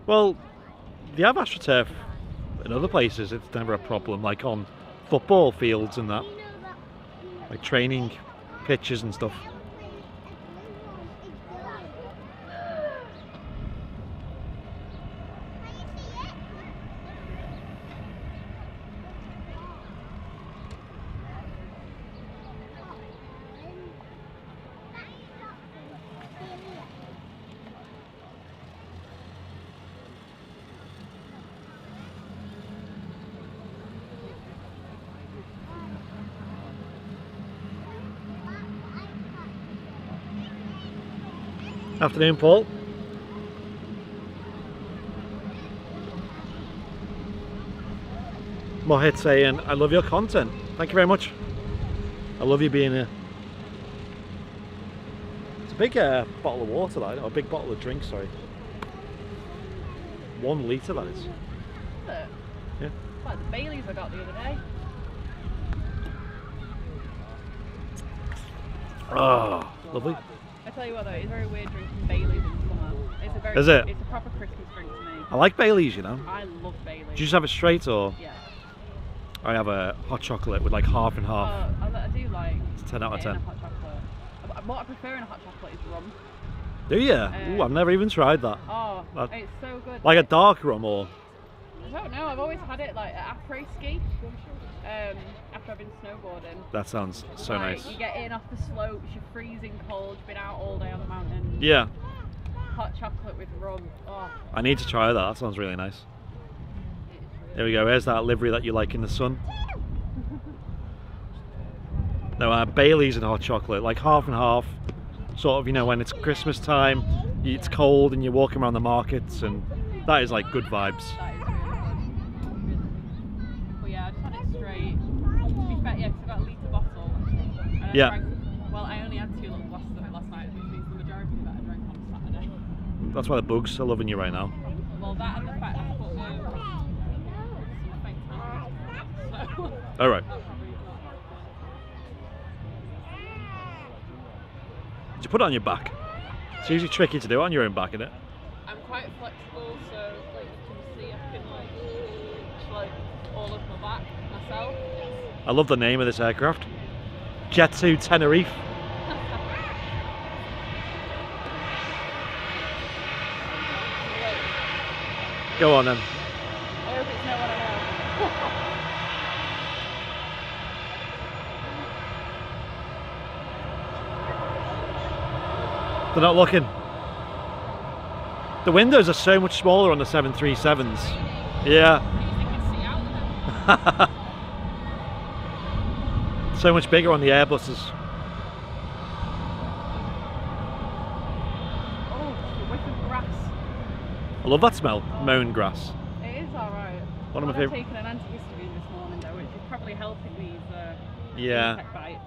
Well, they have AstroTurf in other places. It's never a problem, like on football fields and that, like training pitches and stuff. Afternoon, Paul. Mohit saying, I love your content. Thank you very much. I love you being here. It's a big bottle of water, that, or a big bottle of drink, sorry. 1 litre, that is. Is it? Yeah. Like the Baileys I got the other day. Oh, lovely. I tell you what though, it's very weird drinking Baileys in summer. Is it? It's a proper Christmas drink to me. I like Baileys, you know. I love Baileys. Do you just have it straight, or? Yeah. I have a hot chocolate with like half and half. I do like It's 10 out of it in 10. a hot chocolate. What I prefer in a hot chocolate is rum. Do you? Ooh, I've never even tried that. Oh, That- it's so good. Like a dark rum, or? I don't know, I've always had it like at après ski. After I've been snowboarding. That sounds so Like, nice. You get in off the slopes, you're freezing cold, you've been out all day on the mountain. Yeah, Hot chocolate with rum. Oh, I need to try that. That sounds really nice. There we go. There's that livery that you like in the sun. No, Bailey's and hot chocolate, like half and half. Sort of, you know, when it's Christmas time, it's cold and you're walking around the markets, and that is like good vibes. that is really good. But yeah, I just had it straight. To be fair, yeah, because I got a litre bottle. And I Yeah. drank, well, I only had 2 little glasses of it last night, which means the majority of it I drank on Saturday. That's why the bugs are loving you right now. Well, that and the fact I put some fake tan. So, All right. you put it on your back? It's usually tricky to do it on your own back, isn't it? I'm quite flexible, so like you can see, I can like reach like all of my back myself. I love the name of this aircraft. Jet 2 Tenerife. Go on then. I hope it's no one I know. They're not looking. The windows are so much smaller on the 737s. Yeah. You can see out of them. So much bigger on the Airbuses. Oh, the whiff of grass. I love that smell. Mown grass. It is alright. One of my I've favourite. taken an antihistamine this morning though, which is probably helping these Yeah. insect bites.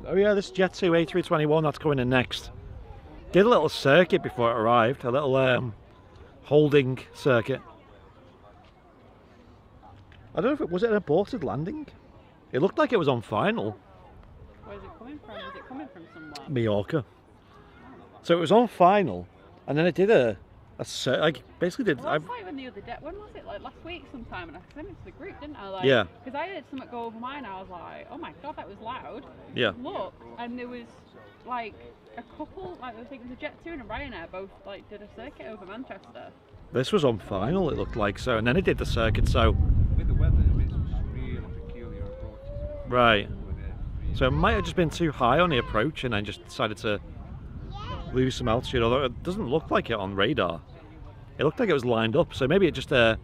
Oh yeah, this Jet 2 A321 that's coming in next. Did a little circuit before it arrived, a little holding circuit. I don't know if it was an aborted landing. It looked like it was on final. Where's it coming from? Is it coming from somewhere? Mallorca. So it was on final, and then it did like basically did. Well, that's like when the other day, when was it? Like last week sometime, and I sent it to the group, didn't I? Like, Yeah. Because I heard something go over mine, I was like, oh my god, that was loud. Yeah. Look, and there was like a couple, like I think it was a Jet 2 and a Ryanair, both like did a circuit over Manchester. This was on final, it looked like so, and then it did the circuit. So With the weather, it's really peculiar approaches. right. With it. So it might have just been too high on the approach, and then just decided to lose some altitude. Although it doesn't look like it on radar. It looked like it was lined up, so maybe it just had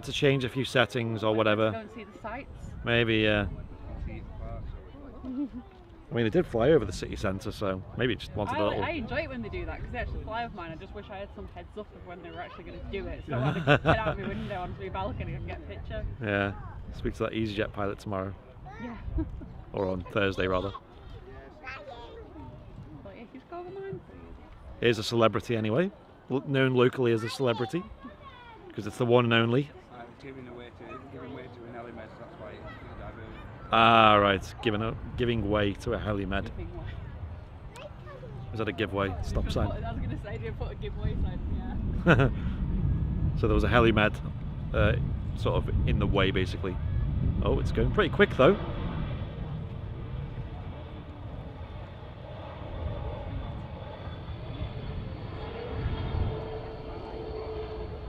to change a few settings or whatever. Don't see the sights. Maybe, See its parts, so it's like- I mean, it did fly over the city centre, so maybe it just wanted a little. I enjoy it when they do that because they actually fly over mine. I just wish I had some heads up of when they were actually going to do it, so I could get out my window onto my balcony and get a picture. Yeah, speak to that EasyJet pilot tomorrow, Yeah. or on Thursday rather. But yeah, just go over mine, please. Here's a celebrity anyway, known locally as a celebrity, because it's the one and only. giving way to an element, that's why it's diverted. Ah, right, giving way to a helimed. Big one. Is that a giveaway? Stop sign. I was going to say, do you put a giveaway sign? Yeah. So there was a helimed sort of in the way basically. Oh, it's going pretty quick though.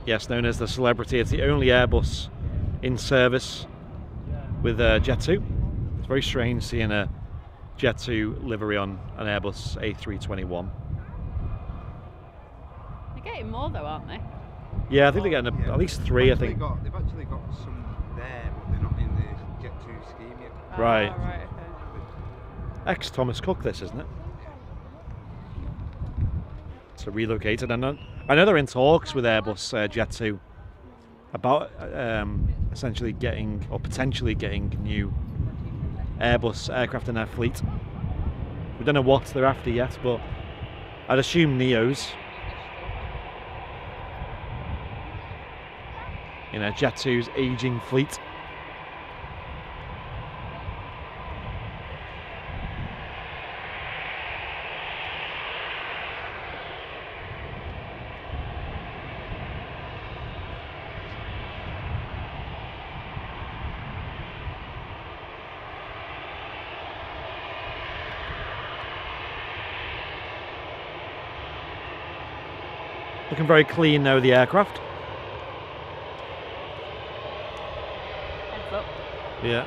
Yes, known as the Celebrity, it's the only Airbus in service with Jet 2. It's very strange seeing a Jet 2 livery on an Airbus A321. They're getting more though, aren't they? Yeah, I think they're getting at least 3, I think. They've actually got some there, but they're not in the Jet 2 scheme yet. Right. Oh, right, okay. Ex-Thomas Cook this, isn't it? So relocated, and I know they're in talks with Airbus Jet 2 about essentially getting, or potentially getting, new Airbus aircraft in their fleet. We don't know what they're after yet, but I'd assume Neos. You know, Jet 2's aging fleet. Looking very clean now, the aircraft. Heads up. Yeah.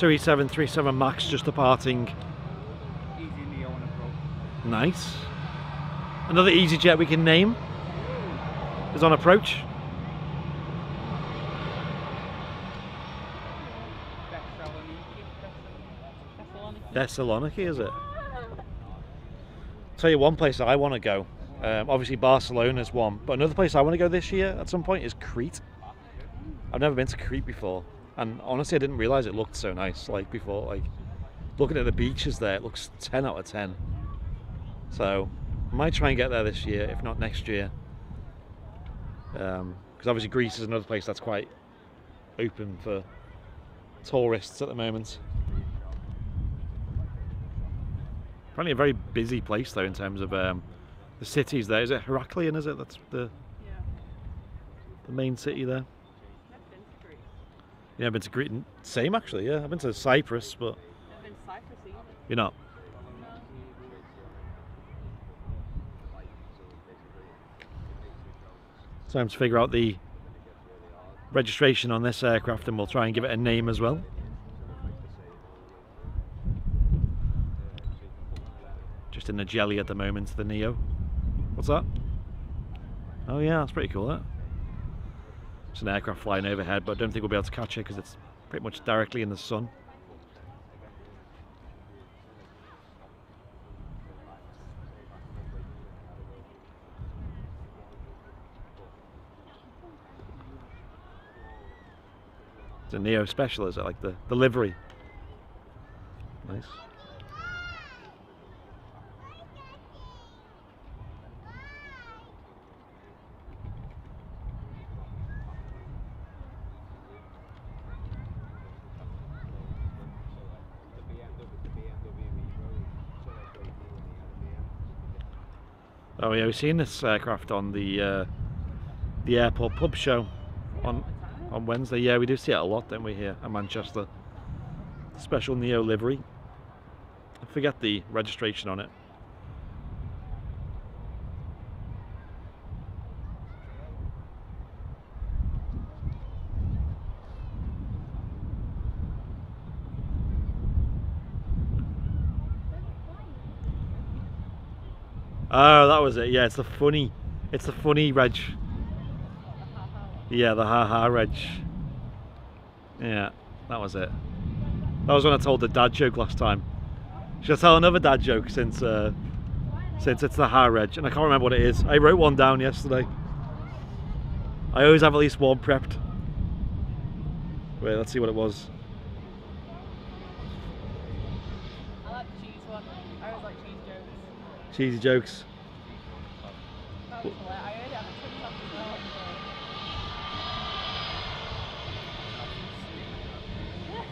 737 Max just departing. Easy Neo on approach. Nice. Another EasyJet we can name is on approach. Thessaloniki, is it? Tell you one place I want to go. Obviously Barcelona's one, but another place I want to go this year at some point is Crete. I've never been to Crete before, and honestly I didn't realise it looked so nice like before. Like looking at the beaches there, it looks 10 out of 10. So I might try and get there this year, if not next year. Because obviously Greece is another place that's quite open for tourists at the moment. Apparently a very busy place though in terms of the cities there. Is it Heraklion, is it? That's the main city there. Yeah, I've been to Crete. Same actually, yeah. I've been to Cyprus, but I've been to Cyprus either. you're not. Time to figure out the registration on this aircraft and we'll try and give it a name as well. Just in the jelly at the moment, the Neo. What's that? Oh yeah, that's pretty cool, that. It's an aircraft flying overhead, but I don't think we'll be able to catch it because it's pretty much directly in the sun. It's a Neo Special, is it? Like the livery. Nice. Oh yeah, we've seen this aircraft on the airport pub show on Wednesday. Yeah, we do see it a lot, don't we, here at Manchester. Special Neo livery. I forget the registration on it. Oh, that was it. Yeah, it's the funny reg. Yeah, the ha reg. Yeah, that was it. That was when I told the dad joke last time. Should I tell another dad joke since it's the ha reg? And I can't remember what it is. I wrote one down yesterday. I always have at least one prepped. Wait, let's see what it was. I like the cheese one. I always like cheese jokes. Cheesy jokes. That was hilarious. I heard it on the TikTok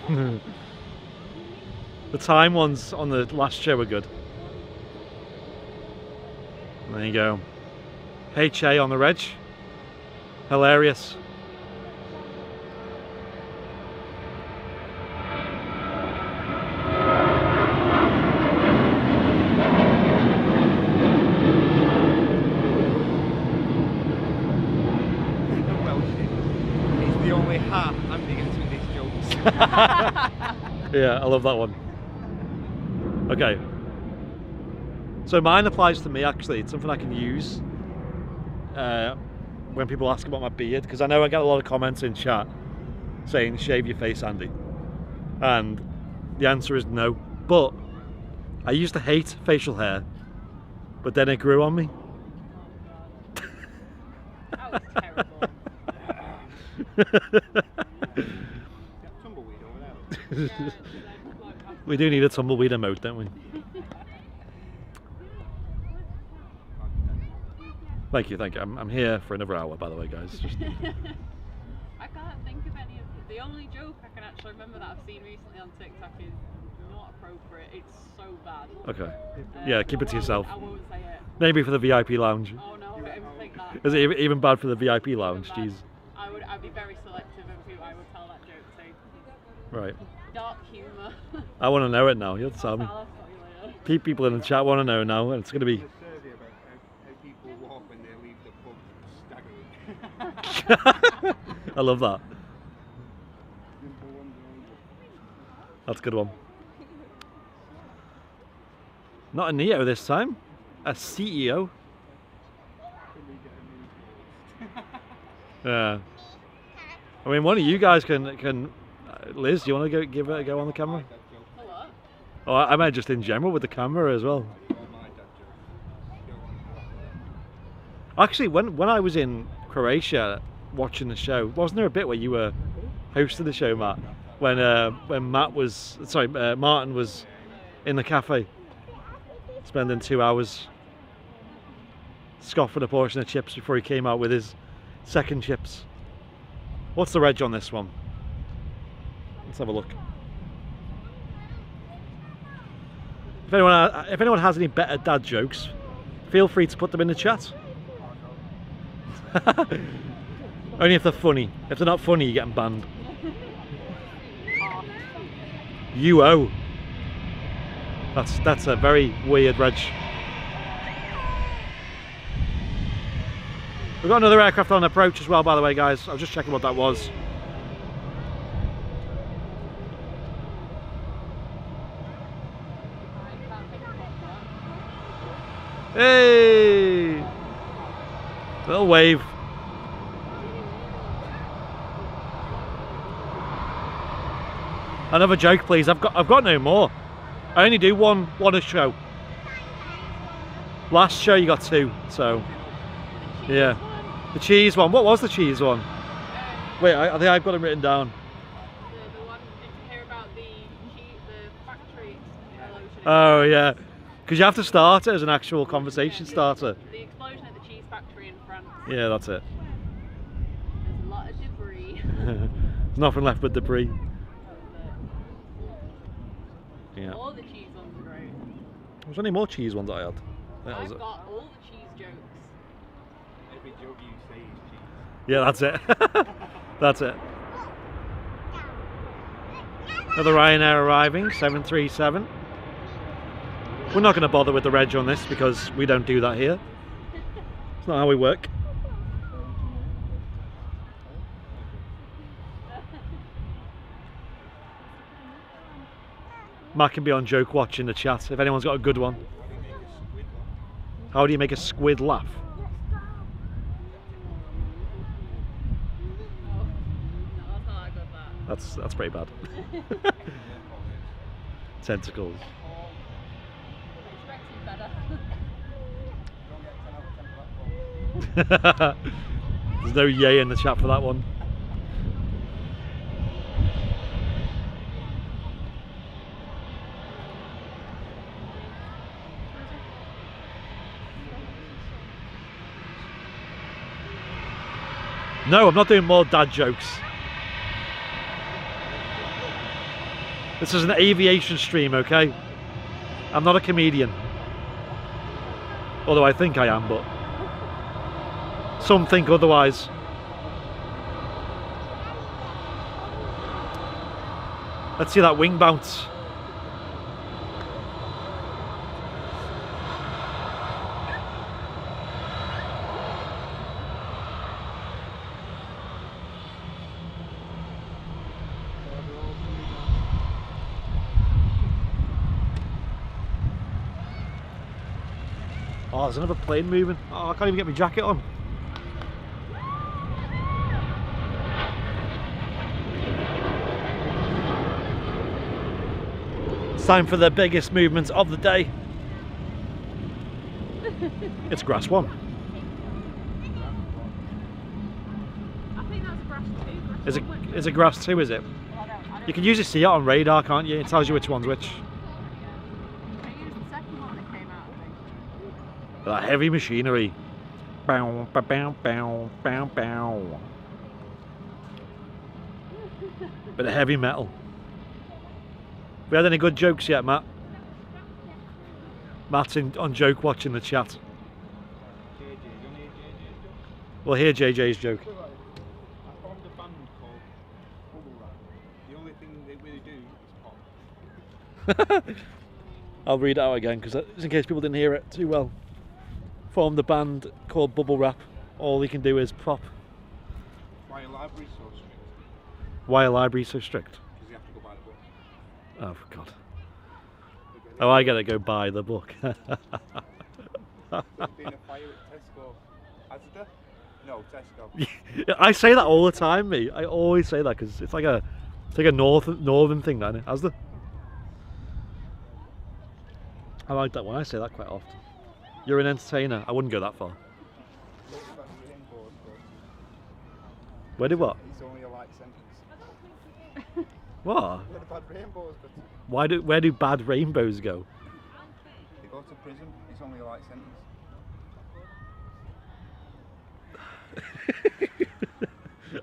as well. The time ones on the last show were good. There you go. HA on the reg. Hilarious. It's the only hat I'm digging into these jokes. Yeah, I love that one. Okay. So mine applies to me actually. It's something I can use when people ask about my beard, because I know I get a lot of comments in chat saying shave your face, Andy. And the answer is no. But I used to hate facial hair, but then it grew on me. That was terrible. Tumbleweed over there. We do need a tumbleweed emote, don't we? Thank you, thank you. I'm here for another hour, by the way, guys. Just... I can't think of any of the only joke I can actually remember that I've seen recently on TikTok is not appropriate. It's so bad. Okay. Yeah, keep it to yourself. I won't say it. Maybe for the VIP lounge. Oh no, I don't even think that. Is it even bad for the VIP lounge? Jeez. I'd be very selective of who I would tell that joke to. Right. Dark humour. I want to know it now. You have to tell me. I'll tell you later. People in the chat want to know now, and it's going to be... There's a survey about how people walk when they leave the pub staggering. I love that. That's a good one. Not a Neo this time. A CEO. Yeah. I mean, one of you guys can. Liz, do you want to give it a go on the camera? For what? Oh, I meant just in general with the camera as well. Actually, when I was in Croatia watching the show, wasn't there a bit where you were hosting the show, Matt? When Martin was in the cafe, spending 2 hours scoffing a portion of chips before he came out with his second chips. What's the reg on this one? Let's have a look. If anyone has any better dad jokes, feel free to put them in the chat. Only if they're funny. If they're not funny, you're getting banned. UO. That's a very weird reg. We've got another aircraft on approach as well, by the way, guys. I was just checking what that was. Hey! Little wave. Another joke, please. I've got no more. I only do one a show. Last show you got 2, so yeah. The cheese one. What was the cheese one? Wait, I think I've got them written down. The one to hear about the factory explosion. Oh yeah, because you have to start it as an actual conversation starter. The explosion at the cheese factory in France. Yeah, that's it. There's a lot of debris. There's nothing left but debris. Yeah. All the cheese ones are great. Was there any more cheese ones I had? That was I've it. got all the cheese jokes. Every joke you say is cheese. Yeah, that's it. That's it. Another Ryanair arriving, 737. We're not going to bother with the reg on this because we don't do that here. It's not how we work. Matt can be on joke watch in the chat if anyone's got a good one. How do you make a squid laugh? No, that's not I got that. That's pretty bad. Tentacles. Better. There's no yay in the chat for that one. No, I'm not doing more dad jokes. This is an aviation stream, okay? I'm not a comedian. Although I think I am, but some think otherwise. Let's see that wing bounce. Oh, there's another plane moving. Oh, I can't even get my jacket on. It's time for the biggest movement of the day. It's grass one. I think that's grass 2. Is it grass 2, is it? You can usually see it on radar, can't you? It tells you which one's which. I used the second one that came out, I think. That heavy machinery. Bow, bow, bow, bow, bow, bow. Bit of heavy metal. We had any good jokes yet, Matt? Matt's on joke watching the chat. We'll hear JJ's joke. I formed a band called Bubble Wrap. The only thing they really do is pop. I'll read it out again because just in case people didn't hear it too well. Formed a band called Bubble Wrap. All he can do is pop. Why are libraries so strict? Why are libraries so strict? Because you have to go by the book. Oh, for God. Oh, I gotta go buy the book. There's been a fire at Tesco. Has there? No, Tesco. I say that all the time, mate. I always say that because it's like a northern thing, that, has there? I like that one. I say that quite often. You're an entertainer. I wouldn't go that far. Where did what? It's only a light sentence. What? Where the bad rainbows go to? Where do bad rainbows go? They go to prison. It's only a light sentence.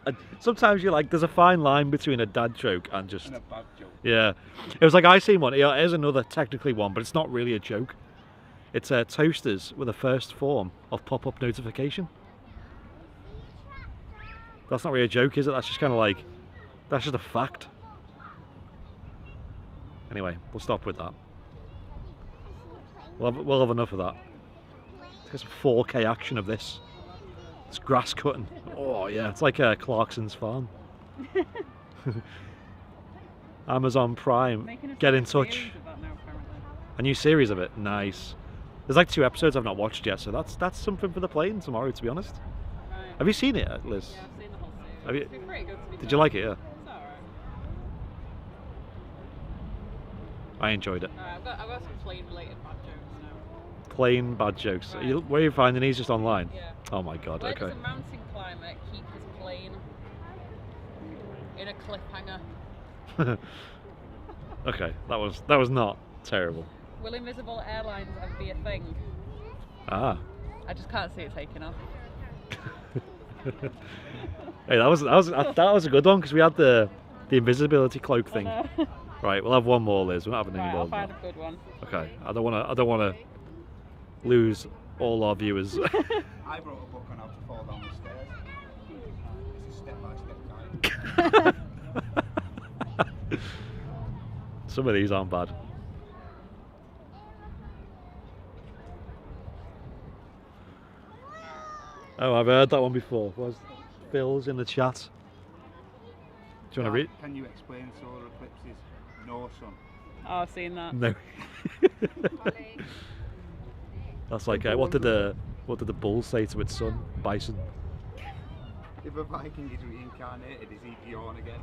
And sometimes you're like, there's a fine line between a dad joke and just... And a bad joke. Yeah. It was like, I seen one. Here's another technically one, but it's not really a joke. It's toasters with a first form of pop-up notification. That's not really a joke, is it? That's just kind of like, that's just a fact. Anyway, we'll stop with that. We'll have enough of that. Let's get some 4K action of this. It's grass cutting. Oh yeah, it's like Clarkson's farm. Amazon Prime, get in touch. A new series of it, nice. There's like 2 episodes I've not watched yet, so that's something for the plane tomorrow, to be honest. Right. Have you seen it, Liz? Yeah, I've seen the whole series. Have you- It's been pretty good, to be Did fair. you like it? Yeah, It's alright. I enjoyed it. Alright, I've got some plane-related bad jokes now. Plain bad jokes. Right. Where are you finding these? Just online? Yeah. Oh my god. Where Okay. does a mountain climber keep his plane? In a cliffhanger. Okay, that was not terrible. Will invisible airlines ever be a thing? Ah. I just can't see it taking off. Hey, that was a good one because we had the invisibility cloak thing. I know. Right, we'll have one more, Liz. We're not having any Right, more. I'll than find that. a good one. Okay, I don't want to lose all our viewers. I wrote a book on how to fall down the stairs. It's a step-by-step guide. Some of these aren't bad. Oh, I've heard that one before. Was Phil's in the chat? Do you want to read? Can you explain solar eclipses? No, son. Oh, I've seen that. No. That's like what did the bull say to its son? Bison. If a Viking is reincarnated, is he Bjorn again?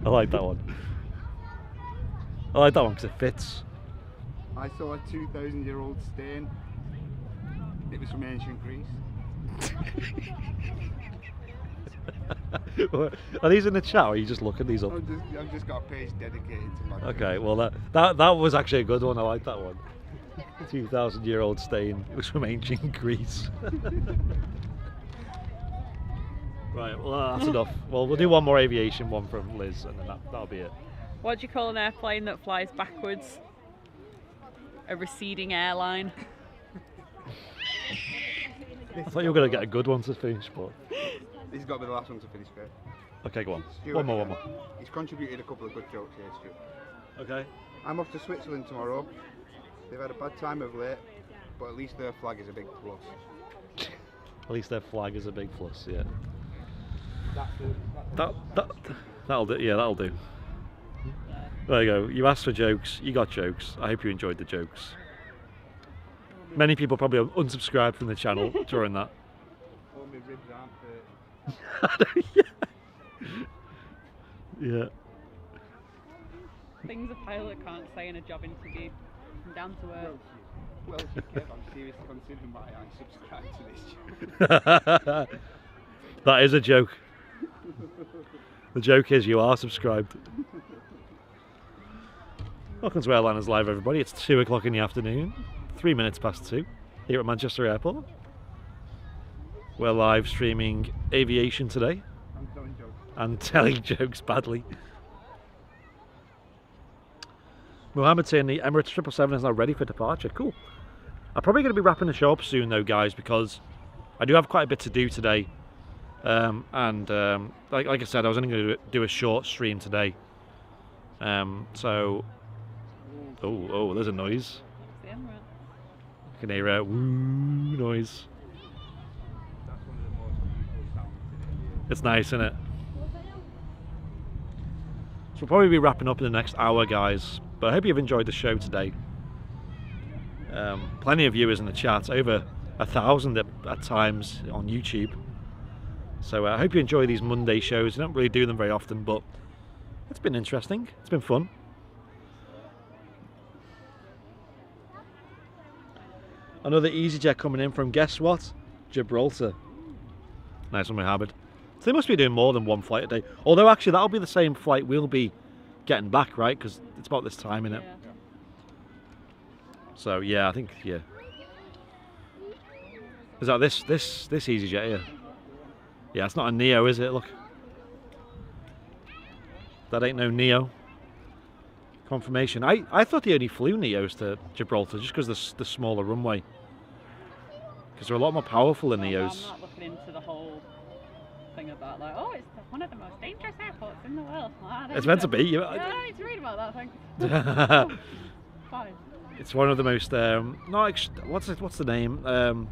I like that one. I like that one because it fits. I saw a 2,000-year-old stain. It was from ancient Greece. Are these in the chat or are you just looking these up? I've just got a page dedicated to my. Okay, well that was actually a good one. I like that one. 2,000-year-old stain. It was from ancient Greece. Right, well that's enough. Well, we'll do one more aviation one from Liz, and then that'll be it. What do you call an airplane that flies backwards? A receding airline. I thought you were gonna get a good one to finish, but This has got to be the last one to finish first. okay, go on. Stuart, One more. He's contributed a couple of good jokes here, Stuart. Okay. I'm off to Switzerland tomorrow. They've had a bad time of late, but at least their flag is a big plus. At least their flag is a big plus. Yeah. That's That'll do. Yeah, that'll do. There you go. You asked for jokes. You got jokes. I hope you enjoyed the jokes. Many people probably unsubscribed from the channel during that. all my ribs aren't Yeah. Things a pilot can't say in a job interview. I'm down to earth. Well, Kev, I'm seriously considering why I subscribe to this. That is a joke. The joke is you are subscribed. Welcome to Airliners Live, everybody. It's 2 o'clock in the afternoon, 3 minutes past 2, here at Manchester Airport. We're live streaming Aviation today I'm telling jokes. and telling jokes badly. Mohammed saying the Emirates 777 is now ready for departure. Cool. I'm probably going to be wrapping the show up soon though, guys, because I do have quite a bit to do today. Like I said, I was only going to do a short stream today. So, oh, there's a noise. It's the Emirates. You can hear a woo noise. That's one of the most beautiful sounds in India. It's nice, isn't it? we'll probably be wrapping up in the next hour, guys. But I hope you've enjoyed the show today. Plenty of viewers in the chat, over 1,000 at times on YouTube. So I hope you enjoy these Monday shows. I don't really do them very often, but it's been interesting. It's been fun. Another EasyJet coming in from, guess what? Gibraltar. Nice one, Mohammed. So they must be doing more than one flight a day. Although actually that'll be the same flight we'll be getting back, right? Because it's about this time, innit? Yeah. So yeah, I think, yeah. Is that this EasyJet here? Yeah, it's not a Neo, is it? Look. That ain't no Neo. Confirmation. I thought they only flew Neos to Gibraltar just because the smaller runway. Because they're a lot more powerful than Neos. I'm not looking into the whole thing about like, oh, it's one of the most dangerous airports in the world. It's meant to be. Yeah, I need to read about that, thanks. Fine. It's one of the most what's the name?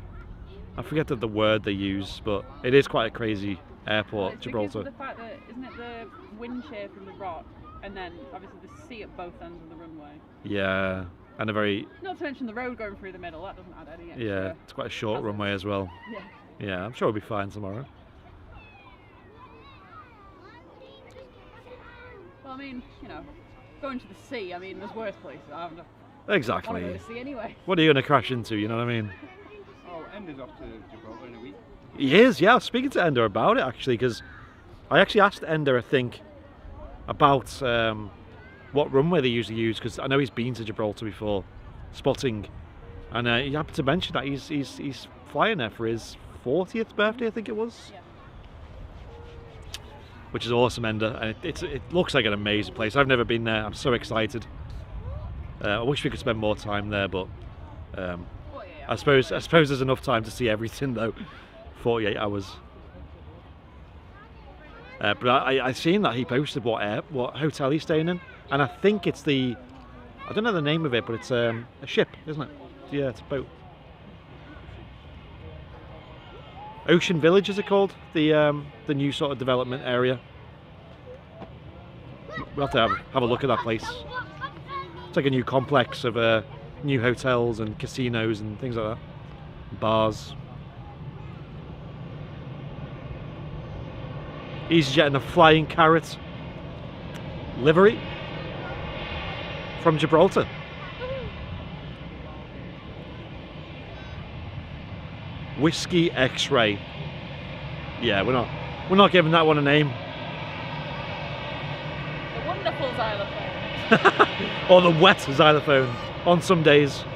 I forget the word they use, but it is quite a crazy airport, It's Gibraltar. because of the fact that, isn't it the wind shear from the rock, and then obviously the sea at both ends of the runway. Yeah, and a very Not to mention the road going through the middle. That doesn't add any extra. yeah, it's quite a short runway as well. Yeah. Yeah, I'm sure we'll be fine tomorrow. Well, I mean, you know, going to the sea. I mean, there's worse places. I want to go Exactly. to the sea anyway. What are you going to crash into? You know what I mean? Oh, Ender's off to Gibraltar in a week. He is. Yeah, I was speaking to Ender about it actually, because I actually asked Ender, I think, about what runway they usually use, because I know he's been to Gibraltar before spotting, and he happened to mention that he's flying there for his 40th birthday, I think it was. Yeah. Which is awesome, Ender, and it looks like an amazing place. I've never been there. I'm so excited. I wish we could spend more time there, but Well, yeah, I suppose there's enough time to see everything though. 48 hours. But I seen that he posted what hotel he's staying in, and I think it's I don't know the name of it, but it's a ship, isn't it? Yeah, it's a boat. Ocean Village is it called? The new sort of development area. We'll have to have a look at that place. It's like a new complex of new hotels and casinos and things like that. Bars. EasyJet in the Flying Carrot livery from Gibraltar. Whiskey X-Ray. Yeah, we're not giving that one a name. The wonderful xylophone. Or the wet xylophone on some days. Come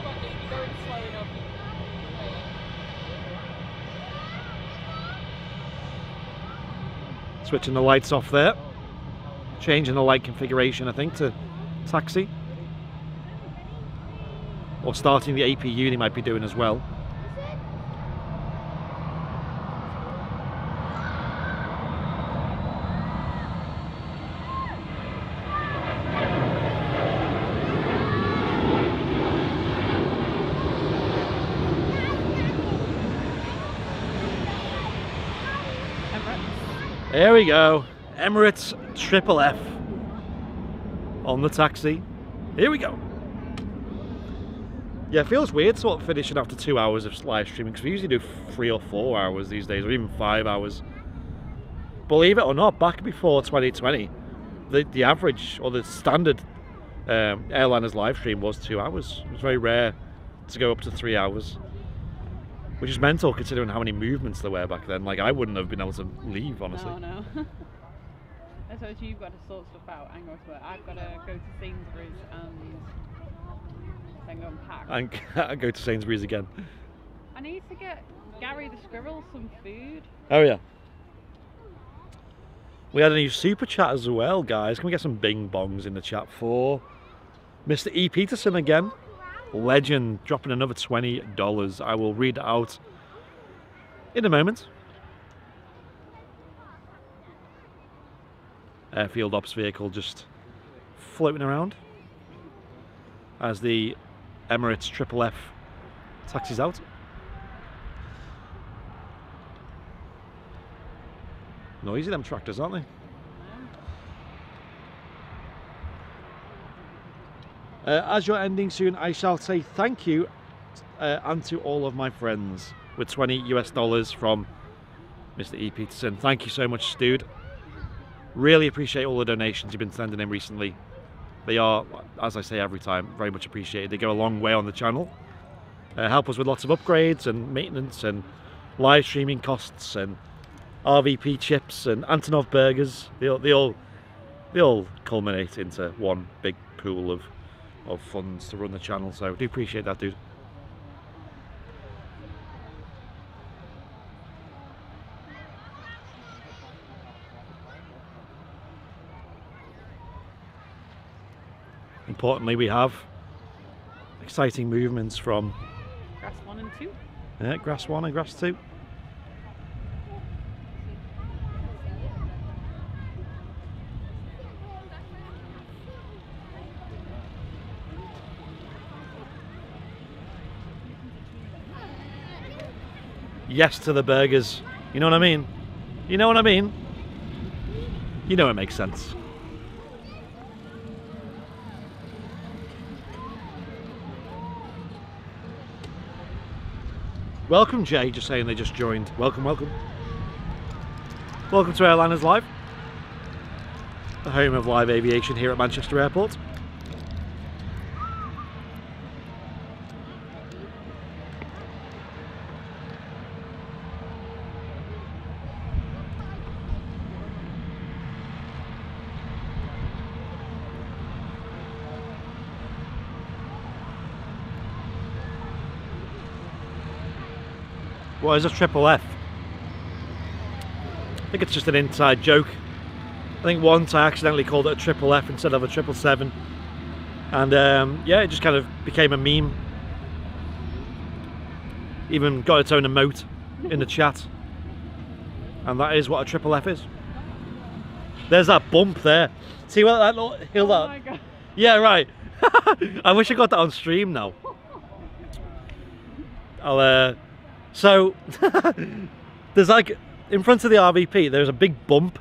on, dude, you're going slow enough. Switching the lights off there. Changing the light configuration, I think, to taxi. Or starting the APU they might be doing as well. There we go. Emirates Triple F on the taxi. Here we go. Yeah, it feels weird sort of finishing after 2 hours of live streaming, because we usually do 3 or 4 hours these days, or even 5 hours. Believe it or not, back before 2020, the average or the standard airliners live stream was 2 hours. It was very rare to go up to 3 hours, which is mental considering how many movements there were back then. Like, I wouldn't have been able to leave, honestly. No. I suppose you've got to sort stuff out and go to work. I've got to go to Sainsbury's and then go and pack. And go to Sainsbury's again. I need to get Gary the Squirrel some food. Oh yeah. We had a new super chat as well, guys. Can we get some bing bongs in the chat for Mr. E. Peterson again? Legend, dropping another $20. I will read it out in a moment. Airfield ops vehicle just floating around as the Emirates Triple F taxis out. Noisy, them tractors, aren't they? As you're ending soon, I shall say thank you and to all of my friends with $20 US from Mr. E. Peterson. Thank you so much, dude. Really appreciate all the donations you've been sending in recently. They are, as I say every time, very much appreciated. They go a long way on the channel. Help us with lots of upgrades and maintenance and live streaming costs and RVP chips and Antonov burgers. They all culminate into one big pool of funds to run the channel. So I do appreciate that, dude. Importantly, we have exciting movements from Grass 1 and 2. Grass 1 and Grass 2. Yes to the burgers. You know what I mean? You know what I mean? You know it makes sense. Welcome, Jay, just saying they just joined. Welcome, welcome. Welcome to Airliners Live, the home of live aviation here at Manchester Airport. What is a triple F? I think it's just an inside joke. I think once I accidentally called it a triple F instead of a 777, and yeah, it just kind of became a meme. Even got its own emote in the chat, and that is what a triple F is. There's that bump there. See what that little hill? Oh my God. Yeah, right. I wish I got that on stream now. So there's like in front of the RVP there's a big bump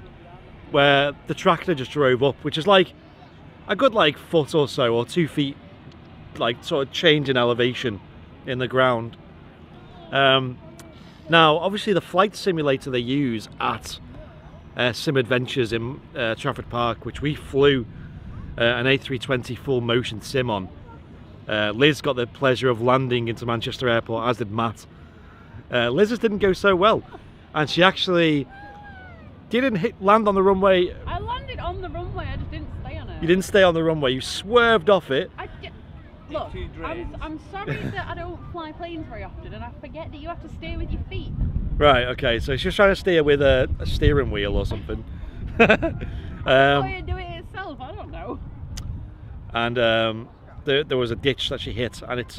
where the tractor just drove up, which is like a good like foot or so, or 2 feet, like sort of change in elevation in the ground. Now obviously the flight simulator they use at Sim Adventures in Trafford Park, which we flew an A320 full motion sim on. Liz got the pleasure of landing into Manchester Airport, as did Matt. Liz's didn't go so well, and she actually didn't land on the runway. I landed on the runway, I just didn't stay on it. You didn't stay on the runway, you swerved off it. Look, I'm sorry that I don't fly planes very often, and I forget that you have to steer with your feet. Right, okay, so she's trying to steer with a steering wheel or something. Or you do it itself, I don't know. And there was a ditch that she hit, and it's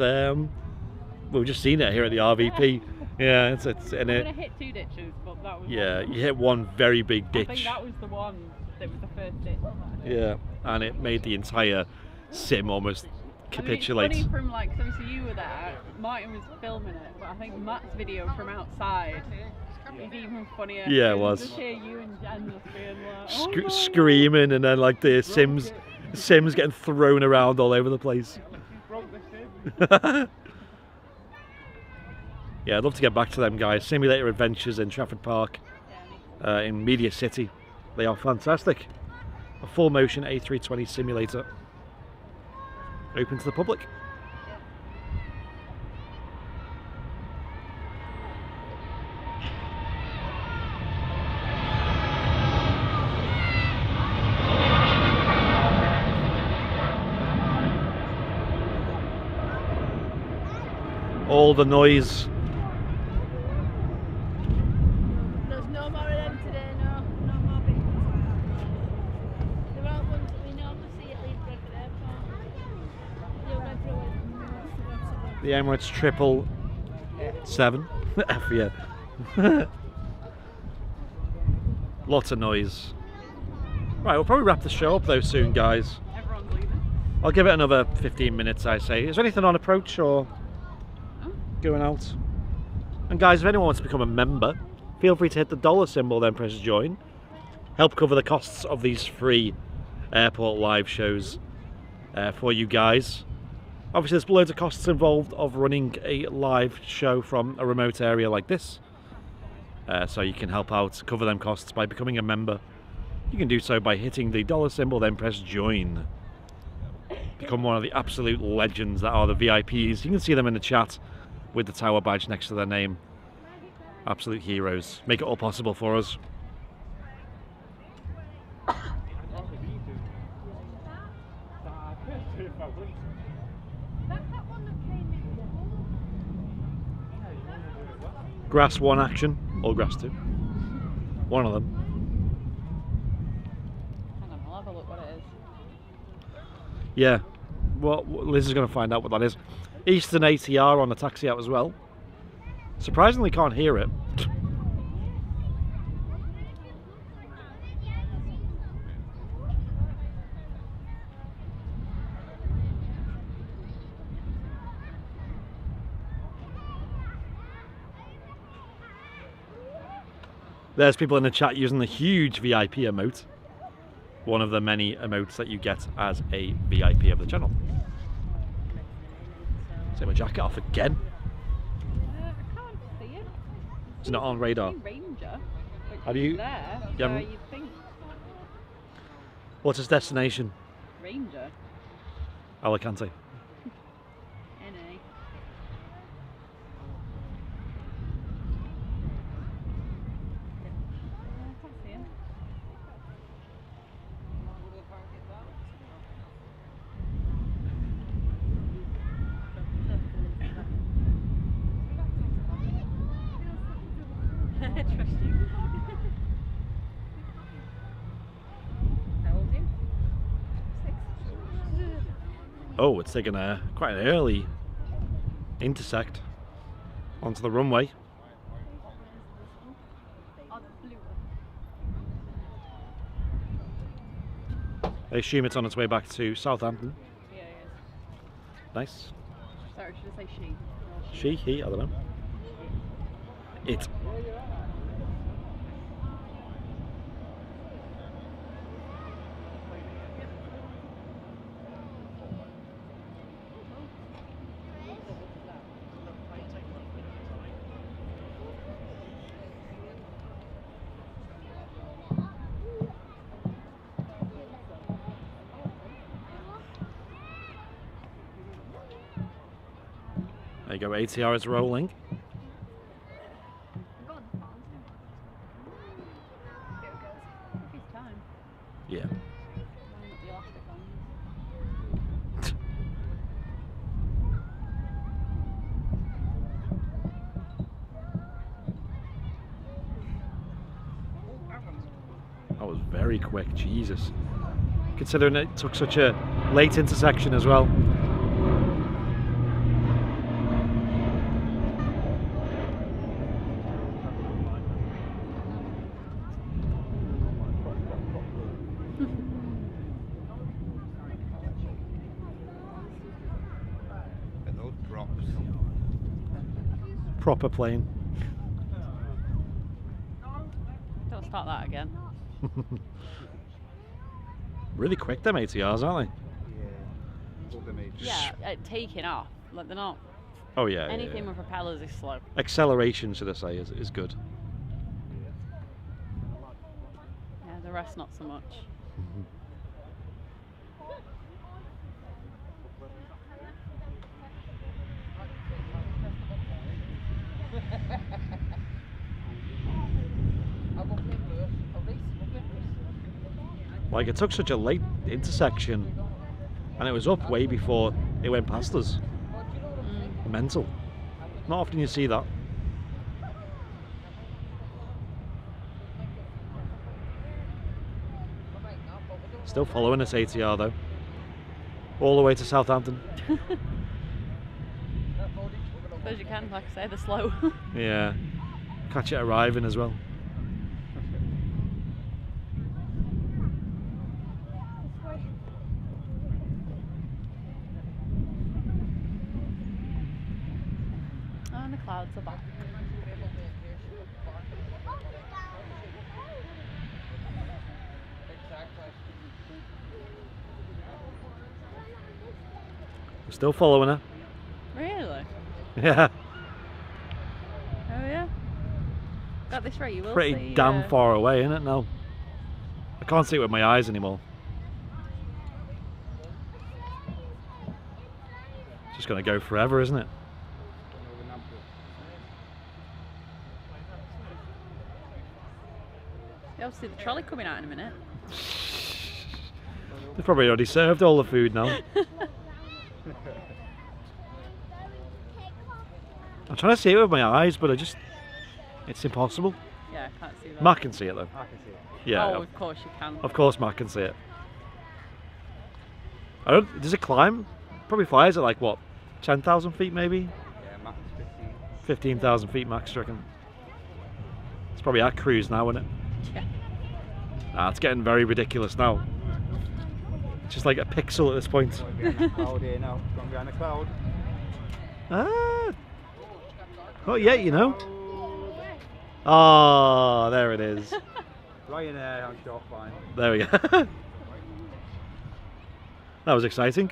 we've just seen it here at the RVP. Yeah, it's I'm gonna hit 2 ditches, but that was yeah, you hit one very big ditch. I think that was the one that was the first ditch. Yeah, and it made the entire sim almost capitulate. I mean, it's funny from like, so obviously you were there, Martin was filming it, but I think Matt's video from outside is even funnier. Yeah, it was. Just hear you and Jen just being like, oh screaming, and then like the sims getting thrown around all over the place. Yeah, I'd love to get back to them guys. Simulator Adventures in Trafford Park, in Media City. They are fantastic. A full motion A320 simulator. Open to the public. All the noise. There's no more of them today, no more big ones like that. There aren't ones that we normally see at Leeds Bradford Airport. You're everywhere. The Emirates 777 F, yeah. Lots of noise. Right, we'll probably wrap the show up though soon, guys. everyone's leaving. I'll give it another 15 minutes, I say. Is there anything on approach or going out? And guys, if anyone wants to become a member, feel free to hit the dollar symbol, then press join. help cover the costs of these free airport live shows for you guys. Obviously there's loads of costs involved of running a live show from a remote area like this. So you can help out cover them costs by becoming a member. You can do so by hitting the dollar symbol, then press join. Become one of the absolute legends that are the VIPs. You can see them in the chat with the tower badge next to their name. Absolute heroes. Make it all possible for us. Grass 1 action, or grass 2. One of them. Hang on, I'll have a look what it is. Yeah, well, Liz is going to find out what that is. Eastern ATR on the taxi app as well. Surprisingly can't hear it. There's people in the chat using the huge VIP emote. One of the many emotes that you get as a VIP of the channel. Take my jacket off again. I can't see it. It's not on radar. Ranger, which Have is you- there, you so haven't- you'd think What's his destination? Ranger. Alicante. NA. I can't see him. Trust you. How old are you? 6. Oh, it's taken quite an early intersect onto the runway. I assume it's on its way back to Southampton. Yeah, he is. Nice. Sorry, should I say she? She, he, I don't know. It. There you go, ATR is rolling. His time. Yeah. Line up the elastic on. That was very quick, Jesus. Considering it took such a late intersection as well. And those props. Proper plane. Don't start that again. Really quick, them ATRs, aren't Yeah. All the major. Yeah, taking off. Like they're not. they? Oh yeah. Anything yeah. with propellers is slow. Acceleration, should I say, is good. Yeah, the rest not so much. Like, it took such a late intersection, and it was up way before it went past us. Mental. Not often you see that. Still following us ATR though. All the way to Southampton. Suppose you can, like I say, they're slow. Yeah. Catch it arriving as well. Oh, and the clouds are back. We're still following her. Really? Yeah. Oh yeah. At this rate, you will Pretty see. damn far away, isn't it now? I can't see it with my eyes anymore. It's just going to go forever, isn't it? You'll see the trolley coming out in a minute. They've probably already served all the food now. I'm trying to see it with my eyes, but it's impossible. Yeah, I can't see that. Matt can see it though. I can see it. Yeah, Oh, of course you can. of course Matt can see it. Does it climb? Probably flies at like what, 10,000 feet maybe? Yeah, max 15. 15,000 feet max, I reckon. It's probably at cruise now, isn't it? Yeah. Ah, it's getting very ridiculous now. It's just like a pixel at this point. Going behind the cloud here now. Going behind the cloud. Ah, not yet, you know. Ah, there it is. Ryanair on short fine. There we go. That was exciting.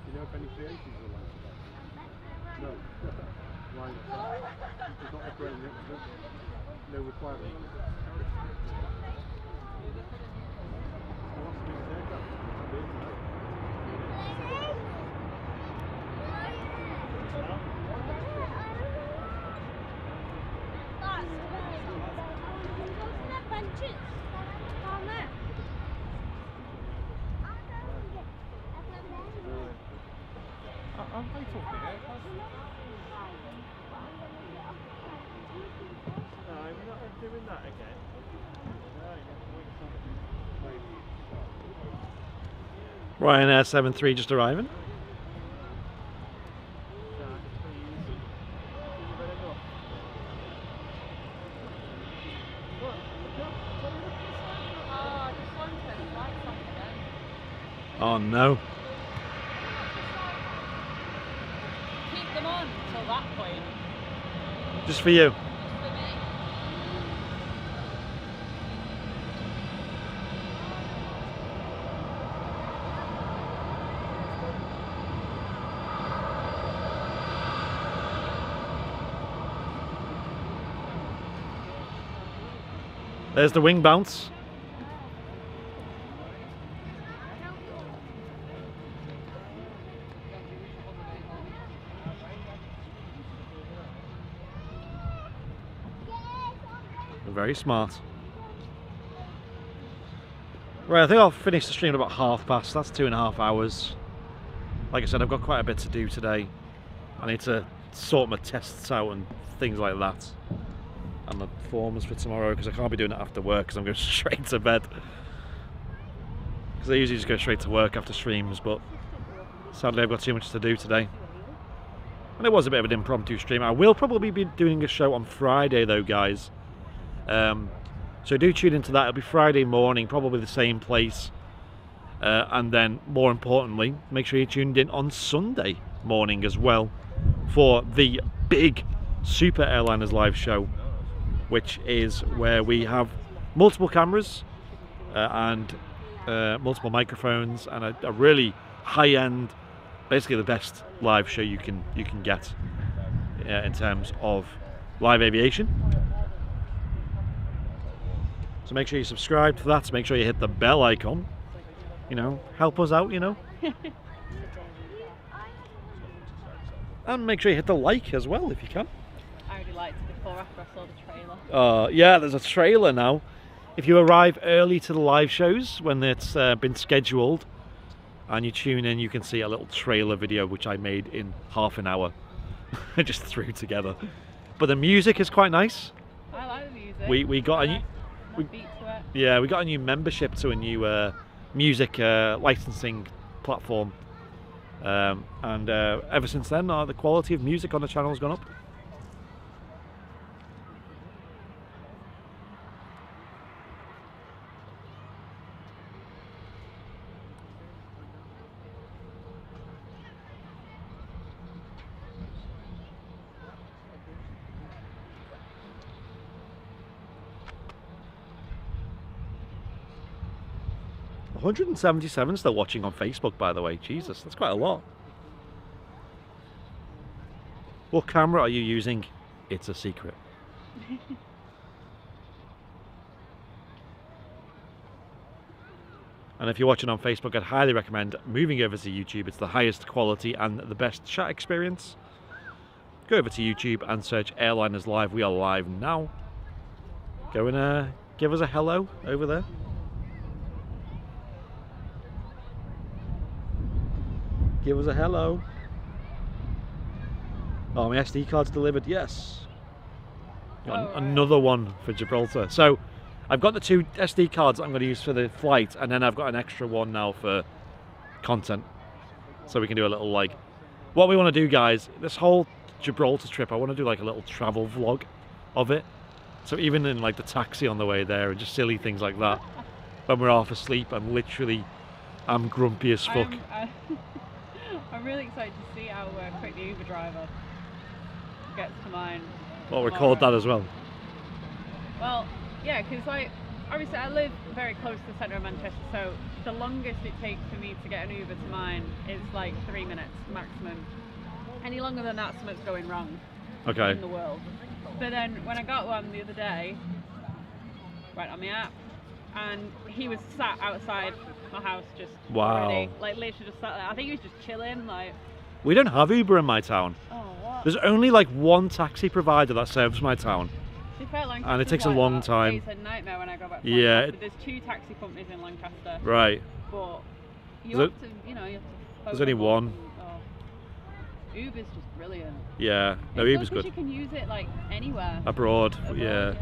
You know if any creations are like that? No. Why? It's not operating it. No requirement. I'm faithful here. No, I'm not doing that again. Ryanair 73 just arriving. Oh no. Keep them on until that point. Just for you. For me. There's the wing bounce. Very smart. Right, I think I'll finish the stream at about past. That's 2.5 hours. Like I said, I've got quite a bit to do today. I need to sort my tests out and things like that. And the forms for tomorrow, because I can't be doing it after work because I'm going straight to bed. Because I usually just go straight to work after streams, but sadly I've got too much to do today. And it was a bit of an impromptu stream. I will probably be doing a show on Friday though, guys. So do tune into that. It'll be Friday morning, probably the same place. And then, more importantly, make sure you're tuned in on Sunday morning as well for the big Super Airliners live show, which is where we have multiple cameras and multiple microphones and a really high-end, basically the best live show you can get in terms of live aviation. So make sure you subscribe to that. Make sure you hit the bell icon. You know, help us out, you know. And make sure you hit the like as well if you can. I already liked it before after I saw the trailer. Yeah, there's a trailer now. If you arrive early to the live shows when it's been scheduled and you tune in, you can see a little trailer video which I made in half an hour. I just threw together. But the music is quite nice. I like the music. We got a new, beat to it. yeah, we got a new membership to a new music licensing platform. And ever since then, the quality of music on the channel has gone up. $177 still watching on Facebook, by the way. Jesus, that's quite a lot. What camera are you using? It's a secret. And if you're watching on Facebook, I'd highly recommend moving over to YouTube. It's the highest quality and the best chat experience. Go over to YouTube and search Airliners Live. We are live now. Go and give us a hello over there. Give us a hello. Oh, my SD card's delivered. Yes. Got another one for Gibraltar. So I've got the 2 SD cards I'm going to use for the flight, and then I've got an extra one now for content. So we can do a little, like, what we want to do, guys, this whole Gibraltar trip, I want to do like a little travel vlog of it. So even in like the taxi on the way there and just silly things like that. When we're half asleep, I'm grumpy as fuck. I'm really excited to see how quick the Uber driver gets to mine. Well, record that as well. Well, yeah, because like, obviously I live very close to the centre of Manchester, so the longest it takes for me to get an Uber to mine is like 3 minutes maximum. Any longer than that, something's going wrong in the world. But then when I got one the other day, right on the app, and he was sat outside my house just already, like literally just sat there. I think he was just chilling, like. We don't have Uber in my town. Oh, what? There's only like one taxi provider that serves my town. And it takes a long time. It's a nightmare when I go back to Lancaster. There's 2 taxi companies in Lancaster. Right. But you have to, you have to. There's only one. Uber's just brilliant. Yeah, no, it's Uber's good. You can use it like anywhere. Abroad, yeah.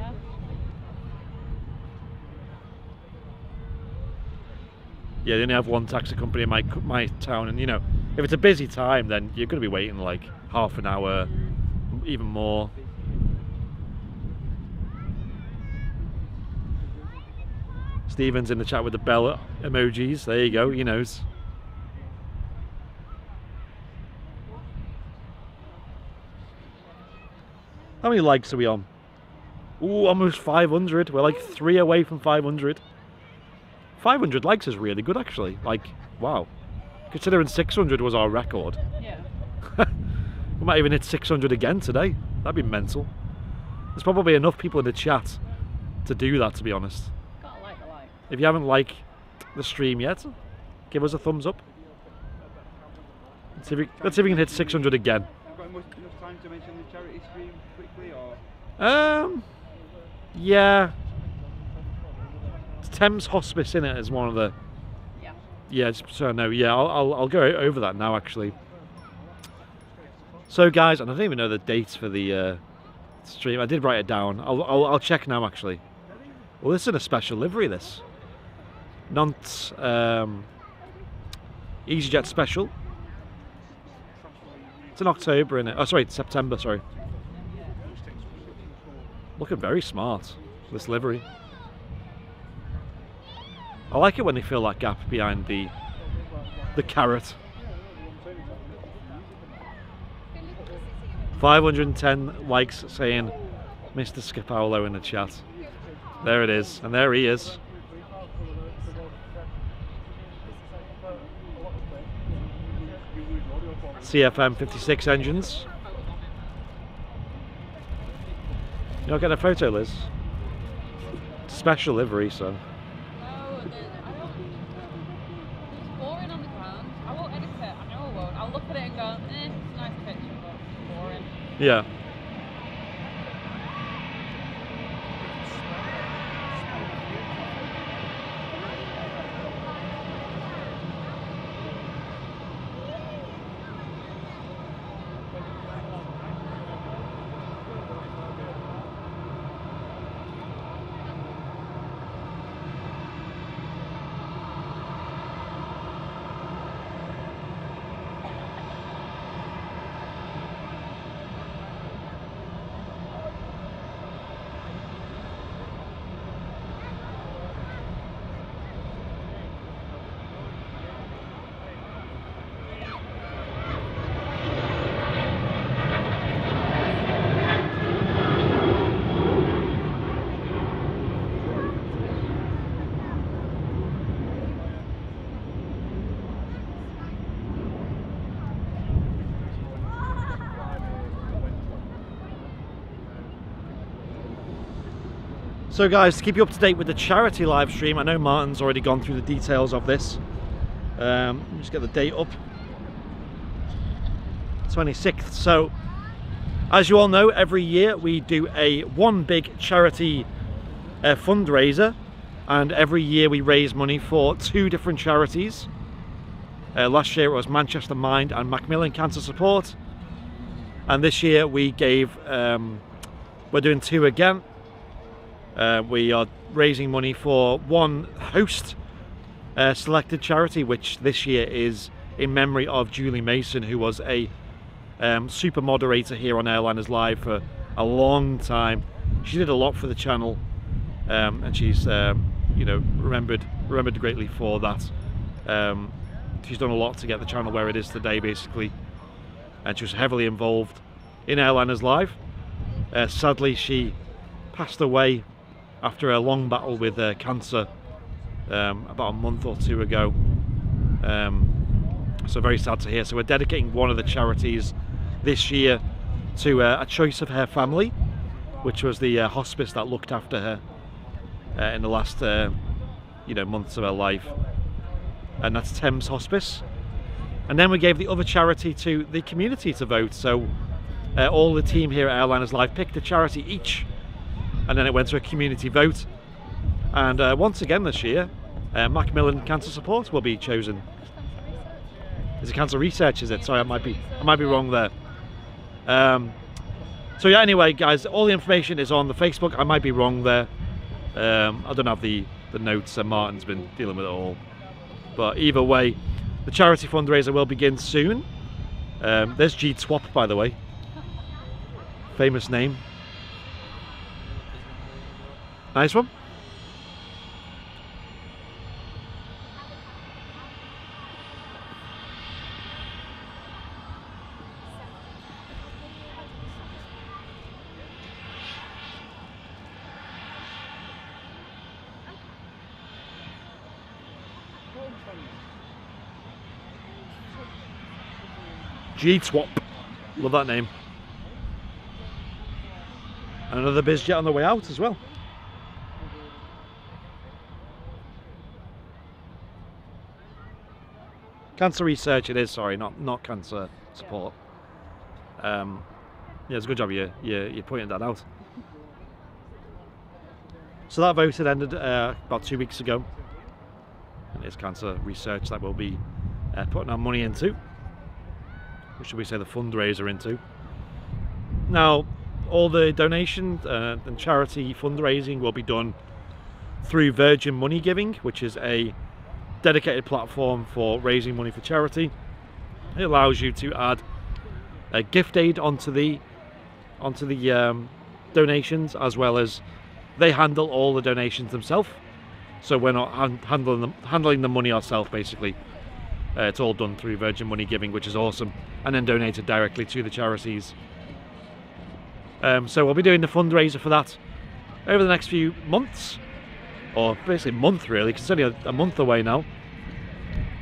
Yeah, they only have one taxi company in my town, and if it's a busy time, then you're going to be waiting like half an hour, even more. Stephen's in the chat with the bell emojis. There you go, he knows. How many likes are we on? Ooh, almost 500. We're like 3 away from 500. 500 likes is really good, actually. Like, wow. Considering 600 was our record. Yeah. We might even hit 600 again today. That'd be mental. There's probably enough people in the chat to do that, to be honest. Gotta like the like. If you haven't liked the stream yet, give us a thumbs up. Let's see if we can hit 600 again. Enough time to mention the charity stream quickly, or? Yeah. Thames Hospice in it is one of the. Yeah. Yeah, so no, yeah, I'll go over that now actually. So guys, and I don't even know the dates for the stream. I did write it down. I'll check now actually. Well, this is in a special livery. This Nantes EasyJet special. It's in October, innit? Oh, sorry, September, sorry. Looking very smart, this livery. I like it when they fill that gap behind the carrot. 510 likes saying Mr. Skipaulo in the chat. There it is, and there he is. CFM 56 engines. You not getting a photo, Liz? special livery, so. No, I don't. It's boring on the ground. I won't edit it. I know I won't. I'll look at it and go, it's a nice picture, but it's boring. Yeah. So guys, to keep you up to date with the charity live stream, I know Martin's already gone through the details of this. Just get the date up. 26th. So, as you all know, every year we do one big charity fundraiser, and every year we raise money for 2 different charities. Last year it was Manchester Mind and Macmillan Cancer Support, and this year we gave, we're doing 2 again. We are raising money for one host selected charity, which this year is in memory of Julie Mason, who was a super moderator here on Airliners Live for a long time. She did a lot for the channel, and she's you know, remembered greatly for that. She's done a lot to get the channel where it is today, basically, and she was heavily involved in Airliners Live. Sadly, she passed away after a long battle with cancer about a month or 2 ago. So very sad to hear. So we're dedicating one of the charities this year to a choice of her family, which was the hospice that looked after her in the last you know, months of her life, and that's Thames Hospice. And then we gave the other charity to the community to vote. So all the team here at Airliners Live picked a charity each, and then it went to a community vote. And once again this year, Macmillan Cancer Support will be chosen. Is it cancer research? Is it? Sorry, I might be wrong there. So yeah. Anyway, guys, all the information is on the Facebook. I might be wrong there. I don't have the notes. Martin's been dealing with it all. But either way, the charity fundraiser will begin soon. There's G Twop, by the way. Famous name. Nice one. G Twop. Love that name. And another biz jet on the way out as well. Cancer research it is, sorry, not cancer support. Yeah, it's a good job you pointed that out. So that vote had ended about 2 weeks ago. And it's cancer research that we'll be putting our money into. Or should we say the fundraiser into. Now, all the donation and charity fundraising will be done through Virgin Money Giving, which is a dedicated platform for raising money for charity. It allows you to add a gift aid onto the donations, as well as they handle all the donations themselves. So we're not handling the money ourselves, basically. It's all done through Virgin Money Giving, which is awesome, and then donated directly to the charities. So we'll be doing the fundraiser for that over the next few months, or basically month really, because it's only a month away now.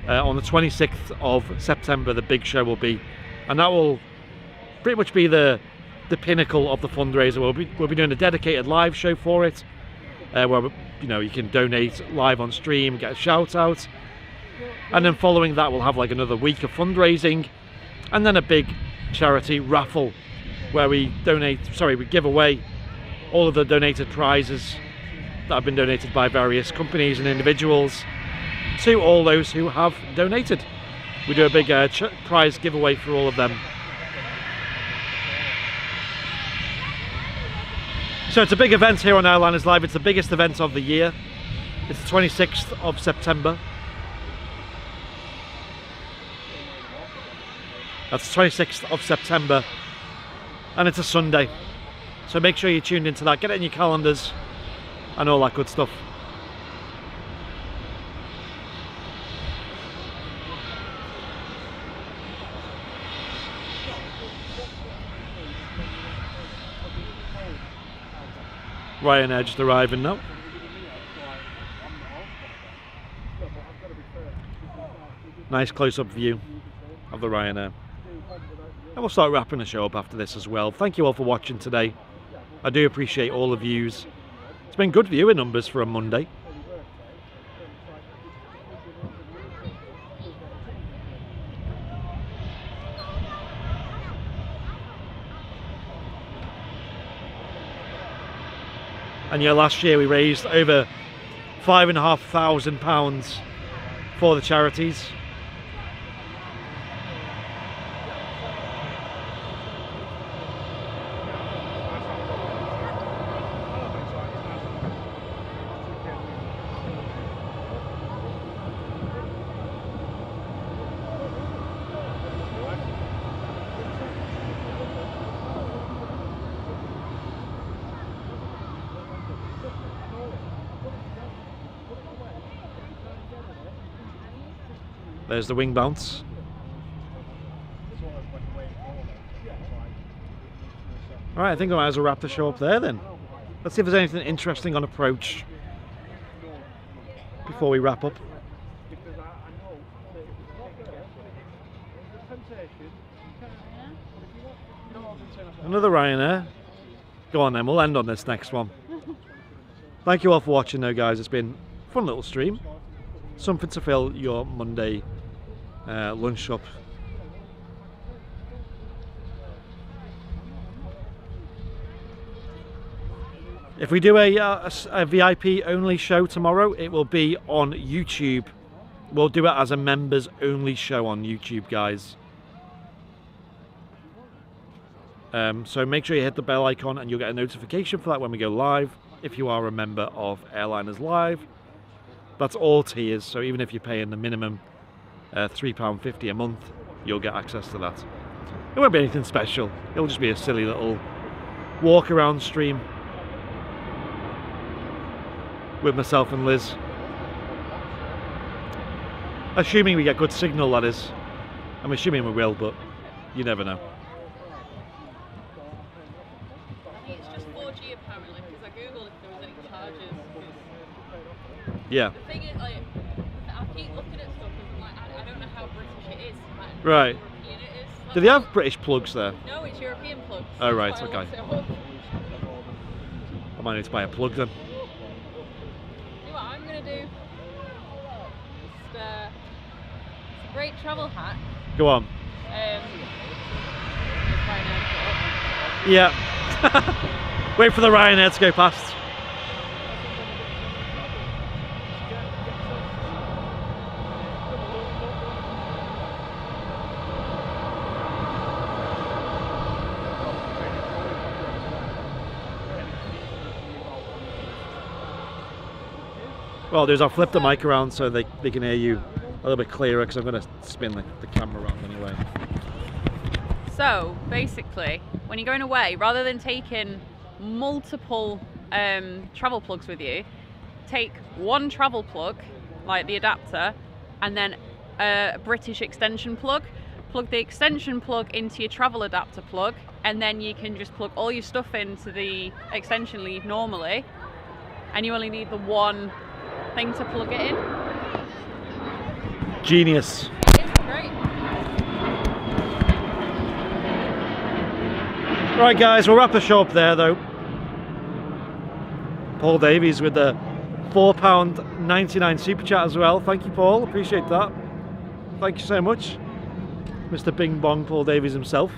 On the 26th of September, the big show will be, and that will pretty much be the pinnacle of the fundraiser. We'll be doing a dedicated live show for it, where you know you can donate live on stream, get a shout out, and then following that we'll have like another week of fundraising, and then a big charity raffle where we give away all of the donated prizes that have been donated by various companies and individuals to all those who have donated. We do a big prize giveaway for all of them. So it's a big event here on Airliners Live. It's the biggest event of the year. It's the 26th of September. That's the 26th of September, and it's a Sunday. So make sure you're tuned into that. Get it in your calendars and all that good stuff. Ryanair just arriving now. Nice close-up view of the Ryanair. And we'll start wrapping the show up after this as well. Thank you all for watching today. I do appreciate all the views. It's been good viewer numbers for a Monday. And yeah, last year we raised over £5,500 for the charities. There's the wing bounce. Alright, I think I might as well wrap the show up there then. Let's see if there's anything interesting on approach before we wrap up. Another Ryanair. Go on then, we'll end on this next one. Thank you all for watching though, guys. It's been a fun little stream. Something to fill your Monday lunch up. If we do a VIP only show tomorrow, it will be on YouTube. We'll do it as a members only show on YouTube, guys. So make sure you hit the bell icon and you'll get a notification for that when we go live, if you are a member of Airliners Live. That's all tiers, so even if you're paying the minimum £3.50 a month, you'll get access to that. It won't be anything special, it'll just be a silly little walk around stream with myself and Liz. Assuming we get good signal, that is. I'm assuming we will, but you never know. I think it's just 4G apparently, because I googled if there was any charges. Yeah. The thing is, like, I keep looking at stuff and I'm like, I don't know how British it is. Like, Right. European it is. Do they have British plugs there? No, it's European plugs. Oh, right, That's why I okay. looked it up. I might need to buy a plug then. See what I'm going to do? Just, it's a great travel hack. Go on. Just right now, Yeah. Wait for the Ryanair to go past. Well, I'll flip the mic around so they can hear you a little bit clearer, because I'm going to spin the camera around anyway. So basically, when you're going away, rather than taking multiple travel plugs with you, take one travel plug, like the adapter, and then a British extension plug. Plug the extension plug into your travel adapter plug, and then you can just plug all your stuff into the extension lead normally, and you only need the one thing to plug it in. Genius. It's great. Right guys, we'll wrap the show up there though. Paul Davies with the £4.99 super chat as well. Thank you, Paul. Appreciate that. Thank you so much, Mr. Bing Bong Paul Davies himself.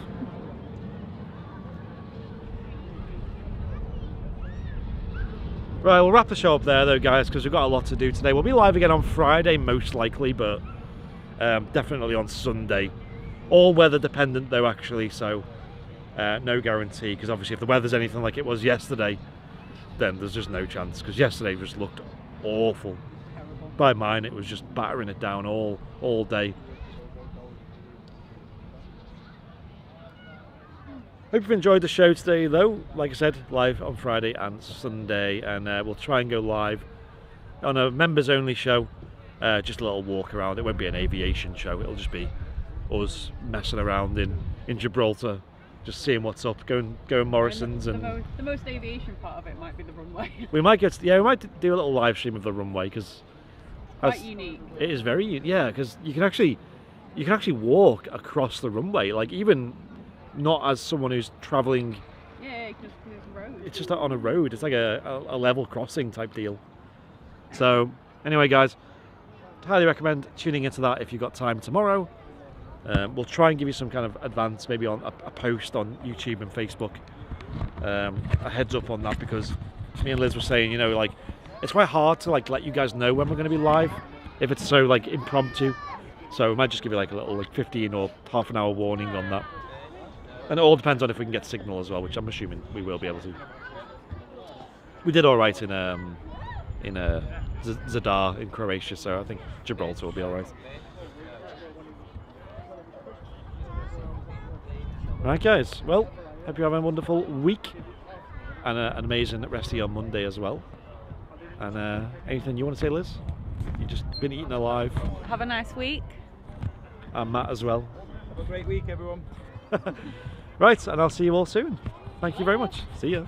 Right, we'll wrap the show up there though, guys, because we've got a lot to do today. We'll be live again on Friday, most likely, but definitely on Sunday. All weather dependent though, actually, so no guarantee, because obviously if the weather's anything like it was yesterday, then there's just no chance, because yesterday just looked awful. Terrible. By mine, it was just battering it down all day. Hope you've enjoyed the show today though. Like I said, live on Friday and Sunday, and we'll try and go live on a members only show, just a little walk around. It won't be an aviation show, it'll just be us messing around in Gibraltar, just seeing what's up, going Morrison's. And the most aviation part of it might be the runway. we might do a little live stream of the runway, because Quite unique. it is very, yeah, because you can actually walk across the runway, like even not as someone who's travelling. Yeah, just there's a road. It's just on a road. It's like a level crossing type deal. So anyway, guys, highly recommend tuning into that if you've got time tomorrow. We'll try and give you some kind of advance, maybe on a post on YouTube and Facebook. A heads up on that, because me and Liz were saying, you know, like it's quite hard to like let you guys know when we're going to be live if it's so like impromptu. So we might just give you like a little like 15 or half an hour warning on that. And it all depends on if we can get signal as well, which I'm assuming we will be able to. We did all right in Zadar in Croatia, so I think Gibraltar will be all right. Right, guys. Well, hope you have a wonderful week and an amazing rest of your Monday as well. And anything you want to say, Liz? You've just been eaten alive. Have a nice week. And Matt as well. Have a great week, everyone. Right, and I'll see you all soon. Thank you very much. See ya.